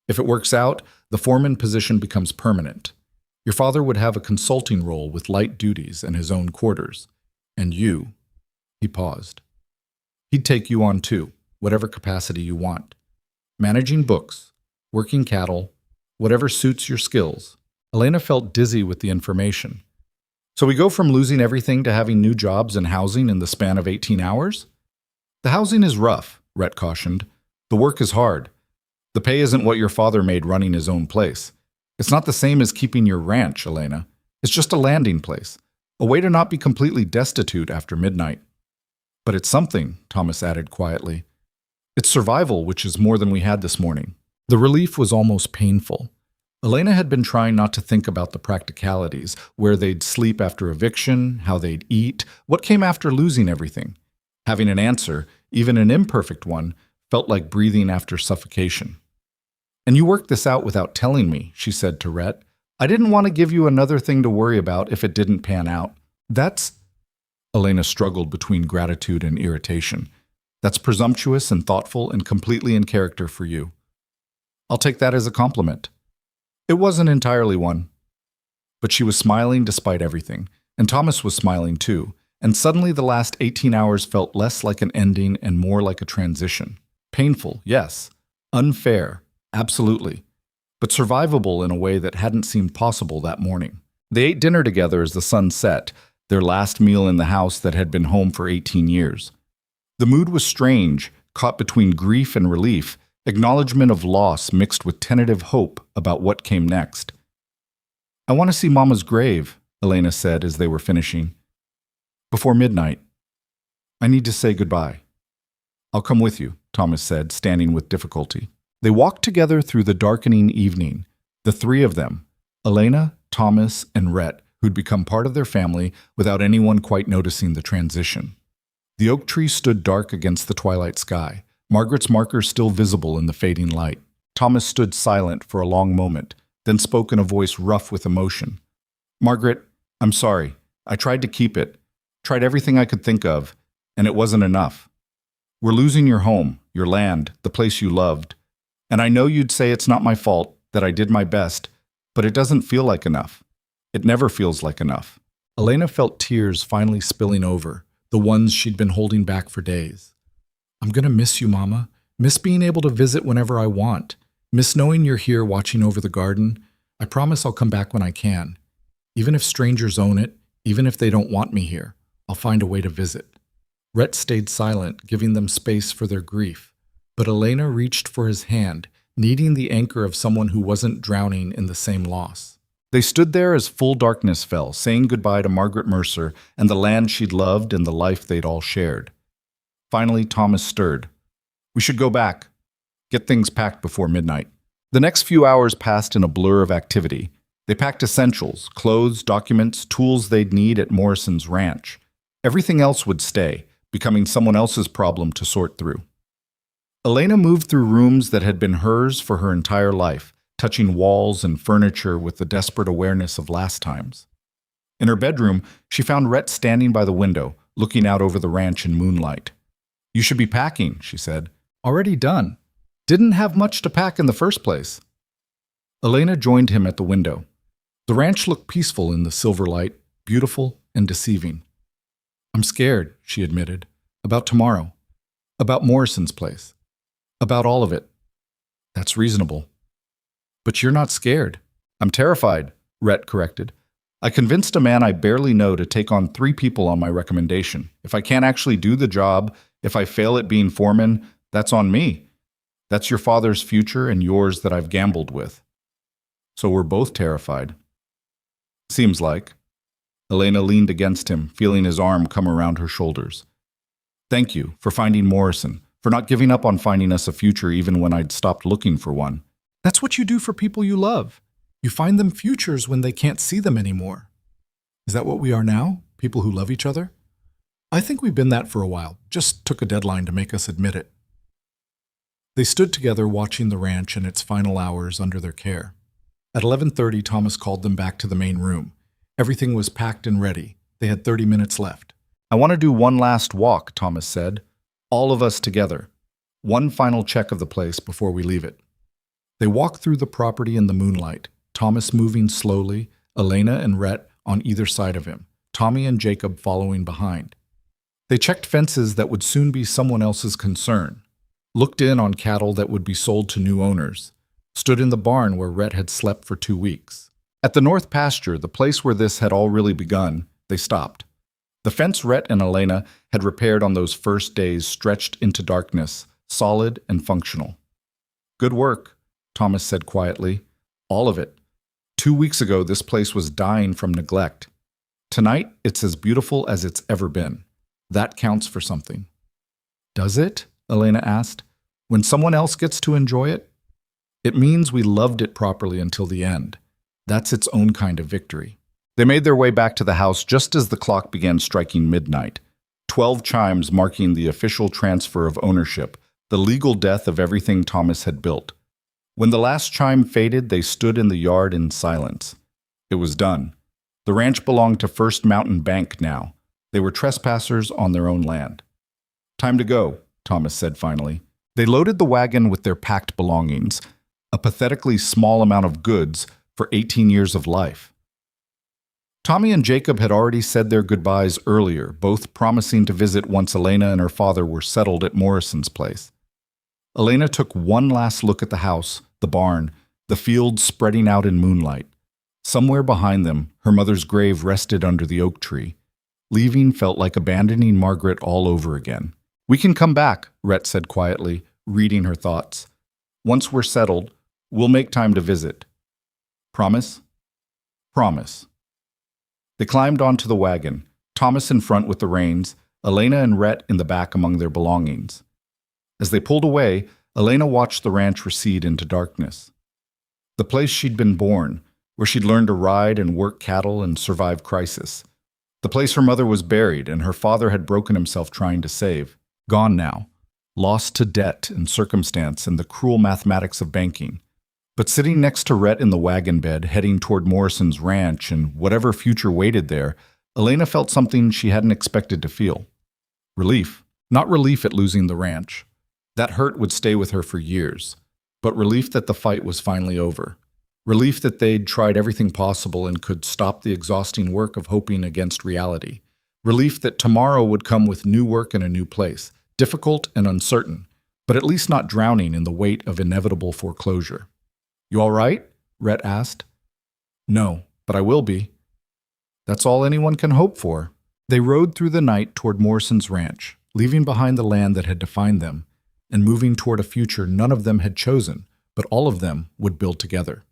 If it works out, the foreman position becomes permanent. Your father would have a consulting role with light duties and his own quarters. And you, he paused. He'd take you on too, whatever capacity you want. Managing books, working cattle, whatever suits your skills. Elena felt dizzy with the information. So we go from losing everything to having new jobs and housing in the span of 18 hours? The housing is rough, Rhett cautioned. The work is hard. The pay isn't what your father made running his own place. It's not the same as keeping your ranch, Elena. It's just a landing place, a way to not be completely destitute after midnight. But it's something, Thomas added quietly. It's survival, which is more than we had this morning. The relief was almost painful. Elena had been trying not to think about the practicalities, where they'd sleep after eviction, how they'd eat, what came after losing everything. Having an answer, even an imperfect one, felt like breathing after suffocation. And you worked this out without telling me, she said to Rhett. I didn't want to give you another thing to worry about if it didn't pan out. That's... Elena struggled between gratitude and irritation. That's presumptuous and thoughtful and completely in character for you. I'll take that as a compliment. It wasn't entirely one. But she was smiling despite everything, and Thomas was smiling too, and suddenly the last 18 hours felt less like an ending and more like a transition. Painful, yes. Unfair, absolutely. But survivable in a way that hadn't seemed possible that morning. They ate dinner together as the sun set, their last meal in the house that had been home for 18 years. The mood was strange, caught between grief and relief, acknowledgement of loss mixed with tentative hope about what came next. I want to see Mama's grave, Elena said as they were finishing. Before midnight. I need to say goodbye. I'll come with you, Thomas said, standing with difficulty. They walked together through the darkening evening, the three of them, Elena, Thomas, and Rhett, who'd become part of their family without anyone quite noticing the transition. The oak tree stood dark against the twilight sky, Margaret's marker still visible in the fading light. Thomas stood silent for a long moment, then spoke in a voice rough with emotion. Margaret, I'm sorry. I tried to keep it, tried everything I could think of, and it wasn't enough. We're losing your home, your land, the place you loved. And I know you'd say it's not my fault, that I did my best, but it doesn't feel like enough. It never feels like enough. Elena felt tears finally spilling over, the ones she'd been holding back for days. I'm going to miss you, Mama. Miss being able to visit whenever I want. Miss knowing you're here watching over the garden. I promise I'll come back when I can. Even if strangers own it, even if they don't want me here, I'll find a way to visit. Rhett stayed silent, giving them space for their grief. But Elena reached for his hand, needing the anchor of someone who wasn't drowning in the same loss. They stood there as full darkness fell, saying goodbye to Margaret Mercer and the land she'd loved and the life they'd all shared. Finally, Thomas stirred. We should go back. Get things packed before midnight. The next few hours passed in a blur of activity. They packed essentials, clothes, documents, tools they'd need at Morrison's ranch. Everything else would stay, becoming someone else's problem to sort through. Elena moved through rooms that had been hers for her entire life, touching walls and furniture with the desperate awareness of last times. In her bedroom, she found Rhett standing by the window, looking out over the ranch in moonlight. You should be packing, she said. Already done. Didn't have much to pack in the first place. Elena joined him at the window. The ranch looked peaceful in the silver light, beautiful and deceiving. I'm scared, she admitted. About tomorrow. About Morrison's place. About all of it. That's reasonable. But you're not scared. I'm terrified, Rhett corrected. I convinced a man I barely know to take on 3 people on my recommendation. If I can't actually do the job, if I fail at being foreman, that's on me. That's your father's future and yours that I've gambled with. So we're both terrified. Seems like. Elena leaned against him, feeling his arm come around her shoulders. Thank you for finding Morrison, for not giving up on finding us a future even when I'd stopped looking for one. That's what you do for people you love. You find them futures when they can't see them anymore. Is that what we are now? People who love each other? I think we've been that for a while. Just took a deadline to make us admit it. They stood together watching the ranch in its final hours under their care. At 11:30, Thomas called them back to the main room. Everything was packed and ready. They had 30 minutes left. I want to do one last walk, Thomas said. All of us together. One final check of the place before we leave it. They walked through the property in the moonlight, Thomas moving slowly, Elena and Rhett on either side of him, Tommy and Jacob following behind. They checked fences that would soon be someone else's concern, looked in on cattle that would be sold to new owners, stood in the barn where Rhett had slept for 2 weeks. At the north pasture, the place where this had all really begun, they stopped. The fence Rhett and Elena had repaired on those first days stretched into darkness, solid and functional. Good work, Thomas said quietly. All of it. 2 weeks ago, this place was dying from neglect. Tonight, it's as beautiful as it's ever been. That counts for something. Does it? Elena asked. When someone else gets to enjoy it? It means we loved it properly until the end. That's its own kind of victory. They made their way back to the house just as the clock began striking midnight. 12 chimes marking the official transfer of ownership, the legal death of everything Thomas had built. When the last chime faded, they stood in the yard in silence. It was done. The ranch belonged to First Mountain Bank now. They were trespassers on their own land. Time to go, Thomas said finally. They loaded the wagon with their packed belongings, a pathetically small amount of goods for 18 years of life. Tommy and Jacob had already said their goodbyes earlier, both promising to visit once Elena and her father were settled at Morrison's place. Elena took one last look at the house, the barn, the fields spreading out in moonlight. Somewhere behind them, her mother's grave rested under the oak tree. Leaving felt like abandoning Margaret all over again. We can come back, Rhett said quietly, reading her thoughts. Once we're settled, we'll make time to visit. Promise? Promise. They climbed onto the wagon, Thomas in front with the reins, Elena and Rhett in the back among their belongings. As they pulled away, Elena watched the ranch recede into darkness. The place she'd been born, where she'd learned to ride and work cattle and survive crisis. The place her mother was buried and her father had broken himself trying to save. Gone now, lost to debt and circumstance and the cruel mathematics of banking. But sitting next to Rhett in the wagon bed, heading toward Morrison's ranch and whatever future waited there, Elena felt something she hadn't expected to feel. Relief. Not relief at losing the ranch. That hurt would stay with her for years. But relief that the fight was finally over. Relief that they'd tried everything possible and could stop the exhausting work of hoping against reality. Relief that tomorrow would come with new work in a new place, difficult and uncertain, but at least not drowning in the weight of inevitable foreclosure. You all right? Rhett asked. No, but I will be. That's all anyone can hope for. They rode through the night toward Morrison's ranch, leaving behind the land that had defined them, and moving toward a future none of them had chosen, but all of them would build together.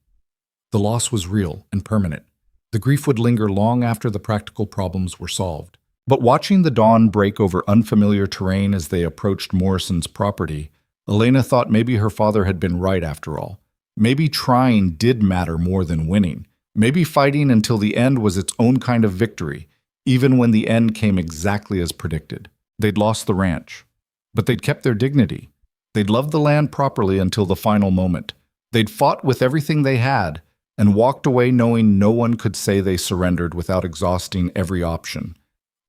The loss was real and permanent. The grief would linger long after the practical problems were solved. But watching the dawn break over unfamiliar terrain as they approached Morrison's property, Elena thought maybe her father had been right after all. Maybe trying did matter more than winning. Maybe fighting until the end was its own kind of victory, even when the end came exactly as predicted. They'd lost the ranch, but they'd kept their dignity. They'd loved the land properly until the final moment. They'd fought with everything they had and walked away knowing no one could say they surrendered without exhausting every option.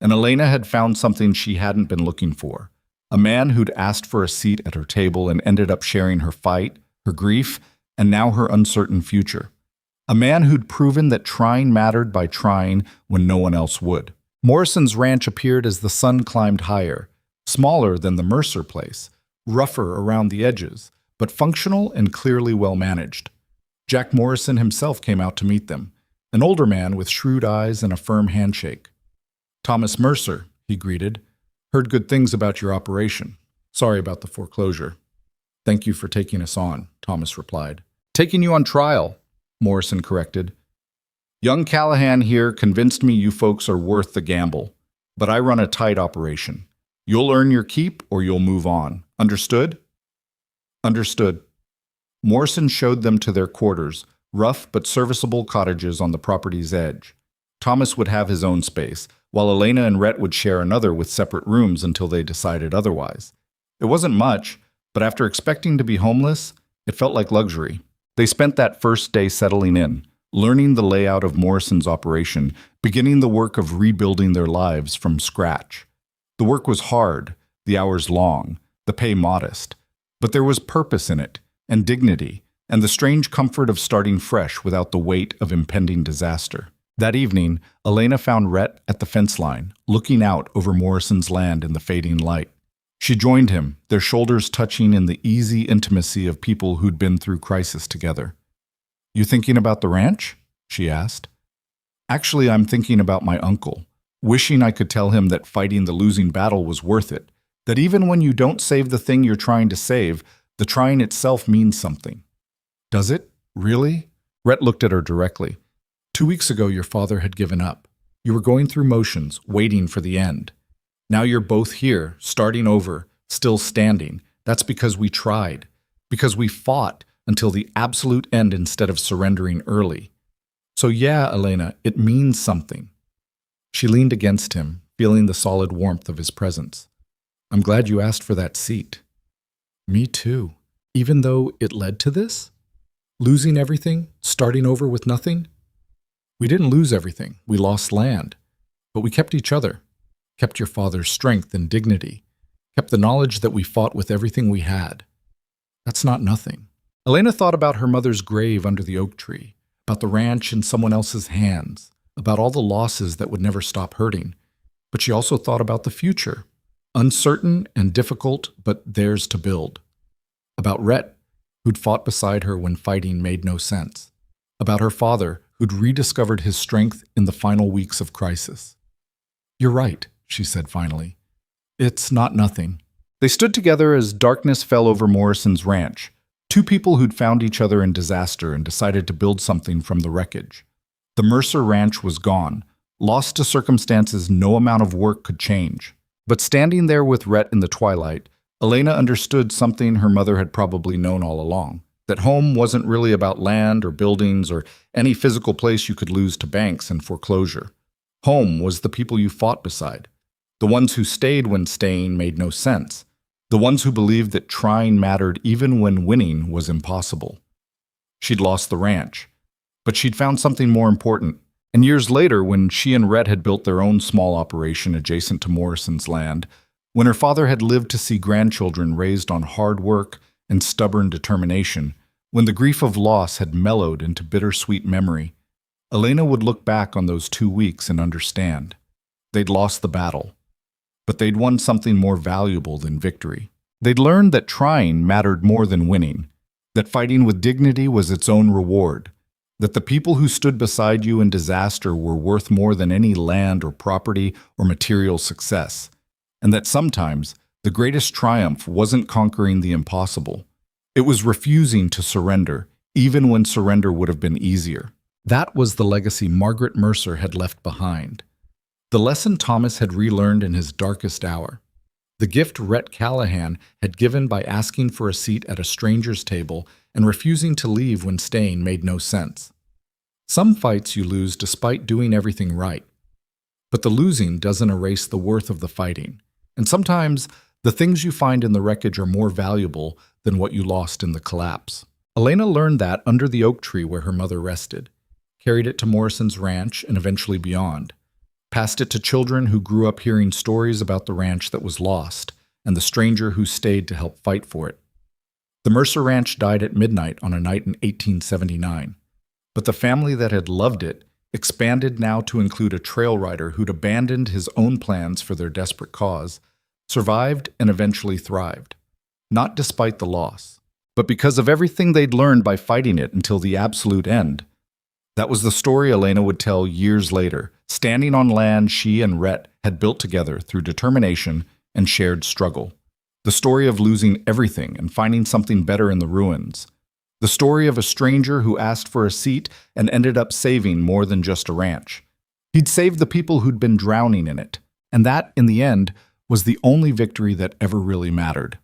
And Elena had found something she hadn't been looking for. A man who'd asked for a seat at her table and ended up sharing her fight, her grief, and now her uncertain future. A man who'd proven that trying mattered by trying when no one else would. Morrison's ranch appeared as the sun climbed higher, smaller than the Mercer place, rougher around the edges, but functional and clearly well managed. Jack Morrison himself came out to meet them, an older man with shrewd eyes and a firm handshake. "Thomas Mercer," he greeted. "Heard good things about your operation. Sorry about the foreclosure." "Thank you for taking us on," Thomas replied. "Taking you on trial," Morrison corrected. "Young Callahan here convinced me you folks are worth the gamble, but I run a tight operation. You'll earn your keep or you'll move on. Understood?" "Understood." Morrison showed them to their quarters, rough but serviceable cottages on the property's edge. Thomas would have his own space, while Elena and Rhett would share another with separate rooms until they decided otherwise. It wasn't much, but after expecting to be homeless, it felt like luxury. They spent that first day settling in, learning the layout of Morrison's operation, beginning the work of rebuilding their lives from scratch. The work was hard, the hours long, the pay modest, but there was purpose in it, and dignity, and the strange comfort of starting fresh without the weight of impending disaster. That evening, Elena found Rhett at the fence line, looking out over Morrison's land in the fading light. She joined him, their shoulders touching in the easy intimacy of people who'd been through crisis together. "You thinking about the ranch?" she asked. "Actually, I'm thinking about my uncle, wishing I could tell him that fighting the losing battle was worth it, that even when you don't save the thing you're trying to save, the trying itself means something." "Does it? Really?" Rhett looked at her directly. 2 weeks ago, your father had given up. You were going through motions, waiting for the end. Now you're both here, starting over, still standing. That's because we tried. Because we fought until the absolute end instead of surrendering early. So yeah, Elena, it means something. She leaned against him, feeling the solid warmth of his presence. "I'm glad you asked for that seat." "Me too. Even though it led to this? Losing everything, starting over with nothing?" "We didn't lose everything. We lost land. But we kept each other, kept your father's strength and dignity, kept the knowledge that we fought with everything we had. That's not nothing." Elena thought about her mother's grave under the oak tree, about the ranch in someone else's hands, about all the losses that would never stop hurting. But she also thought about the future, uncertain and difficult, but theirs to build. About Rhett, who'd fought beside her when fighting made no sense. About her father, who'd rediscovered his strength in the final weeks of crisis. "You're right," she said finally. "It's not nothing." They stood together as darkness fell over Morrison's ranch, two people who'd found each other in disaster and decided to build something from the wreckage. The Mercer ranch was gone, lost to circumstances no amount of work could change. But standing there with Rhett in the twilight, Elena understood something her mother had probably known all along, that home wasn't really about land or buildings or any physical place you could lose to banks and foreclosure. Home was the people you fought beside, the ones who stayed when staying made no sense, the ones who believed that trying mattered even when winning was impossible. She'd lost the ranch, but she'd found something more important. And years later, when she and Rhett had built their own small operation adjacent to Morrison's land, when her father had lived to see grandchildren raised on hard work and stubborn determination, when the grief of loss had mellowed into bittersweet memory, Elena would look back on those 2 weeks and understand. They'd lost the battle, but they'd won something more valuable than victory. They'd learned that trying mattered more than winning, that fighting with dignity was its own reward, that the people who stood beside you in disaster were worth more than any land or property or material success, and that sometimes the greatest triumph wasn't conquering the impossible. It was refusing to surrender, even when surrender would have been easier. That was the legacy Margaret Mercer had left behind. The lesson Thomas had relearned in his darkest hour. The gift Rhett Callahan had given by asking for a seat at a stranger's table and refusing to leave when staying made no sense. Some fights you lose despite doing everything right. But the losing doesn't erase the worth of the fighting. And sometimes the things you find in the wreckage are more valuable than what you lost in the collapse. Elena learned that under the oak tree where her mother rested, carried it to Morrison's ranch and eventually beyond, passed it to children who grew up hearing stories about the ranch that was lost and the stranger who stayed to help fight for it. The Mercer Ranch died at midnight on a night in 1879, but the family that had loved it expanded now to include a trail rider who'd abandoned his own plans for their desperate cause, survived and eventually thrived. Not despite the loss, but because of everything they'd learned by fighting it until the absolute end. That was the story Elena would tell years later, standing on land she and Rhett had built together through determination and shared struggle. The story of losing everything and finding something better in the ruins. The story of a stranger who asked for a seat and ended up saving more than just a ranch. He'd saved the people who'd been drowning in it, and that, in the end, was the only victory that ever really mattered.